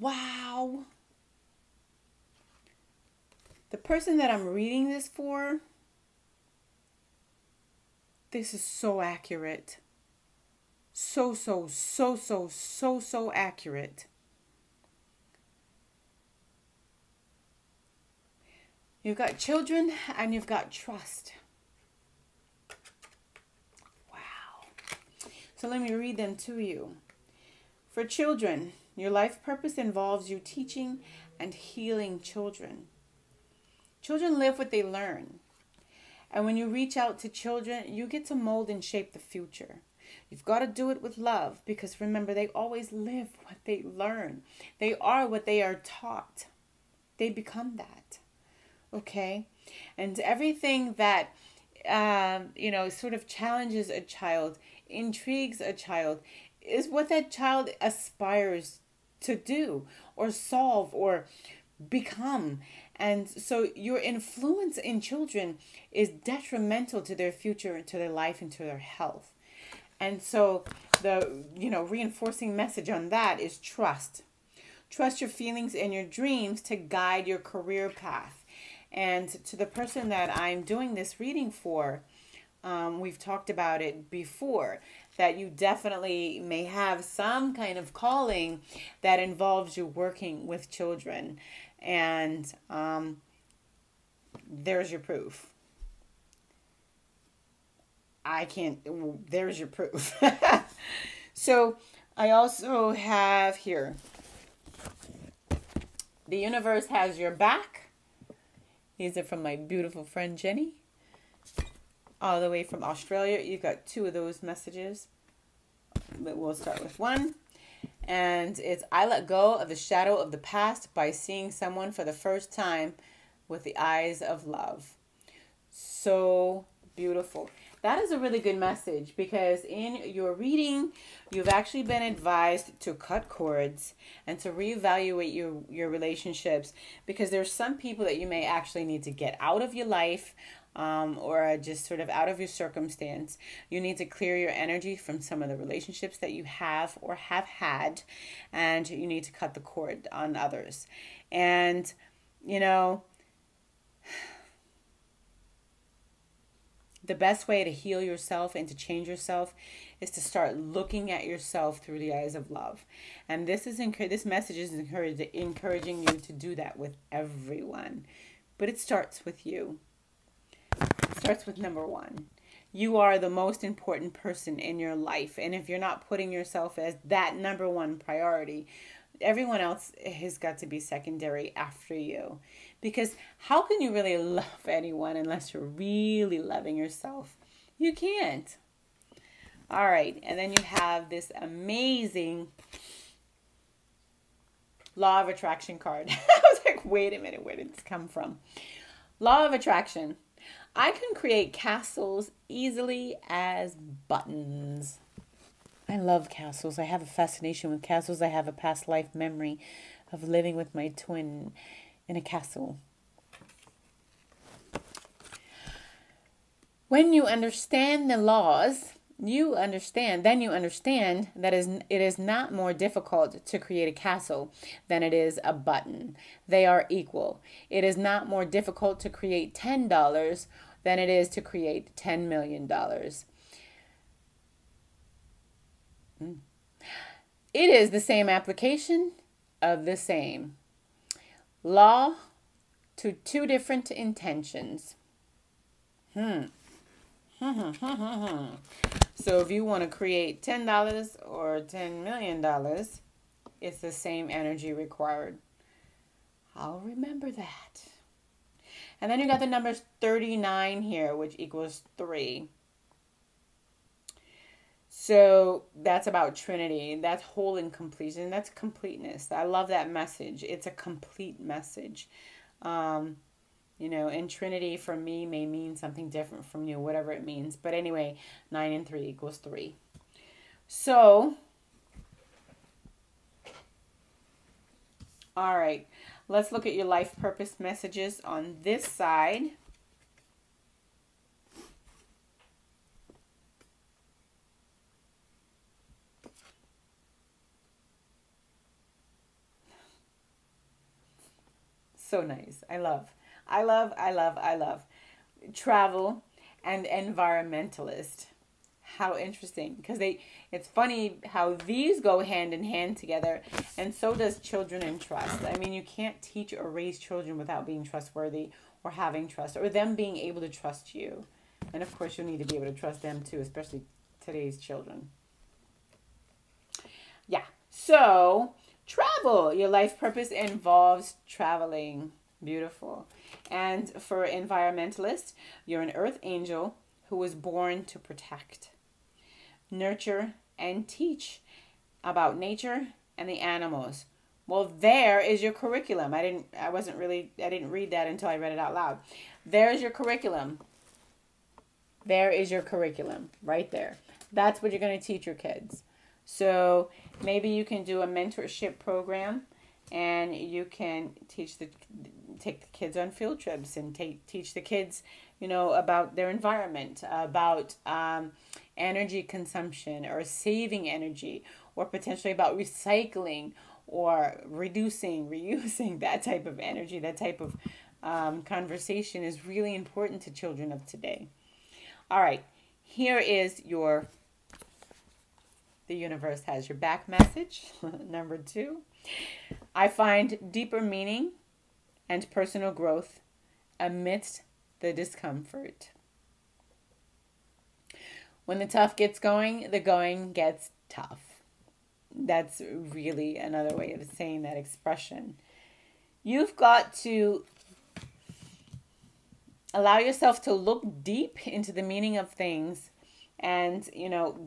Wow. The person that I'm reading this for, this is so accurate. So accurate. You've got children and you've got trust. Wow. So let me read them to you. For children, your life purpose involves you teaching and healing children. Children live what they learn. And when you reach out to children, you get to mold and shape the future. You've got to do it with love, because remember, they always live what they learn. They are what they are taught. They become that. Okay? And everything that, you know, sort of challenges a child intrigues a child is what that child aspires to do or solve or become. And so your influence in children is detrimental to their future, to their life, and to their health. And so the, reinforcing message on that is trust. Trust your feelings and your dreams to guide your career path. And to the person that I'm doing this reading for, we've talked about it before, that you definitely may have some kind of calling that involves you working with children. And there's your proof. There's your proof. So I also have here, the universe has your back. These are from my beautiful friend Jenny, all the way from Australia. You've got 2 of those messages, but we'll start with one. And it's, I let go of the shadow of the past by seeing someone for the first time with the eyes of love. So beautiful. That is a really good message, because in your reading, you've actually been advised to cut cords and to reevaluate your relationships, because there's some people that you may actually need to get out of your life, or just sort of out of your circumstance. You need to clear your energy from some of the relationships that you have or have had, and you need to cut the cord on others. And, the best way to heal yourself and to change yourself is to start looking at yourself through the eyes of love. And this message is encouraging you to do that with everyone. But it starts with you. It starts with number 1. You are the most important person in your life. And if you're not putting yourself as that number 1 priority, everyone else has got to be secondary after you. Because how can you really love anyone unless you're really loving yourself? You can't. All right. And then you have this amazing Law of Attraction card. I was like, wait a minute, where did this come from? Law of Attraction. I can create castles easily as buttons. I love castles. I have a fascination with castles. I have a past life memory of living with my twin in a castle. When you understand the laws, you understand that it is not more difficult to create a castle than it is a button. They are equal. It is not more difficult to create $10 than it is to create $10 million. It is the same application of the same law to 2 different intentions. So if you want to create $10 or $10 million, it's the same energy required. I'll remember that. And then you got the number 39 here, which equals 3. So that's about Trinity. That's whole and completion. That's completeness. I love that message. It's a complete message. And Trinity for me may mean something different from you, whatever it means. But anyway, 9 and 3 equals 3. So, all right. Let's look at your life purpose messages on this side. So nice. I love travel and environmentalist. How interesting, because it's funny how these go hand in hand together, and so does children and trust. I mean, you can't teach or raise children without being trustworthy or having trust or them being able to trust you. And of course, you need to be able to trust them too, especially today's children. Yeah. So, travel. Your life purpose involves traveling. Beautiful. And for environmentalists, you're an earth angel who was born to protect, nurture, and teach about nature and the animals. Well, there is your curriculum. I didn't read that until I read it out loud. There's your curriculum. There is your curriculum right there. That's what you're going to teach your kids. So maybe you can do a mentorship program, and you can take the kids on field trips and teach the kids, about their environment, about energy consumption or saving energy, or potentially about recycling or reducing, reusing. That type of energy, that type of conversation is really important to children of today. All right, here is the universe has your back message. Number 2, I find deeper meaning and personal growth amidst the discomfort. When the tough gets going, the going gets tough. That's really another way of saying that expression. You've got to allow yourself to look deep into the meaning of things and,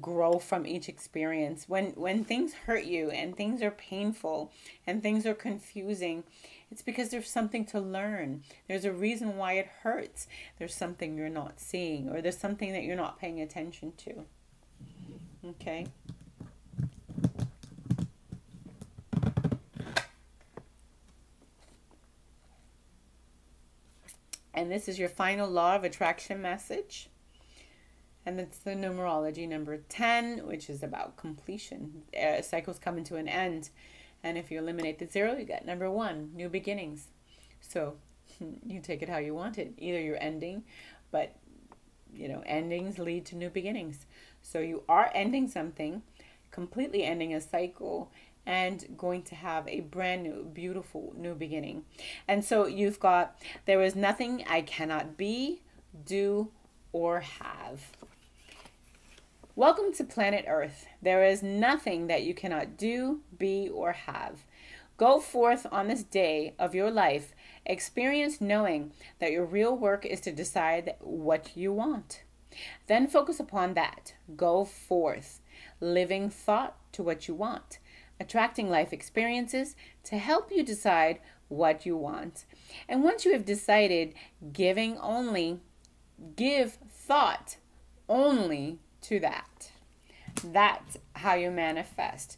grow from each experience. When things hurt you and things are painful and things are confusing, it's because there's something to learn. There's a reason why it hurts. There's something you're not seeing, or there's something that you're not paying attention to. Okay? And this is your final law of attraction message. And it's the numerology number 10, which is about completion. Cycles coming to an end. And if you eliminate the 0, you get number 1, new beginnings. So you take it how you want it. Either you're ending, but, endings lead to new beginnings. So you are ending something, completely ending a cycle, and going to have a brand new, beautiful new beginning. And so you've got, there is nothing I cannot be, do, or have. Welcome to planet Earth. There is nothing that you cannot do, be, or have. Go forth on this day of your life, experience knowing that your real work is to decide what you want. Then focus upon that. Go forth, living thought to what you want, attracting life experiences to help you decide what you want. And once you have decided, give thought only to that. That's how you manifest.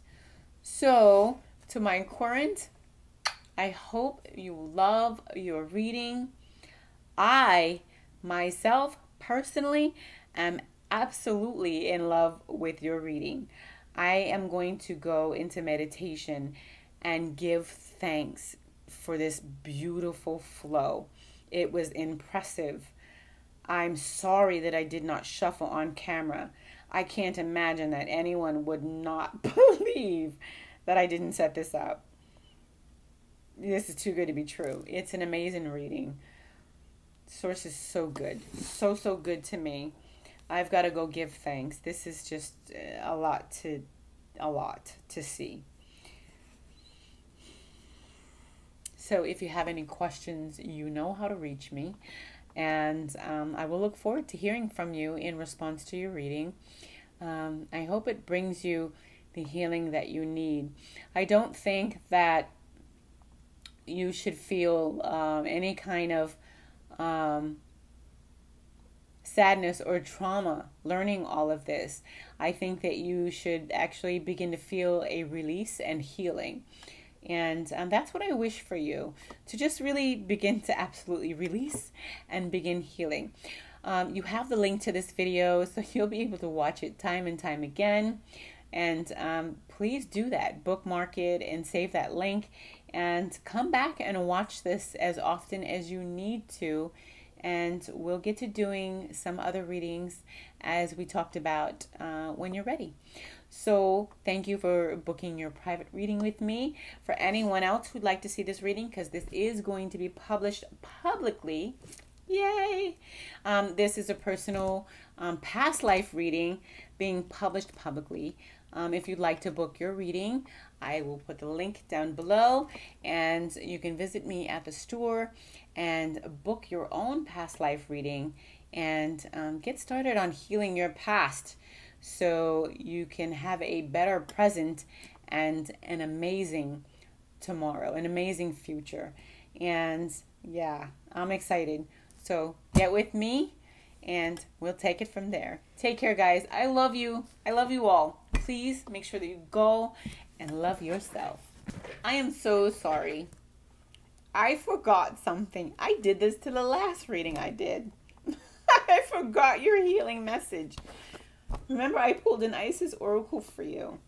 So, to my current, I hope you love your reading. I, myself, personally, am absolutely in love with your reading. I am going to go into meditation and give thanks for this beautiful flow. It was impressive. I'm sorry that I did not shuffle on camera. I can't imagine that anyone would not believe that I didn't set this up. This is too good to be true. It's an amazing reading. Source is so good. So good to me. I've got to go give thanks. This is just a lot to see. So if you have any questions, you know how to reach me. And I will look forward to hearing from you in response to your reading. I hope it brings you the healing that you need. I don't think that you should feel any kind of sadness or trauma learning all of this. I think that you should actually begin to feel a release and healing. And that's what I wish for you, to just really begin to absolutely release and begin healing. You have the link to this video, so you'll be able to watch it time and time again. And please do that. Bookmark it and save that link. And come back and watch this as often as you need to. And we'll get to doing some other readings as we talked about when you're ready. So thank you for booking your private reading with me. For anyone else who'd like to see this reading, because this is going to be published publicly, yay! This is a personal past life reading being published publicly. If you'd like to book your reading, I will put the link down below, and you can visit me at the store and book your own past life reading and get started on healing your past, so you can have a better present and an amazing tomorrow, an amazing future. And yeah, I'm excited. So get with me and we'll take it from there. Take care, guys. I love you. I love you all. Please make sure that you go and love yourself. I am so sorry. I forgot something. I did this to the last reading I did. I forgot your healing message. Remember, I pulled an Isis oracle for you.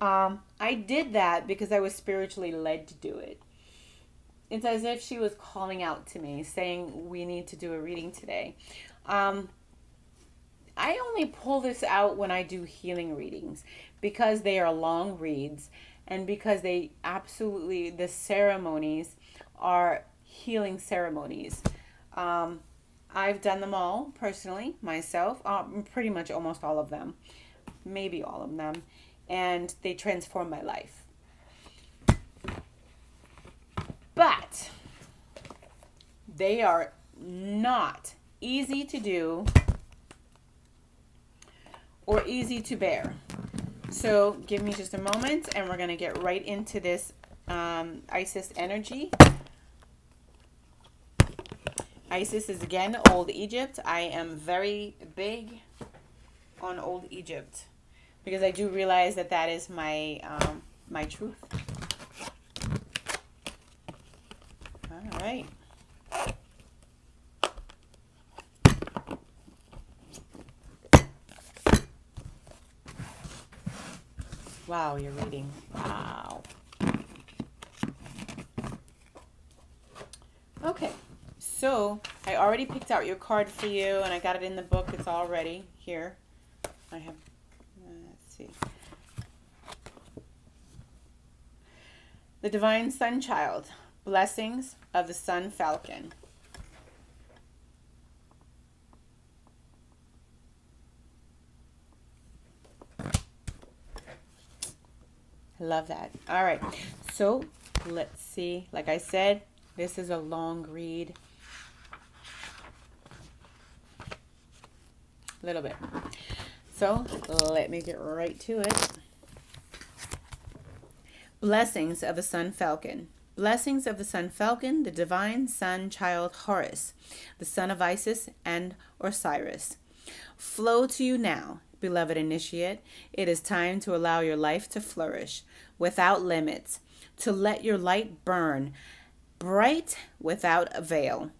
I did that because I was spiritually led to do it. It's as if she was calling out to me, saying, we need to do a reading today. I only pull this out when I do healing readings because they are long reads and because they absolutely, the ceremonies are healing ceremonies. I've done them all personally, myself, pretty much almost all of them, maybe all of them, and they transform my life. But they are not easy to do or easy to bear. So give me just a moment and we're going to get right into this Isis energy. Isis is again Old Egypt. I am very big on Old Egypt because I do realize that that is my my truth. All right. Wow, you're reading. Wow. Okay. So, I already picked out your card for you, and I got it in the book. It's all ready. Here. I have, let's see. The Divine Sun Child. Blessings of the Sun Falcon. Love that. All right. So, let's see. Like I said, this is a long read. A little bit. So let me get right to it. Blessings of the Sun Falcon. Blessings of the Sun Falcon, the divine sun child Horus, the son of Isis and Osiris. Flow to you now, beloved initiate. It is time to allow your life to flourish without limits, to let your light burn bright without a veil.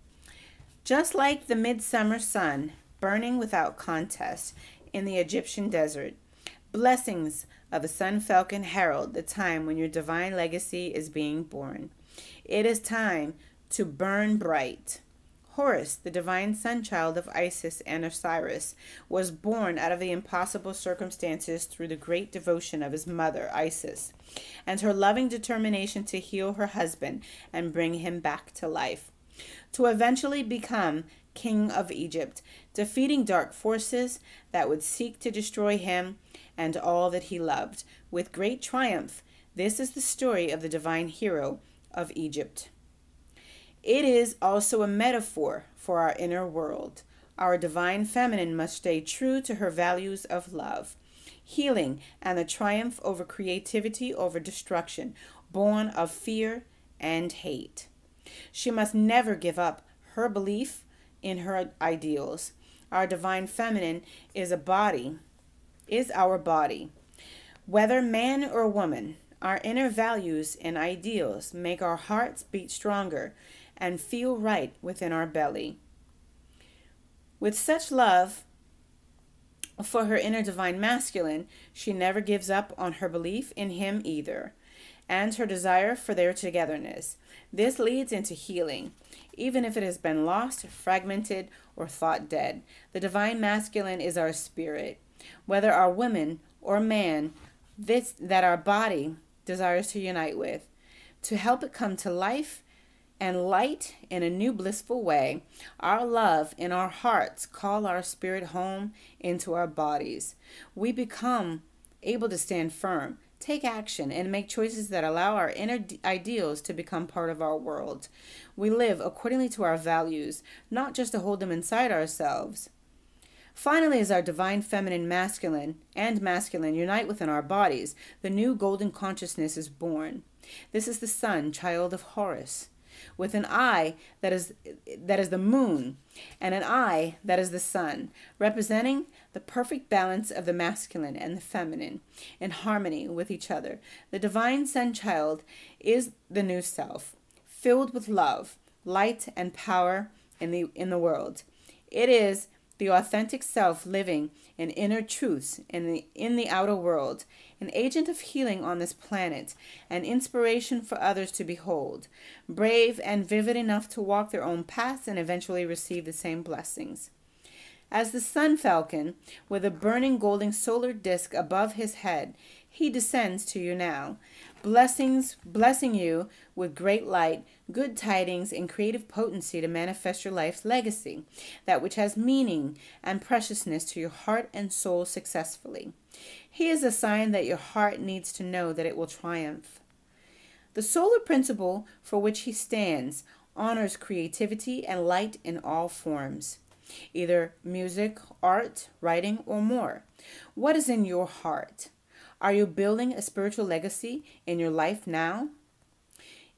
Just like the midsummer sun, burning without contest in the Egyptian desert. Blessings of the Sun Falcon herald the time when your divine legacy is being born. It is time to burn bright. Horus, the divine sun child of Isis and Osiris, was born out of the impossible circumstances through the great devotion of his mother, Isis, and her loving determination to heal her husband and bring him back to life. To eventually become king of Egypt, defeating dark forces that would seek to destroy him and all that he loved. With great triumph, this is the story of the divine hero of Egypt. It is also a metaphor for our inner world. Our divine feminine must stay true to her values of love, healing, and the triumph over creativity over destruction, born of fear and hate. She must never give up her belief in her ideals. Our divine feminine is our body. Whether man or woman, our inner values and ideals make our hearts beat stronger and feel right within our belly. With such love for her inner divine masculine, she never gives up on her belief in him either, and her desire for their togetherness. This leads into healing, even if it has been lost, fragmented, or thought dead. The divine masculine is our spirit, whether our woman or man, that our body desires to unite with, to help it come to life and light in a new blissful way. Our love in our hearts call our spirit home into our bodies. We become able to stand firm, take action, and make choices that allow our inner ideals to become part of our world. We live accordingly to our values, not just to hold them inside ourselves. Finally, as our divine feminine masculine unite within our bodies, the new golden consciousness is born. This is the sun, child of Horus. with an eye that is the moon and an eye that is the sun, representing the perfect balance of the masculine and the feminine in harmony with each other. The divine sun child is the new self, filled with love, light, and power in the world. It is the authentic self living in inner truths in the outer world, an agent of healing on this planet, an inspiration for others to behold, brave and vivid enough to walk their own paths and eventually receive the same blessings. As the sun falcon, with a burning golden solar disk above his head, he descends to you now, blessing you with great light, good tidings, and creative potency to manifest your life's legacy, that which has meaning and preciousness to your heart and soul successfully. He is a sign that your heart needs to know that it will triumph. The solar principle for which he stands honors creativity and light in all forms, either music, art, writing, or more. What is in your heart? Are you building a spiritual legacy in your life now?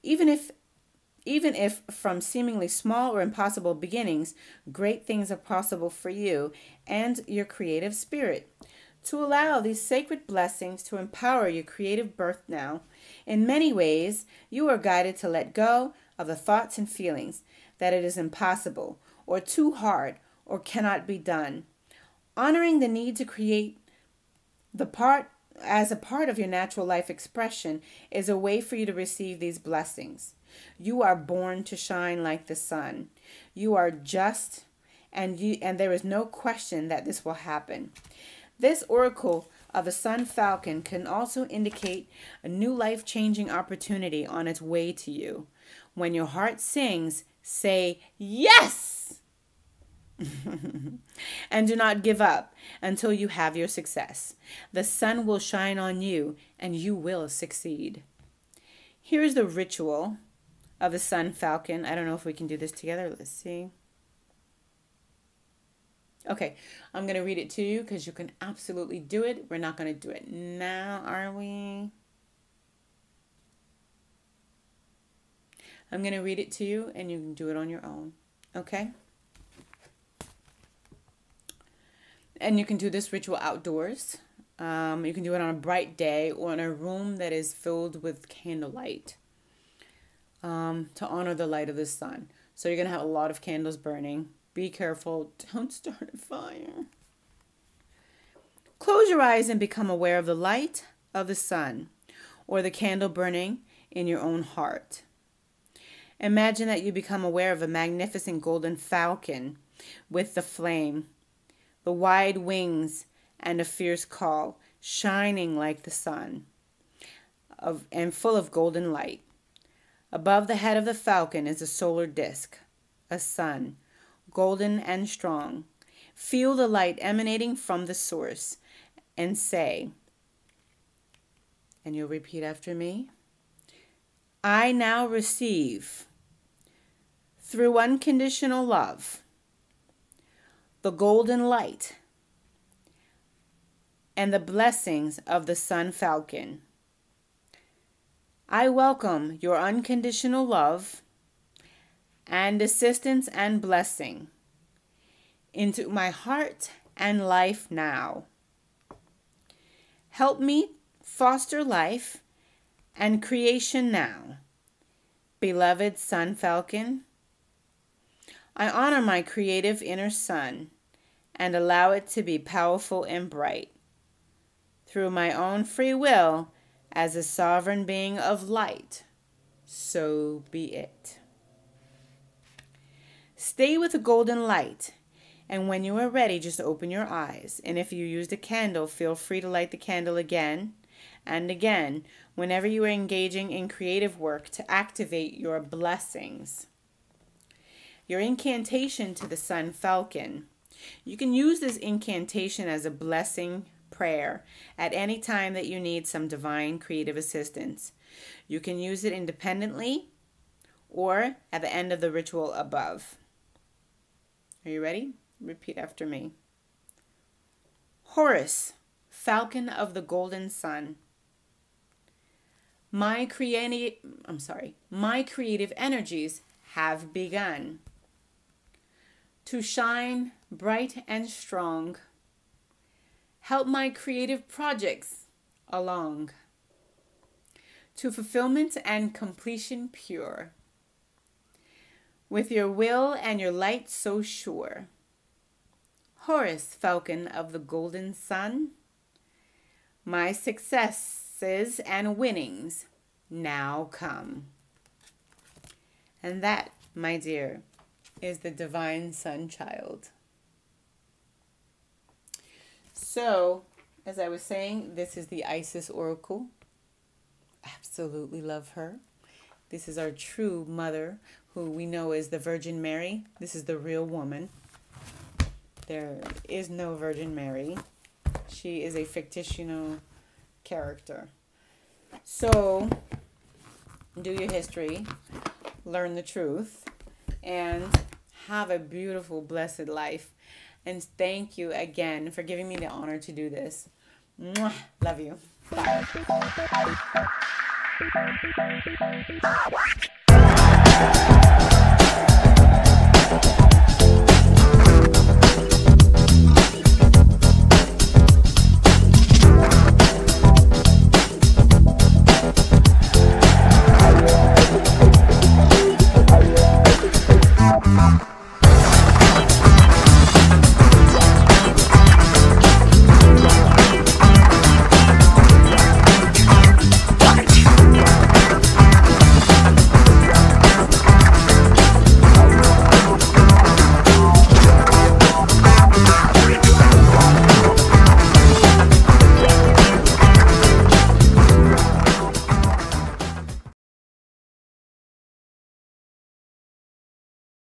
Even if from seemingly small or impossible beginnings, great things are possible for you and your creative spirit. To allow these sacred blessings to empower your creative birth now, in many ways, you are guided to let go of the thoughts and feelings that it is impossible or too hard or cannot be done. Honoring the need to create as a part of your natural life expression is a way for you to receive these blessings. You are born to shine like the sun. You are just, and there is no question that this will happen. This oracle of the sun falcon can also indicate a new life-changing opportunity on its way to you. When your heart sings, say yes! And do not give up until you have your success. The sun will shine on you and you will succeed. Here is the ritual of the sun falcon. I don't know if we can do this together. Let's see. Okay, I'm going to read it to you because you can absolutely do it. We're not going to do it now, are we? I'm going to read it to you and you can do it on your own. Okay? And you can do this ritual outdoors. You can do it on a bright day or in a room that is filled with candlelight to honor the light of the sun. So you're going to have a lot of candles burning. Be careful. Don't start a fire. Close your eyes and become aware of the light of the sun or the candle burning in your own heart. Imagine that you become aware of a magnificent golden falcon with the flame, the wide wings, and a fierce call, shining like the sun, and full of golden light. Above the head of the falcon is a solar disk, a sun, golden and strong. Feel the light emanating from the source and say, and you'll repeat after me, I now receive, through unconditional love, the golden light and the blessings of the sun falcon. I welcome your unconditional love and assistance and blessing into my heart and life now. Help me foster life and creation now. Beloved sun falcon, I honor my creative inner sun and allow it to be powerful and bright. Through my own free will as a sovereign being of light, so be it. Stay with the golden light, and when you are ready, just open your eyes. And if you used a candle, feel free to light the candle again and again whenever you are engaging in creative work to activate your blessings. Your incantation to the sun falcon. You can use this incantation as a blessing prayer at any time that you need some divine creative assistance. You can use it independently or at the end of the ritual above. Are you ready? Repeat after me. Horus, falcon of the golden sun, My creative energies have begun to shine bright and strong. Help my creative projects along to fulfillment and completion pure. With your will and your light so sure. Horus, falcon of the golden sun, my successes and winnings now come. And that, my dear, is the divine sun child. So, as I was saying, this is the Isis Oracle. Absolutely love her. This is our true mother, who we know is the Virgin Mary. This is the real woman. There is no Virgin Mary. She is a fictional character. So, do your history, learn the truth, and have a beautiful, blessed life. And thank you again for giving me the honor to do this. Mwah. Love you. Bye.